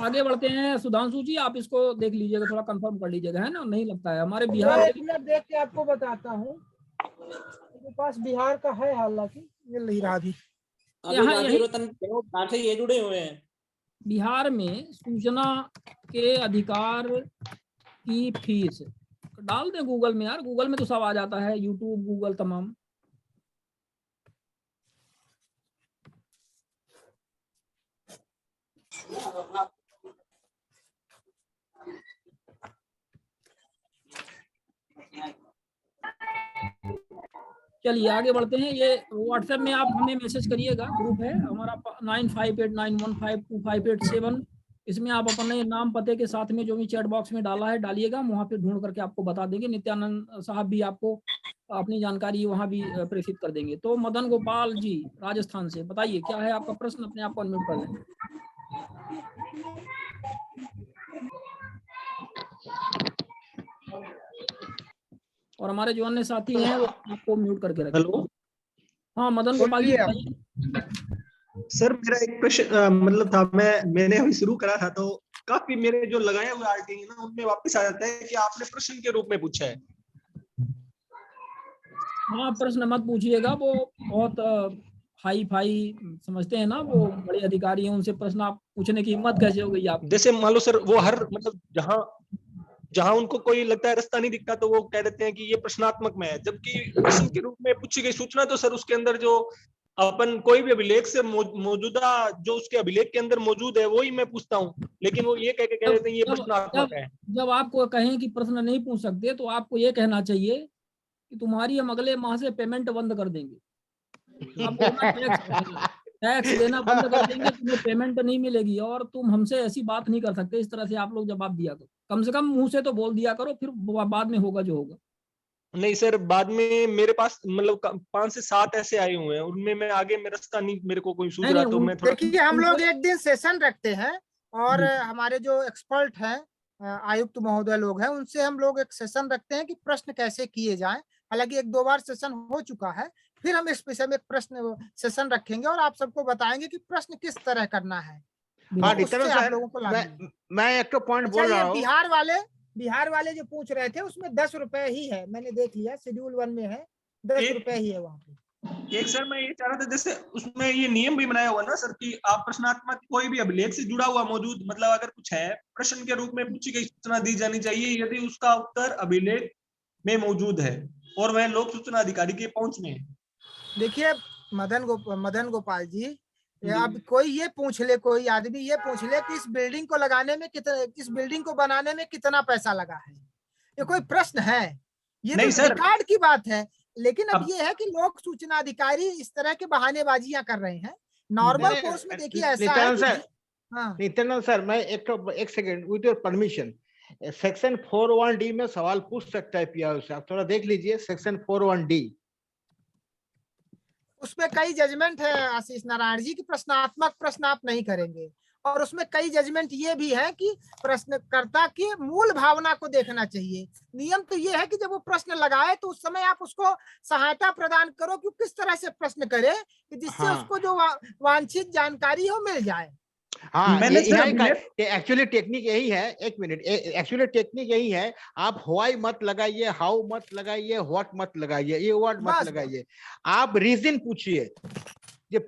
आगे बढ़ते हैं। सुधांशु जी, आप इसको देख लीजिएगा, थोड़ा कंफर्म कर लीजिएगा, है ना? नहीं लगता है हमारे बिहार। एक मिनट देख के आपको बताता हूँ, मेरे पास बिहार का है, हालांकि मिल नहीं रहा अभी। यहाँ ये जुड़े हुए हैं। बिहार में सूचना के अधिकार की फीस डाल दें गूगल में यार, गूगल में तो सब आ जाता है, यूट्यूब, गूगल, तमाम। चलिए आगे बढ़ते हैं। ये व्हाट्सएप में आप हमें मैसेज करिएगा, ग्रुप है हमारा 9589152587। इसमें आप अपने नाम पते के साथ में जो भी चैट बॉक्स में डाला है डालिएगा, वहाँ पे ढूंढ करके आपको बता देंगे। नित्यानंद साहब भी आपको अपनी जानकारी वहाँ भी प्रेषित कर देंगे। तो मदन गोपाल जी राजस्थान से, बताइए क्या है आपका प्रश्न? अपने आप को अनम्यूट कर लें। और हमारे जो अन्य साथी हैं वो आपको म्यूट करके रखें। हेलो, हाँ मदन गोपाल जी बताइए। सर मेरा एक प्रश्न मतलब था, मैंने अभी शुरू करा था, तो काफी मेरे जो लगाए हुए आर्टिकल ना उनमें वापस आ जाता है कि आपने प्रश्न के रूप में पूछा है। हाँ, प्रश्न मत पूछिएगा, वो बहुत हाई फाई समझते हैं ना, वो बड़े अधिकारी हैं, उनसे प्रश्न आप पूछने की हिम्मत कैसे हो गई आप? जैसे मान लो सर, वो हर मतलब जहाँ जहां उनको कोई लगता है रास्ता नहीं दिखता तो वो कह देते हैं कि ये प्रश्नात्मक में है, जबकि प्रश्न के रूप में पूछी गई सूचना तो सर उसके अंदर जो अपन कोई भी अभिलेख से मौजूदा जो उसके अभिलेख के अंदर मौजूद है वो ही मैं पूछता हूँ, लेकिन वो ये कह के कह देते हैं ये प्रश्नात्मक है। जब आपको कहें कि प्रश्न नहीं पूछ सकते तो आपको ये कहना चाहिए कि तुम्हारी हम अगले माह से पेमेंट बंद कर देंगे, आप टैक्स देना बंद कर देंगे, तुम्हें पेमेंट नहीं मिलेगी और तुम हमसे ऐसी बात नहीं कर सकते। इस तरह से आप लोग जवाब दिया करो, कम से कम मुंह से तो बोल दिया करो, फिर बाद में होगा जो होगा। नहीं सर, बाद में मेरे पास मतलब 5 से 7 ऐसे आए हुए हैं, उनमें मैं आगे में रास्ता नहीं मेरे को कोई सूझ रहा, तो मैं थोड़ा देखिए हम लोग एक दिन सेशन रखते हैं और हमारे जो एक्सपर्ट हैं आयुक्त महोदय लोग हैं उनसे हम लोग एक सेशन रखते हैं कि प्रश्न कैसे किए जाएं। हालांकि 1-2 बार सेशन हो चुका है, फिर हम इस विषय में एक प्रश्न सेशन रखेंगे और आप सबको बताएंगे कि प्रश्न किस तरह करना है। हाँ, आप लोगों को मैं एक तो पॉइंट बोल रहा हूँ। बिहार वाले जो पूछ रहे थे उसमें 10 रुपए ही है, मैंने देख लिया शेड्यूल 1 में है 10 रुपए ही है वहाँ पे। एक सर मैं ये चाह रहा था, जैसे उसमें ये नियम भी बनाया हुआ ना सर कि आप प्रश्नात्मक कोई भी अभिलेख से जुड़ा हुआ मौजूद मतलब अगर कुछ है प्रश्न के रूप में पूछी गई सूचना दी जानी चाहिए यदि उसका उत्तर अभिलेख में मौजूद है और वह लोक सूचना अधिकारी के पहुंच में है। देखिए मदन गोपाल जी, अब कोई ये पूछ ले, कोई आदमी ये पूछ ले कि इस बिल्डिंग को लगाने में इस बिल्डिंग को बनाने में कितना पैसा लगा है, ये कोई प्रश्न है? ये तो रिकॉर्ड की बात है। लेकिन अब ये है कि लोक सूचना अधिकारी इस तरह के बहानेबाजियां कर रहे हैं। नॉर्मल कोर्स में देखिए ऐसा है। नित्यानंद सर, मैं एक second with your permission, section 4(1)D में सवाल पूछ सकता है पीआईओ से, आप थोड़ा देख लीजिए सेक्शन 4(1)D। उसमें कई जजमेंट है आशीष नारायण जी की प्रश्नात्मक प्रश्न आप नहीं करेंगे, और उसमें कई जजमेंट ये भी है कि प्रश्नकर्ता की मूल भावना को देखना चाहिए। नियम तो ये है कि जब वो प्रश्न लगाए तो उस समय आप उसको सहायता प्रदान करो कि किस तरह से प्रश्न करे कि जिससे उसको जो वांछित जानकारी हो मिल जाए। हाँ, एक्चुअली टेक्निक यही है, एक मिनट, एक्चुअली टेक्निक यही है, आप व्हाई मत लगाइए, हाउ मत लगाइए, व्हाट मत लगाइए, ये वर्ड मत लगाइए, आप रीजन पूछिए।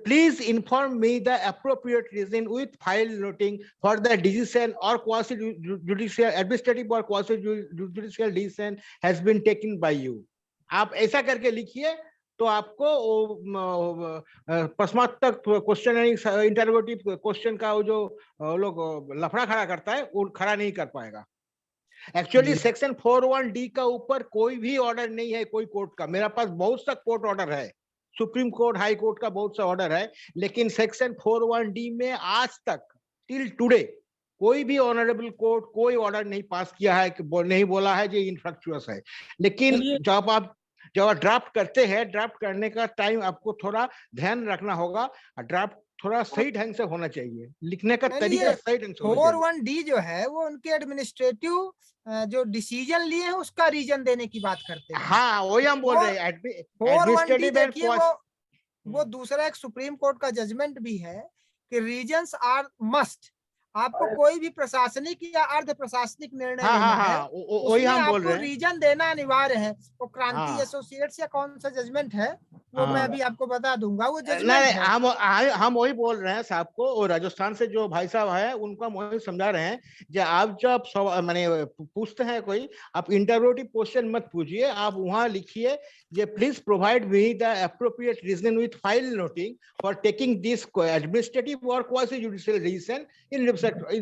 Please inform me the appropriate reason with file noting for the decision or quasi-judicial, administrative or quasi-judicial decision has been taken by you। आप ऐसा करके लिखिए तो आपको प्रश्नात्मक क्वेश्चन इंटरोगेटिव क्वेश्चन का वो जो लोग लफड़ा खड़ा करता है वो खड़ा नहीं कर पाएगा। एक्चुअली सेक्शन 4(1)D का ऊपर कोई भी ऑर्डर नहीं है कोई कोर्ट का। मेरे पास बहुत सा कोर्ट ऑर्डर है, सुप्रीम कोर्ट, हाई कोर्ट का बहुत सा ऑर्डर है, लेकिन सेक्शन 4(1)D में आज तक टिल टुडे कोई भी ऑनरेबल कोर्ट कोई ऑर्डर नहीं पास किया है कि नहीं बोला है ये इनफ्रक्चुअस है। लेकिन जब आप ड्राफ्ट करते हैं, ड्राफ्ट करने का टाइम आपको थोड़ा ध्यान रखना होगा, ड्राफ्ट थोड़ा सही ढंग से होना चाहिए, लिखने का तरीका सही ढंग से होना चाहिए। 4(1)D जो है वो उनके एडमिनिस्ट्रेटिव जो डिसीजन लिए हैं उसका रीजन देने की बात करते हैं। हाँ, वही हम बोल रहे हैं। 4(1)D देखिए वो दूसरा एक सुप्रीम कोर्ट का जजमेंट भी है कि रीजंस आर मस्ट। आपको कोई भी प्रशासनिक या अर्ध प्रशासनिक निर्णय लेना है, वही हम बोल रहे हैं, रीजन देना अनिवार्य है। वो क्रांति एसोसिएट्स या कौन सा जजमेंट है वो मैं अभी आपको बता दूंगा। वो जजमेंट है। हम वही बोल रहे हैं साहब को, और राजस्थान से जो भाई साहब है उनको हम वही समझा रहे हैं कि आप जब माने पूछते हैं कोई, आप इंटरोगेटिव क्वेश्चन मत पूछिए, आप वहां लिखिए ये please provide me the appropriate reason with file noting for taking this administrative और quasi judicial decision in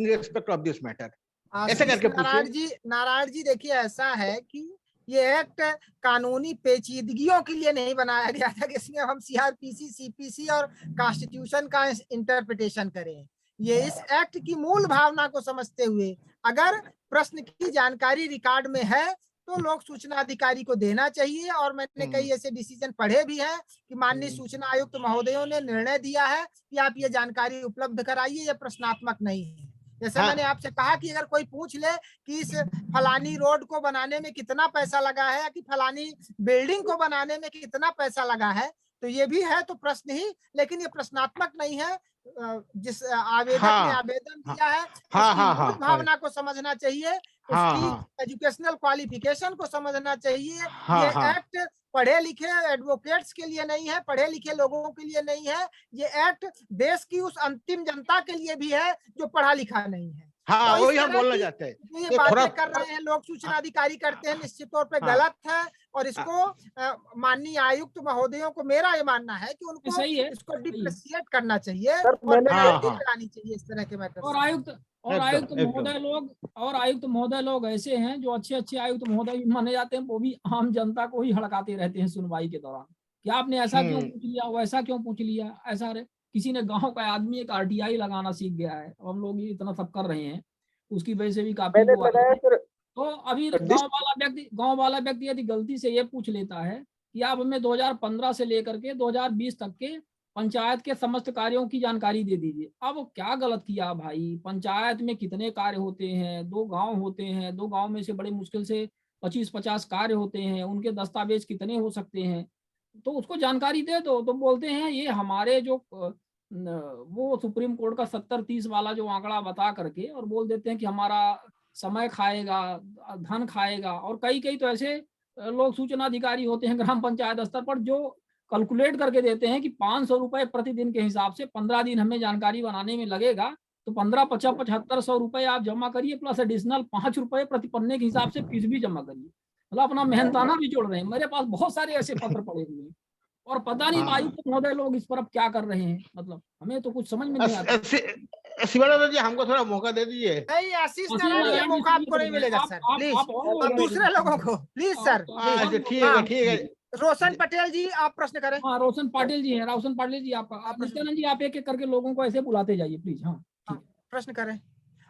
respect of this matter. ऐसा करके पूछिए। नारायण जी देखिए ऐसा है कि ये एक्ट कानूनी पेचीदगियों के लिए नहीं बनाया गया था कि इसमें हम सीआरपीसी, सीपीसी और कॉन्स्टिट्यूशन का इंटरप्रिटेशन करें। ये इस एक्ट की मूल भावना को समझते हुए अगर प्रश्न की जानकारी रिकॉर्ड में है तो लोक सूचना अधिकारी को देना चाहिए। और मैंने कई ऐसे डिसीजन पढ़े भी हैं कि माननीय सूचना आयुक्त महोदयों ने निर्णय दिया है कि आप ये जानकारी उपलब्ध कराइए, ये प्रश्नात्मक नहीं है। जैसे मैंने आपसे कहा कि अगर कोई पूछ ले कि इस फलानी रोड को बनाने में कितना पैसा लगा है, कि फलानी बिल्डिंग को बनाने में कितना पैसा लगा है, तो ये भी है तो प्रश्न ही, लेकिन ये प्रश्नात्मक नहीं है। जिस आवेदक ने आवेदन दिया है उसकी भावना को समझना चाहिए, उसकी एजुकेशनल क्वालिफिकेशन को समझना चाहिए। ये एक्ट पढ़े लिखे एडवोकेट्स के लिए नहीं है, पढ़े लिखे लोगों के लिए नहीं है। ये एक्ट देश की उस अंतिम जनता के लिए भी है जो पढ़ा लिखा नहीं है। हाँ तो इस वही हम तरह बोलना की चाहते हैं। जो ये ये थोड़ा बातें कर रहे हैं लोक सूचना अधिकारी करते हैं, निश्चित तौर पे हाँ। गलत है। और इसको माननीय आयुक्त महोदयों को मेरा ये मानना है कि उनको सही है, इसको सही है। डिप्रिसिएट करना चाहिए सर, और मैंने- पेनल्टी हाँ, हाँ। लगानी चाहिए इस तरह के मैटर और से। आयुक्त एकदम, आयुक्त महोदय लोग ऐसे हैं जो अच्छे आयुक्त महोदय भी माने जाते हैं, वो भी आम जनता को ही हड़काते रहते हैं सुनवाई के दौरान कि आपने ऐसा क्यों पूछ लिया, वैसा क्यों पूछ लिया, ऐसा किसी ने गांव का आदमी एक आरटीआई लगाना सीख गया है, हम लोग ये इतना सब कर रहे हैं, उसकी वजह से भी काफी मैंने वो आ लगाया रही है। सर। तो अभी गांव वाला व्यक्ति यदि गलती से ये पूछ लेता है कि आप हमें 2015 से लेकर के 2020 तक के पंचायत के समस्त कार्यों की जानकारी दे दीजिए। अब क्या गलत किया भाई, पंचायत में कितने कार्य होते हैं, 2 गांव होते हैं, 2 गांव में से बड़े मुश्किल से 25-50 कार्य होते हैं, उनके दस्तावेज कितने हो सकते हैं, तो उसको जानकारी दे दो। तो बोलते हैं ये हमारे जो वो सुप्रीम कोर्ट का 70-30 वाला जो आंकड़ा बता करके और बोल देते हैं कि हमारा समय खाएगा, धन खाएगा। और कई तो ऐसे लोग सूचना अधिकारी होते हैं ग्राम पंचायत स्तर पर जो कैलकुलेट करके देते हैं कि 500 रुपए प्रतिदिन के हिसाब से 15 दिन हमें जानकारी बनाने में लगेगा, तो 15-75-7500 रुपए आप जमा करिए, प्लस एडिशनल 5 रुपए प्रति पन्ने के हिसाब से फीस भी जमा करिए। मतलब अपना मेहनताना भी जोड़ रहे हैं। मेरे पास बहुत सारे ऐसे पत्र पड़े हुए हैं और पता नहीं आयुक्त महोदय लोग इस पर अब क्या कर रहे हैं, मतलब हमें तो कुछ समझ में नहीं आता। शिवानंद जी हमको थोड़ा मौका दे दीजिए। नहीं, आशीष नारायण ये मौका आपको नहीं मिलेगा सर, प्लीज दूसरे लोगों को प्लीज सर। ठीक है। रोशन पटेल जी आप प्रश्न करें। हाँ, रोशन पाटिल जी हैं। रोशन पाटिल जी आप नित्यानंद जी आप एक करके लोगों को ऐसे बुलाते जाइए प्लीज। हाँ, प्रश्न करें।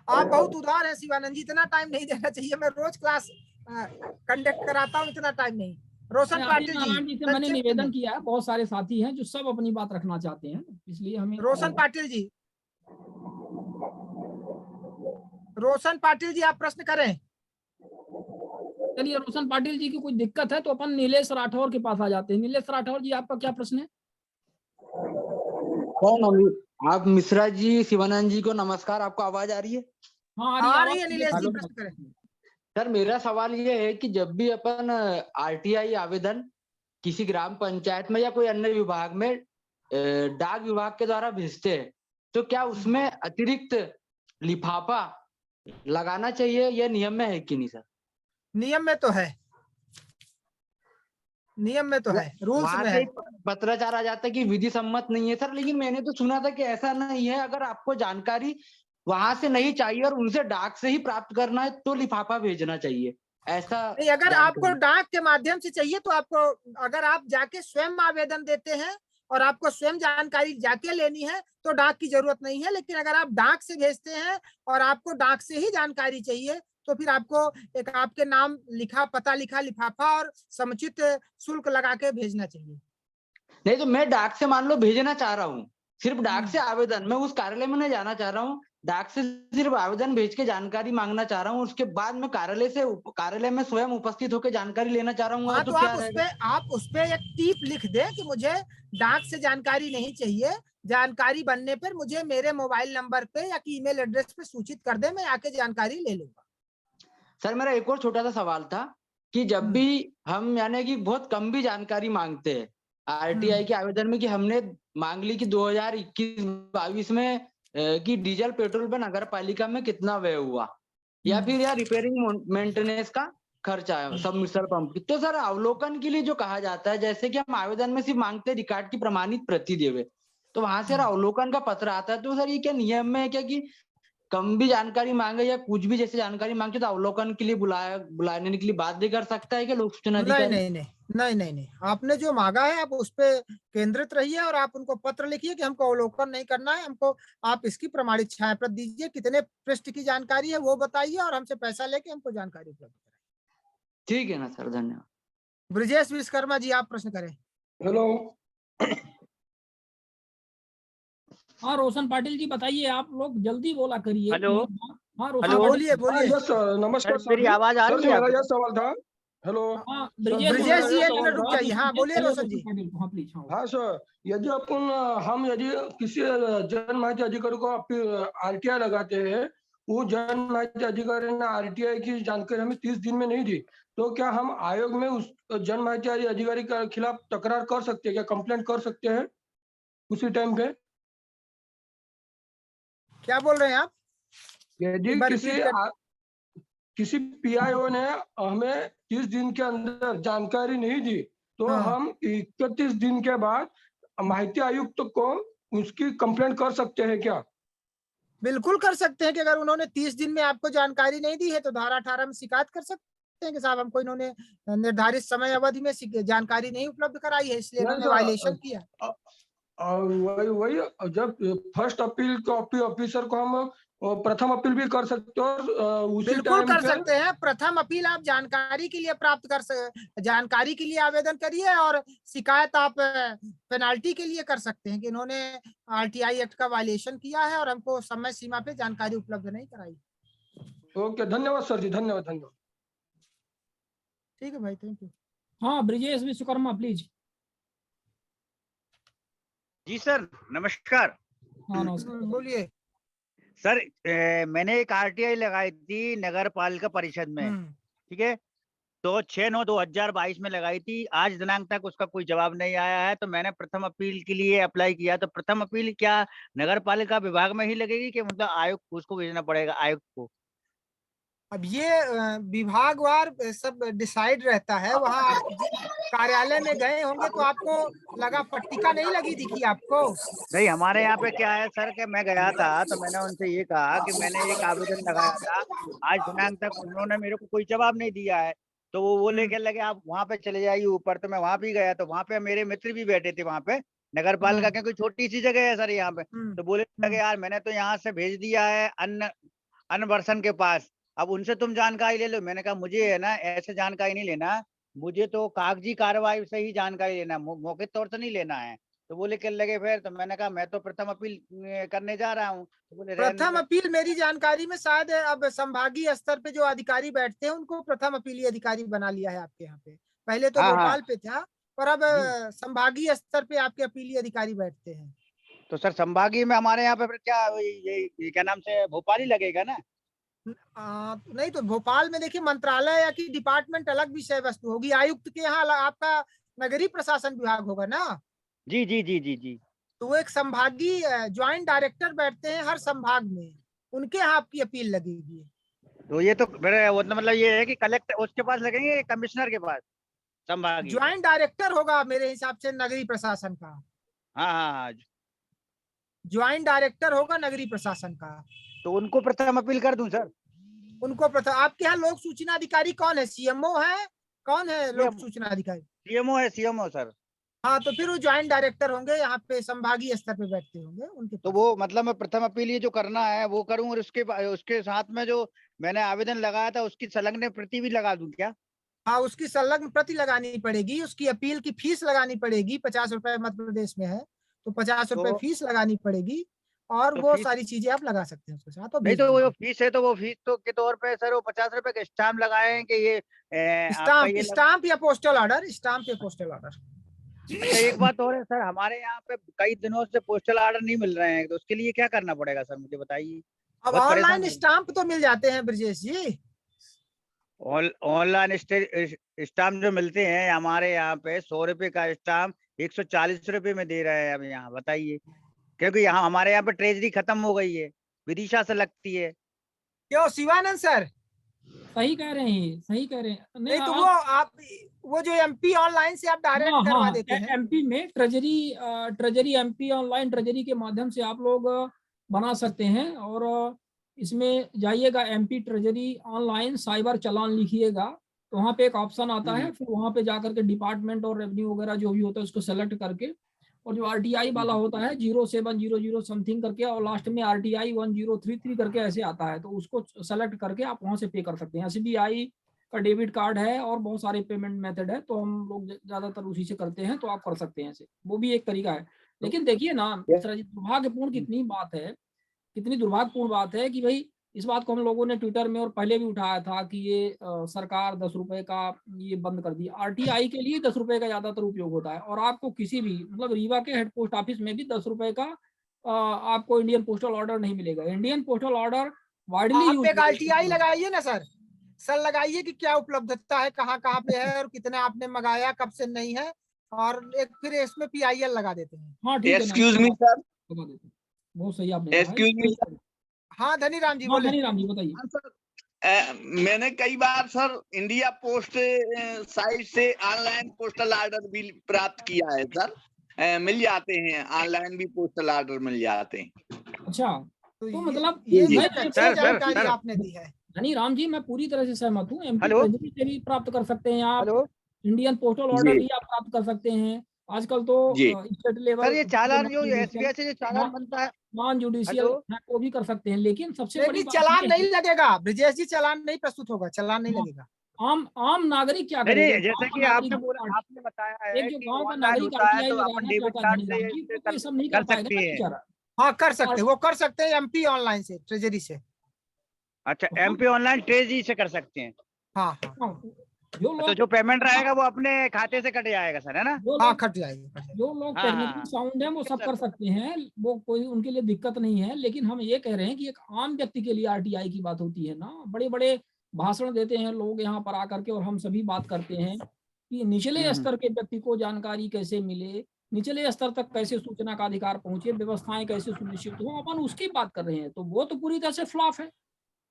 आप बहुत उदार हैं शिवानंद जी, इतना टाइम नहीं देना चाहिए, मैं रोज क्लास कंडक्ट कराता हूँ, इतना टाइम नहीं। रोशन पाटिल जी से मैंने निवेदन किया है, बहुत सारे साथी हैं जो सब अपनी बात रखना चाहते हैं, इसलिए हमें। रोशन पाटिल जी आप प्रश्न करें। चलिए, रोशन पाटिल जी की कोई दिक्कत है तो अपन नीलेश राठौर के पास आ जाते हैं। नीलेश राठौर जी आपका क्या प्रश्न है? कौन? आप मिश्रा जी, शिवानंद जी को नमस्कार। आपको आवाज आ रही है? हाँ, आ रही है। नीलेश जी प्रश्न करें। सर मेरा सवाल ये है कि जब भी अपन आरटीआई आवेदन किसी ग्राम पंचायत में या कोई अन्य विभाग में डाक विभाग के द्वारा भेजते हैं, तो क्या उसमें अतिरिक्त लिफाफा लगाना चाहिए? यह नियम में है कि नहीं सर? नियम में तो है, रूल्स में है। पत्राचार आ जाता है कि विधि सम्मत नहीं है सर, लेकिन मैंने तो सुना था कि ऐसा नहीं है। अगर आपको जानकारी वहां से नहीं चाहिए और उनसे डाक से ही प्राप्त करना है तो लिफाफा भेजना चाहिए, ऐसा नहीं। अगर आपको डाक के माध्यम से चाहिए तो आपको, अगर आप जाके स्वयं आवेदन देते हैं और आपको स्वयं जानकारी जाके लेनी है तो डाक की जरूरत नहीं है। लेकिन अगर आप डाक से भेजते हैं और आपको डाक से ही जानकारी चाहिए तो फिर आपको एक आपके नाम लिखा, पता लिखा लिफाफा और समुचित शुल्क लगा के भेजना चाहिए। नहीं तो मैं डाक से मान लो भेजना चाह रहा हूँ, सिर्फ डाक से आवेदन, मैं उस कार्यालय में नहीं जाना चाह रहा हूँ, डाक से सिर्फ आवेदन भेज के जानकारी मांगना चाह रहा हूँ, उसके बाद मैं कार्यालय में स्वयं उपस्थित होकर जानकारी लेना चाह रहा हूँ। हाँ, तो आप उस पे एक टिप लिख दें कि मुझे डाक से जानकारी नहीं चाहिए, जानकारी बनने पर मुझे मेरे मोबाइल नंबर पे या ईमेल एड्रेस पे सूचित कर दे, मैं आके जानकारी ले लूंगा। सर मेरा एक और छोटा सा सवाल था कि जब भी हम यानी कि बहुत कम भी जानकारी मांगते हैं आरटीआई के आवेदन में, कि हमने मांग ली कि 2021-22 में कि डीजल पेट्रोल पे नगर पालिका में कितना व्यय हुआ, या फिर या रिपेयरिंग मेंटेनेंस का खर्चा है सबमिर्सल पंप की, तो सर अवलोकन के लिए जो कहा जाता है, जैसे कि हम आवेदन में सिर्फ मांगते रिकॉर्ड की प्रमाणित प्रति देवे, तो वहां से अवलोकन का पत्र आता है, तो सर ये क्या नियम में है क्या कि कम भी जानकारी मांगे या कुछ भी जैसे जानकारी मांगते तो अवलोकन के लिए बुलाने के लिए बाध्य कर सकता है कि लोक सूचना अधिकारी? नहीं, आपने जो मांगा है आप उस पे केंद्रित रहिए और आप उनको पत्र लिखिए कि हमको अवलोकन नहीं करना है, हमको आप इसकी प्रमाणित छायाप्रत दीजिए, कितने पृष्ठ की जानकारी है वो बताइए और हमसे पैसा लेके हमको जानकारी उपलब्ध कराइए। ठीक है ना सर, धन्यवाद। ब्रिजेश विश्वकर्मा जी आप प्रश्न करें। हेलो। हाँ, रोशन पाटिल जी बताइए, आप लोग जल्दी बोला करिए। हेलो। हाँ, रोशन बोलिए। यस नमस्कार। मेरी आवाज आ रही है? मेरा यह सवाल था। हेलो ब्रिजेश जी एक मिनट रुक जाइए। हाँ बोलिए रोशन जी। हाँ सर, यदि हम किसी जन माहिती अधिकारी को आरटीआई लगाते हैं, वो जन माहिती अधिकारी ने आरटीआई की जानकारी हमें 30 दिन में नहीं दी, तो क्या हम आयोग में उस जन माहिती अधिकारी के खिलाफ तकरार कर सकते हैं, क्या कंप्लेंट कर सकते हैं उसी टाइम पे? क्या बोल रहे हैं आप? यदि एक बार किसी repeat कर- किसी पीआईओ ने हमें 30 दिन के अंदर जानकारी नहीं दी तो हाँ। हम 31 दिन के बाद माहिती आयुक्त को उसकी कंप्लेंट कर सकते हैं क्या? बिल्कुल कर सकते हैं कि अगर उन्होंने 30 दिन में आपको जानकारी नहीं दी है तो धारा 18 में शिकायत कर सकते हैं कि साहब हमको इन्होंने निर्धारित समय अवधि में जानकारी नहीं उपलब्ध कराई है, इसलिए नहीं इन्होंने सर, वायलेशन किया। और वही जब फर्स्ट अपील के ऑफिसर को हम प्रथम अपील भी कर सकते हो और उसी बिल्कुल टाइम कर पे सकते हैं। प्रथम अपील आप जानकारी के लिए जानकारी के लिए आवेदन करिए और शिकायत आप पेनाल्टी के लिए कर सकते हैं कि इन्होंने आरटीआई एक्ट का वायलेशन किया है और हमको समय सीमा पे जानकारी उपलब्ध नहीं कराई। ओके, धन्यवाद सर जी, धन्यवाद धन्यवाद। ठीक है भाई, थैंक यू। हाँ ब्रिजेश विश्वकर्मा प्लीज। जी सर नमस्कार। हाँ नमस्कार। बोलिए सर मैंने एक आरटीआई लगाई थी नगर पालिका परिषद में, ठीक है, तो 6/9/2022 में लगाई थी। आज दिनांक तक उसका कोई जवाब नहीं आया है, तो मैंने प्रथम अपील के लिए अप्लाई किया। तो प्रथम अपील क्या नगर पालिका विभाग में ही लगेगी कि मतलब आयुक्त उसको भेजना पड़ेगा आयुक्त को? अब ये विभागवार सब डिसाइड रहता है। वहाँ आप कार्यालय में गए होंगे तो आपको लगा, पट्टिका नहीं लगी दिखी आपको? नहीं, हमारे यहाँ पे क्या है सर कि मैं गया था तो मैंने उनसे ये कहा कि मैंने एक आवेदन लगाया था, आज दिनांक तक उन्होंने मेरे को कोई जवाब नहीं दिया है। तो वो बोले के लगे आप वहाँ पे चले जाइए ऊपर। तो मैं वहाँ भी गया, तो वहाँ पे मेरे मित्र भी बैठे थे वहाँ पे नगर पालिका, क्योंकि छोटी सी जगह है सर यहाँ पे। तो बोले लगे यार मैंने तो यहाँ से भेज दिया है अन्न वर्षन के पास, अब उनसे तुम जानकारी ले लो। मैंने कहा मुझे है ना ऐसे जानकारी नहीं लेना, मुझे तो कागजी कार्रवाई से ही जानकारी लेना, मौखिक तौर से नहीं लेना है। तो बोले कल लगे फिर, तो मैंने कहा मैं तो प्रथम अपील करने जा रहा हूँ। तो बोले प्रथम अपील मेरी जानकारी में शायद अब संभागीय स्तर पे जो अधिकारी बैठते हैं उनको प्रथम अपीली अधिकारी बना लिया है आपके यहाँ पे। पहले तो हाँ, भोपाल पे था पर अब संभागीय स्तर पे आपके अपीली अधिकारी बैठते हैं। तो सर संभागीय में हमारे यहाँ पे फिर क्या ये क्या नाम से भोपाल ही लगेगा ना? नहीं तो भोपाल में देखिए मंत्रालय या की डिपार्टमेंट अलग विषय वस्तु होगी। आयुक्त के यहाँ आपका नगरीय प्रशासन विभाग होगा ना? जी जी जी जी जी। तो वो एक संभागीय ज्वाइंट डायरेक्टर बैठते हैं हर संभाग में, उनके यहाँ आपकी अपील लगेगी। तो ये तो मतलब ये है कि कलेक्टर उसके पास लगेंगे, कमिश्नर के पास संभागीय? ज्वाइंट डायरेक्टर होगा मेरे हिसाब से नगरीय प्रशासन का। हाँ हाँ हाँ, ज्वाइंट डायरेक्टर होगा नगरीय प्रशासन का। तो उनको प्रथम अपील कर दूं सर? उनको प्रथम। आपके यहाँ लोक सूचना अधिकारी कौन है? सीएमओ है? कौन है लोक सूचना अधिकारी? सीएमओ है, सीएमओ सर। हाँ तो फिर वो ज्वाइंट डायरेक्टर होंगे, यहाँ पे संभागीय स्तर पे बैठते होंगे उनके। तो वो मतलब मैं प्रथम अपील ये जो करना है वो करूं, और उसके साथ में जो मैंने आवेदन लगाया था उसकी संलग्न प्रति भी लगा दूं क्या? हाँ उसकी संलग्न प्रति लगानी पड़ेगी, उसकी अपील की फीस लगानी पड़ेगी। 50 रुपए मध्य प्रदेश में है तो 50 रुपए फीस लगानी पड़ेगी और तो वो सारी चीजें आप लगा सकते हैं उसके साथ। तो नहीं तो वो फीस है, तो वो फीस तो के तौर पे सर वो 50 रुपए का स्टाम्प लगाए कि ये स्टाम्प या पोस्टल ऑर्डर? स्टाम्प या पोस्टल ऑर्डर। अच्छा एक बात और है सर, हमारे यहाँ पे कई दिनों से पोस्टल ऑर्डर नहीं मिल रहे हैं, तो उसके लिए क्या करना पड़ेगा सर मुझे बताइए? अब ऑनलाइन स्टाम्प तो मिल जाते हैं ब्रजेश जी। ऑनलाइन स्टाम्प जो मिलते हैं हमारे यहाँ पे 100 रुपए का स्टाम्प 140 रुपए में दे रहे हैं अब यहाँ, बताइए। क्योंकि यहाँ हमारे यहाँ पे ट्रेजरी खत्म हो गई है, विदिशा से लगती है। क्यों शिवानंद सर? सही कह रहे हैं, सही कह रहे हैं। नहीं तो वो जो एमपी ऑनलाइन से आप डायरेक्ट करवा देते हैं। एमपी में ट्रेजरी एमपी ऑनलाइन ट्रेजरी के माध्यम से आप लोग बना सकते हैं। और इसमें जाइएगा एमपी ट्रेजरी ऑनलाइन साइबर चालान लिखिएगा तो वहाँ पे एक ऑप्शन आता है, फिर वहाँ पे जाकर के डिपार्टमेंट और रेवेन्यू वगैरह जो भी होता है उसको सेलेक्ट करके, और जो आरटीआई वाला होता है 0700 समथिंग करके और लास्ट में आरटीआई 1033 करके ऐसे आता है, तो उसको सेलेक्ट करके आप वहाँ से पे कर सकते हैं। एसबीआई का डेबिट कार्ड है और बहुत सारे पेमेंट मेथड है, तो हम लोग ज्यादातर उसी से करते हैं, तो आप कर सकते हैं ऐसे, वो भी एक तरीका है। लेकिन देखिए ना दुर्भाग्यपूर्ण कितनी बात है, कितनी दुर्भाग्यपूर्ण बात है कि भाई इस बात को हम लोगों ने ट्विटर में और पहले भी उठाया था कि ये सरकार 10 रुपए का ये बंद कर दिया। आरटीआई के लिए 10 रुपए का ज्यादातर उपयोग होता है, और आपको किसी भी मतलब रीवा के हेड पोस्ट ऑफिस में भी 10 रुपए का आपको इंडियन पोस्टल ऑर्डर नहीं मिलेगा। Indian postal order widely RTI लगाइए ना सर, लगाइए कि क्या उपलब्धता है, कहाँ कहाँ पे है और कितना आपने मंगाया, कब से नहीं है, और एक फिर इसमें PIL लगा देते हैं। हाँ ठीक है, एक्सक्यूज मी सर, बहुत सही आपने एक्सक्यूज मी सर, हाँ धनीराम जी हाँ बोले। धनीराम जी बताइए। मैंने कई बार सर इंडिया पोस्ट साइट से ऑनलाइन पोस्टल ऑर्डर भी प्राप्त किया है सर। मिल जाते हैं, ऑनलाइन भी पोस्टल ऑर्डर मिल जाते हैं। अच्छा, तो मतलब ये मैं एक अच्छी जानकारी आपने दी है। धनीराम जी, मैं पूरी तरह से सहमत हूँ। MP hello? ट्रेजरी से भी प्राप्त कर सकते हैं आप, हेलो? इंडियन पोस्टल ऑर्डर भी आप प्राप्त कर सकते हैं। आजकल तो स्टेट लेवल सर ये चालान जो एसबीआई से जो चालान बनता है, नॉन जुडिशियल वो भी कर सकते हैं, लेकिन सबसे बड़ी बात चालान ये नहीं है- लगेगा ब्रिजेश जी, चालान नहीं प्रस्तुत होगा, चालान नहीं लगेगा। आम नागरिक क्या नहीं करेगा? नहीं, जैसे गाँव कि का आपने नागरिक बोला, आपने बताया है एक जो कि गांव का ऑनलाइन नागरिक होता है आरटीआई तो अपन लगाना डेबिट चाहता है कार्ड धनीराम जी, से वो ये सब नहीं कर पाएगा सकते ना हैं। बेचारा। हाँ कर सकते, वो कर सकते हैं एमपी ऑनलाइन से, ट्रेजरी से। अच्छा, एमपी ऑनलाइन ट्रेजरी से कर सकते हैं। हाँ तो जो पेमेंट रहेगा वो अपने खाते से कट जाएगा सर, है ना? हाँ कट जाएगा। जो लोग हाँ, टेक्निकल हाँ। साउंड है वो सब कर सकते हैं, वो कोई उनके लिए दिक्कत नहीं है। लेकिन हम ये कह रहे हैं कि एक आम व्यक्ति के लिए आरटीआई की बात होती है ना, बड़े बड़े भाषण देते हैं लोग यहाँ पर आकर के, और हम सभी बात करते हैं कि निचले स्तर के व्यक्ति को जानकारी कैसे मिले, निचले स्तर तक कैसे सूचना का अधिकार पहुंचे, व्यवस्थाएं कैसे सुनिश्चित हो, अपन उसकी बात कर रहे हैं। तो वो तो पूरी तरह से फ्लॉप है।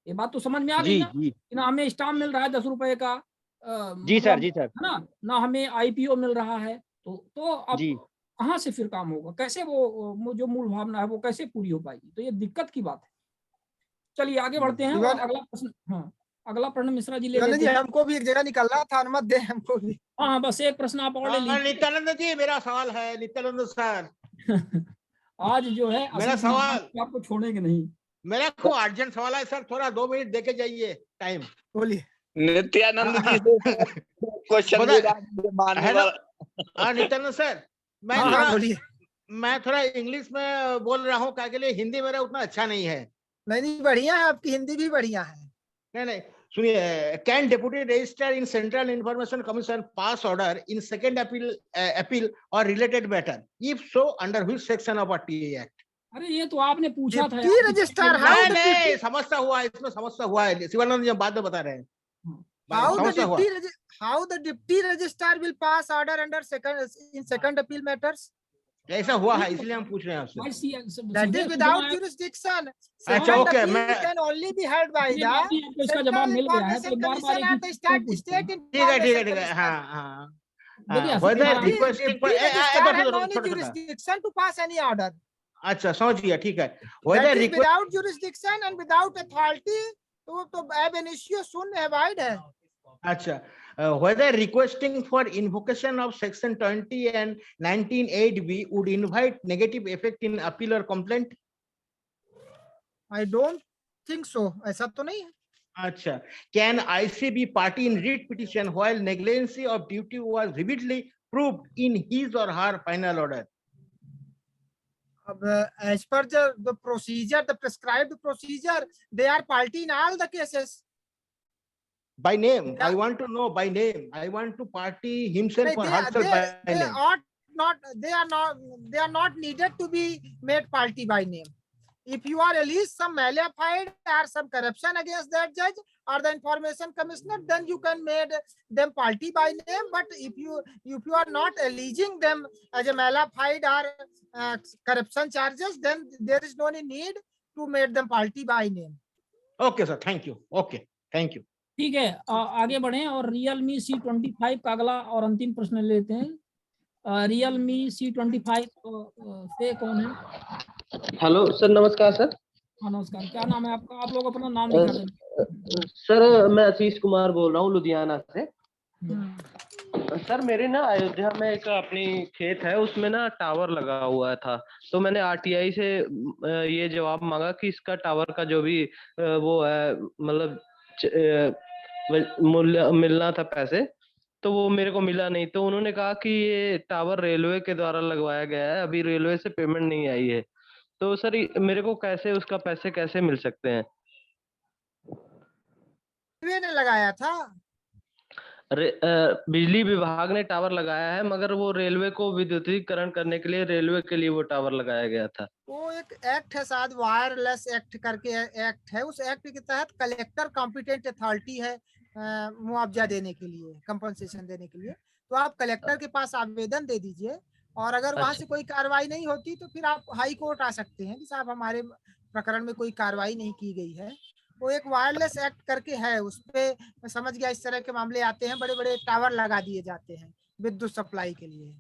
ये बात तो समझ में आ गई ना कि ना हमें स्टाम्प मिल रहा है 10 रुपए का, जी सर, मतलब, जी सर। है ना हमें आईपीओ मिल रहा है। तो अब कहाँ से फिर काम होगा? कैसे वो जो मूल भावना है वो कैसे पूरी हो पाएगी? तो ये दिक्कत की बात है। चलिए आगे बढ़ते हैं और अगला प्रश्न, हाँ अगला प्रश्न मिश्रा जी ले लेते हैं। हमको भी एक जगह निकलना था, अनुमत दे हमको भी। हाँ बस एक प्रश्न आप और ले लीजिए। नित्यानंद जी मेरा सवाल है, नित्यानंद सर। आज जो है मेरा सवाल आपको छोड़ेंगे नहीं। मेरा को अर्जेंट सवाल है सर, थोड़ा 2 मिनट देके जाइए टाइम। बोलिए। नित्यानंद जी क्वेश्चन है ना? हाँ नित्यानंद सर, मैं थोड़ा इंग्लिश में बोल रहा हूँ, क्या के लिए हिंदी मेरा उतना अच्छा नहीं है। नहीं बढ़िया है, आपकी हिंदी भी बढ़िया है। नहीं सुनिए, can deputy registrar in central information commission pass order in second appeal और related matter, if so under which section of RTI act? अरे ये तो आपने पूछा था रजिस्ट्रार। नहीं समस्या हुआ है, इसमें समस्या हुआ है, शिवानंद जी बाद में बता रहे हैं। How the deputy registrar will pass order under second appeal matters? ऐसा हुआ है, इसलिए हम पूछ रहे हैं आपसे। That is without jurisdiction. अच्छा ओके, मैं can only be held by the इसका जवाब मिल गया है, तो एक बार state ठीक है हाँ whether requesting for jurisdiction to pass any order. अच्छा समझ गया, ठीक है। That is without jurisdiction and without authority, तो ab initio शून्य void है। अच्छा, whether requesting for invocation of section 20 and 19(8)(b) would invite negative effect in appeal or complaint? I don't think so. ऐसा तो नहीं है। अच्छा, can IC be party in writ petition while negligence of duty was vividly proved in his or her final order? As per the procedure, the prescribed procedure, they are party in all the cases. By name, I want to know by name. I want to party himself or herself by name. They are not needed to be made party by name. If you are alleged some malafide or some corruption against that judge or the information commissioner, then you can make them party by name. But if you are not alleging them as a malafide or corruption charges, then there is no need to make them party by name. Okay sir, thank you. Okay, thank you. ठीक है, आगे बढ़े और Realme C25 का अगला और अंतिम प्रश्न लेते हैं। Realme C25 से कौन है? हेलो सर, नमस्कार सर। हाँ नमस्कार, क्या नाम है आपका? आप लोग अपना नाम लिखा दें। सर मैं आशीष कुमार बोल रहा हूँ लुधियाना से। सर मेरे ना अयोध्या में एक अपनी खेत है, उसमें ना टावर लगा हुआ था, तो मैंने आरटीआई से ये जवाब मांगा कि इसका टावर का जो भी वो है मतलब मूल्य मिलना था पैसे, तो वो मेरे को मिला नहीं। तो उन्होंने कहा कि ये टावर रेलवे के द्वारा लगवाया गया है, अभी रेलवे से पेमेंट नहीं आई है। तो सर मेरे को कैसे उसका पैसे कैसे मिल सकते हैं? रेलवे ने लगाया था, बिजली विभाग ने टावर लगाया है, मगर वो रेलवे को विद्युतीकरण करने के लिए रेलवे के लिए वो टावर लगाया गया था। वो एक एक्ट है शायद, वायरलेस एक्ट करके एक्ट है, उस एक्ट के तहत कलेक्टर कॉम्पिटेंट अथॉरिटी है मुआवजा देने के लिए, कंपनसेशन देने के लिए। तो आप कलेक्टर के पास आवेदन दे दीजिए, और अगर वहां से कोई कार्रवाई नहीं होती तो फिर आप हाई कोर्ट आ सकते हैं कि साहब हमारे प्रकरण में कोई कार्रवाई नहीं की गई है। वो एक वायरलेस एक्ट करके है, उस पे मैं समझ गया इस तरह के मामले आते हैं, बड़े बड़े टावर लगा दिए जाते हैं विद्युत सप्लाई के लिए।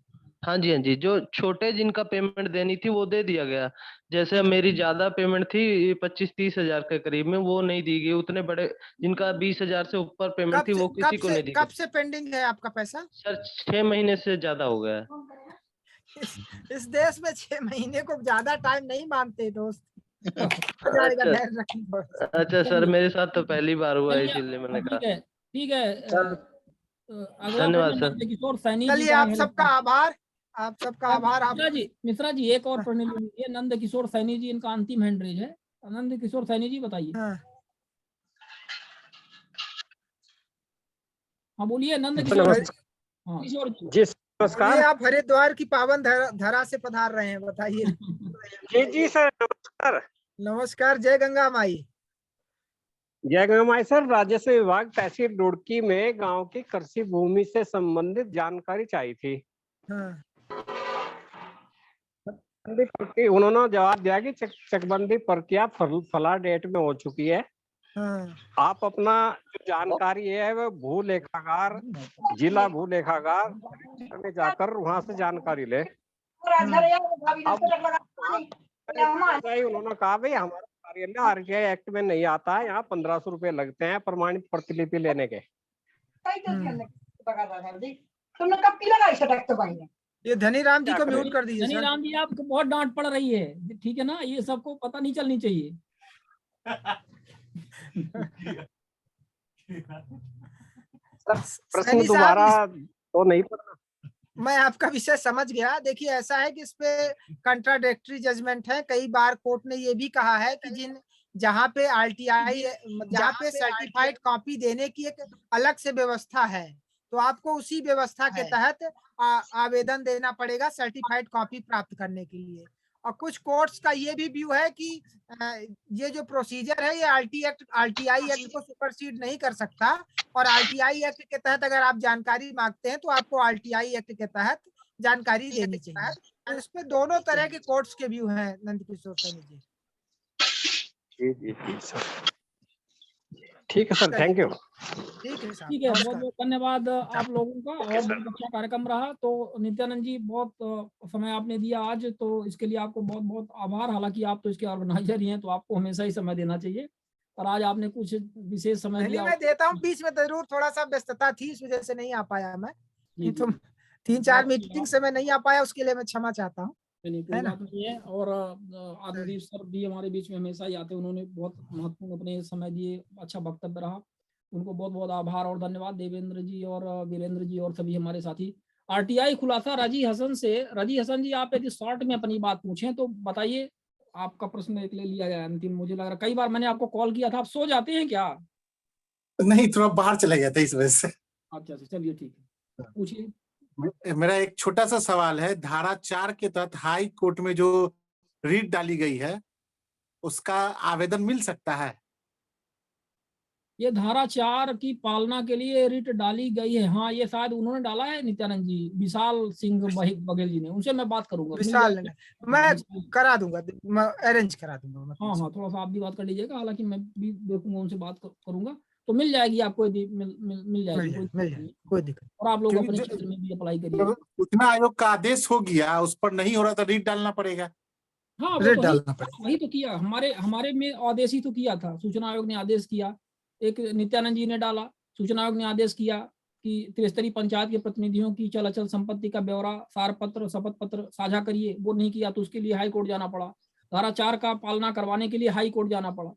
हाँ जी, हाँ जी, जो छोटे जिनका पेमेंट देनी थी वो दे दिया गया। जैसे अब मेरी ज्यादा पेमेंट थी 25-30 हजार के करीब में, वो नहीं दी गई। उतने बड़े जिनका 20 हजार से ऊपर पेमेंट थी वो किसी को नहीं दी कब गई। से पेंडिंग है आपका पैसा? सर 6 महीने से ज्यादा हो गया है। इस देश में 6 महीने को ज्यादा टाइम नहीं मानते दोस्त। हो जाएगा, अच्छा धैर्य रखना। अच्छा सर, मेरे साथ तो पहली बार हुआ है, चलिए, इसीलिए मैंने ठीक कहा। है, ठीक है। अगला धन्यवाद प्रश्न सर। नंदकिशोर सैनी जी चलिए, का आप है। सबका आभार, आप सबका आभार। आप मिश्रा जी एक और प्रश्न ले लीजिए। नंद किशोर सैनी जी, इनका अंतिम हैंड रेज है। नंद किशोर सैनी जी बताइए। हाँ बोलिए नंद किशोर। हाँ किशोर जी। ये आप हरिद्वार की पावन धरा से पधार रहे हैं, बताइए। जी जी सर, नमस्कार। नमस्कार, जय गंगा माई। जय गंगा माई सर, राजस्व विभाग तहसील रुड़की में गांव की कृषि भूमि से संबंधित जानकारी चाहिए थी। हाँ। उन्होंने जवाब दिया कि चकबंदी प्रक्रिया फला डेट में हो चुकी है। हाँ। आप अपना जो जानकारी है वो भू लेखागार, जिला भू लेखागार में जाकर वहां से जानकारी ले। उन्होंने कहा भाई हमारा कार्यालय आरटीआई एक्ट में नहीं आता है, यहाँ 1500 रुपए लगते हैं प्रमाणित प्रतिलिपि लेने के। तुमने कब की लगाई सटक तो भाई ने? ये धनीराम जी को म्यूट कर दीजिए। धनीराम जी आपको बहुत डांट पड़ रही है, ठीक है ना, ये सबको पता नहीं चलनी चाहिए। प्रश्न दोबारा तो नहीं पढ़ना। मैं आपका विषय समझ गया। देखिए, ऐसा है कि इस पे कंट्राडिक्टरी जजमेंट है। कई बार कोर्ट ने ये भी कहा है कि जहाँ पे आरटीआई, जहाँ पे सर्टिफाइड कॉपी देने की एक अलग से व्यवस्था है, तो आपको उसी व्यवस्था के तहत आवेदन देना पड़ेगा सर्टिफाइड कॉपी प्राप्त करने के लिए। और कुछ कोर्ट्स का ये भी व्यू है कि ये जो प्रोसीजर है ये आरटीआई एक्ट को सुपरसीड नहीं कर सकता, और आरटीआई एक्ट के तहत अगर आप जानकारी मांगते हैं तो आपको आरटीआई एक्ट के तहत जानकारी देनी चाहिए। तो इस पे दोनों तरह के कोर्ट्स के व्यू हैं नंदकिशोर सैनी जी। जी सर, ठीक है सर, थैंक यू। ठीक है सर, ठीक है, बहुत बहुत धन्यवाद आप लोगों का, और बहुत अच्छा कार्यक्रम रहा। तो नित्यानंद जी बहुत समय आपने दिया आज, तो इसके लिए आपको बहुत बहुत आभार। हालांकि आप तो इसके ऑर्गेनाइजर ही हैं, तो आपको हमेशा ही समय देना चाहिए, और आज आपने कुछ विशेष समय दिया। मैं देता हूँ, बीच में जरूर थोड़ा सा व्यस्तता थी, इस वजह से नहीं आ पाया मैं। तो 3-4 मीटिंग से मैं नहीं आ पाया, उसके लिए मैं क्षमा चाहता हूँ। कोई बात नहीं है। और आत्मदीप सर भी हमारे बीच में हमेशा ही आते, उन्होंने बहुत महत्वपूर्ण अपने समय दिए, अच्छा वक्तव्य रहा, उनको बहुत बहुत आभार और धन्यवाद। देवेंद्र जी और वीरेंद्र जी और सभी हमारे साथी। आरटीआई खुलासा रजी हसन से। रजी हसन जी, आप यदि शॉर्ट में अपनी बात पूछें तो बताइए, आपका प्रश्न एक ले लिया गया अंतिम। मुझे लग रहा कई बार मैंने आपको कॉल किया था, आप सो जाते हैं क्या? नहीं, थोड़ा बाहर चला गया था इस वजह से। अच्छा, चलिए ठीक है, पूछिए। मेरा एक छोटा सा सवाल है। धारा 4 के तहत हाई कोर्ट में जो रीट डाली गई है, उसका आवेदन मिल सकता है? ये धारा 4 की पालना के लिए रिट डाली गई है। हाँ, ये शायद उन्होंने डाला है नित्यानंद जी, विशाल सिंह बघेल जी ने, उनसे मैं बात करूंगा। विशाल ने, मैं करा दूंगा, मैं अरेंज करा दूंगा। हाँ, थोड़ा सा आप भी बात कर लीजिएगा, हालांकि मैं भी देखूंगा, उनसे बात करूंगा, तो मिल जाएगी आपको, मिल जाएगी, कोई दिक्कत। और आप लोग अपने क्षेत्र में भी अप्लाई करिए। सूचना आयोग का आदेश हो गया, उस पर नहीं हो रहा तो रीट डालना पड़ेगा। हाँ, वही तो किया, हमारे में आदेश ही तो किया था। सूचना आयोग ने आदेश किया, एक नित्यानंद जी ने डाला, सूचना आयोग ने आदेश किया कि त्रिस्तरीय पंचायत के प्रतिनिधियों की चल अचल संपत्ति का ब्यौरा, सार पत्र, शपथ पत्र साझा करिए। वो नहीं किया तो उसके लिए हाई कोर्ट जाना पड़ा। धारा 4 का पालना करवाने के लिए हाई कोर्ट जाना पड़ा।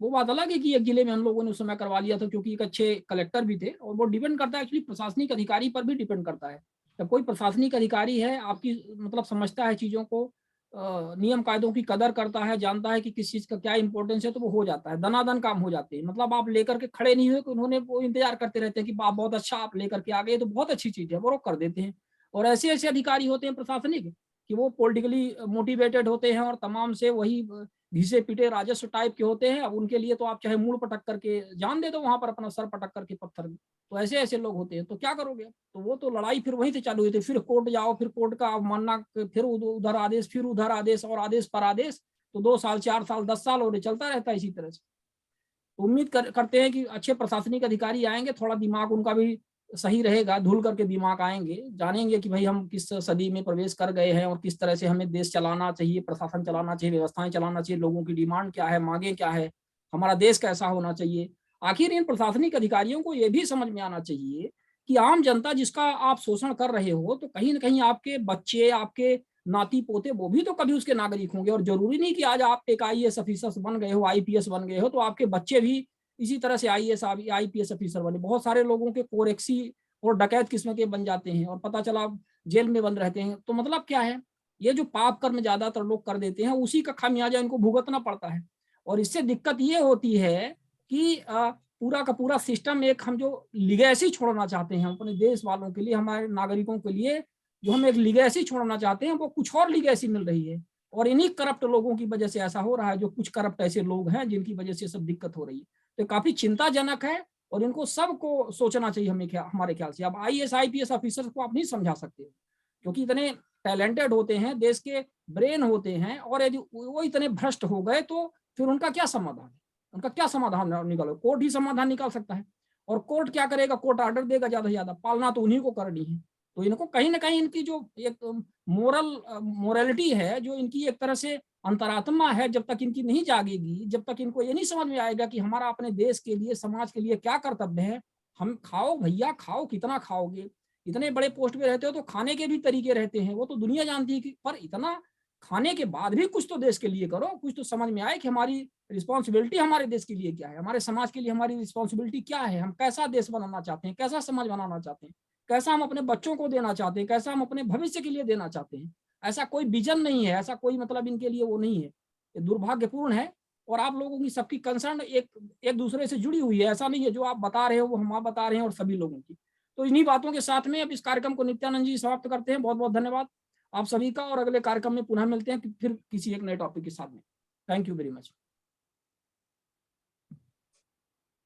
वो बात अलग है कि एक जिले में हम लोगों ने उस समय करवा लिया था, क्योंकि एक अच्छे कलेक्टर भी थे, और वो डिपेंड करता है एक्चुअली प्रशासनिक अधिकारी पर भी डिपेंड करता है। जब कोई प्रशासनिक अधिकारी है, आपकी मतलब समझता है चीजों को, नियम कायदों की कदर करता है, जानता है कि किस चीज का क्या इंपॉर्टेंस है, तो वो हो जाता है, दनादन काम हो जाते हैं। मतलब आप लेकर के खड़े नहीं हुए कि उन्होंने वो इंतजार करते रहते हैं कि आप बहुत अच्छा आप लेकर के आ गए, तो बहुत अच्छी चीज है, वो रोक कर देते हैं। और ऐसे ऐसे अधिकारी होते हैं प्रशासनिक कि वो पॉलिटिकली मोटिवेटेड होते हैं, और तमाम से वही घिसे पीटे राजस्व टाइप के होते हैं। अब उनके लिए तो आप चाहे मूड़ पटक करके जान दे दो, वहां पर अपना सर पटक करके पत्थर में, तो ऐसे ऐसे लोग होते हैं, तो क्या करोगे? तो वो तो लड़ाई फिर वहीं से चालू हुई थी, फिर कोर्ट जाओ, फिर कोर्ट का अवमानना, फिर उधर आदेश, फिर उधर आदेश, और आदेश पर आदेश, तो 2 साल 4 साल 10 साल और चलता रहता है इसी तरह से। तो उम्मीद करते हैं कि अच्छे प्रशासनिक अधिकारी आएंगे, थोड़ा दिमाग उनका भी सही रहेगा, धुल करके दिमाग आएंगे, जानेंगे कि भाई हम किस सदी में प्रवेश कर गए हैं और किस तरह से हमें देश चलाना चाहिए, प्रशासन चलाना चाहिए, व्यवस्थाएं चलाना चाहिए, लोगों की डिमांड क्या है, मांगे क्या है, हमारा देश कैसा होना चाहिए। आखिर इन प्रशासनिक अधिकारियों को ये भी समझ में आना चाहिए कि आम जनता जिसका आप शोषण कर रहे हो, तो कहीं ना कहीं आपके बच्चे, आपके नाती पोते, वो भी तो कभी उसके नागरिक होंगे। और जरूरी नहीं कि आज आप एक IAS ऑफिसर बन गए हो, IPS बन गए हो, तो आपके बच्चे भी इसी तरह से IAS IPS ऑफिसर बने। बहुत सारे लोगों के कोरेक्सी और डकैत किस्म के बन जाते हैं और पता चला जेल में बंद रहते हैं। तो मतलब क्या है, ये जो पाप कर्म ज्यादातर लोग कर देते हैं, उसी का खामियाजा इनको भुगतना पड़ता है। और इससे दिक्कत ये होती है कि पूरा का पूरा सिस्टम एक हम जो लिगेसी छोड़ना चाहते हैं अपने देश वालों के लिए, हमारे नागरिकों के लिए, जो हम एक लिगेसी छोड़ना चाहते हैं, वो कुछ और लिगेसी मिल रही है। और इन्हीं करप्ट लोगों की वजह से ऐसा हो रहा है, जो कुछ करप्ट ऐसे लोग हैं जिनकी वजह से सब दिक्कत हो रही है। तो काफी चिंताजनक है और इनको सबको सोचना चाहिए हमें, हमारे ख्याल से। अब IAS IPS ऑफिसर्स को आप नहीं समझा सकते क्योंकि इतने टैलेंटेड होते हैं, देश के ब्रेन होते हैं, और यदि वो इतने भ्रष्ट हो गए तो फिर उनका क्या समाधान है? उनका क्या समाधान निकालो? कोर्ट ही समाधान निकाल सकता है। और कोर्ट क्या करेगा? कोर्ट ऑर्डर देगा ज्यादा से ज्यादा, पालना तो उन्हीं को करनी है। तो इनको कहीं ना कहीं इनकी जो एक मोरलिटी है, जो इनकी एक तरह से अंतरात्मा है, जब तक इनकी नहीं जागेगी, जब तक इनको ये नहीं समझ में आएगा कि हमारा अपने देश के लिए, समाज के लिए क्या कर्तव्य है। हम खाओ भैया खाओ, कितना खाओगे? इतने बड़े पोस्ट पे रहते हो तो खाने के भी तरीके रहते हैं, वो तो दुनिया जानती है कि, पर इतना खाने के बाद भी कुछ तो देश के लिए करो, कुछ तो समझ में आए कि हमारी रिस्पॉन्सिबिलिटी हमारे देश के लिए क्या है, हमारे समाज के लिए हमारी रिस्पॉन्सिबिलिटी क्या है, हम कैसा देश बनाना चाहते हैं, कैसा समाज बनाना चाहते हैं, कैसा हम अपने बच्चों को देना चाहते हैं, कैसा हम अपने भविष्य के लिए देना चाहते हैं। ऐसा कोई विजन नहीं है, ऐसा कोई मतलब इनके लिए वो नहीं है। ये दुर्भाग्यपूर्ण है। और आप लोगों की सबकी कंसर्न एक दूसरे से जुड़ी हुई है। ऐसा नहीं है जो आप बता रहे हो वो हम बता रहे हैं, और सभी लोगों की। तो इन्हीं बातों के साथ में अब इस कार्यक्रम को नित्यानंद जी समाप्त करते हैं। बहुत बहुत धन्यवाद आप सभी का, और अगले कार्यक्रम में पुनः मिलते हैं फिर किसी एक नए टॉपिक के साथ में। Thank you very much.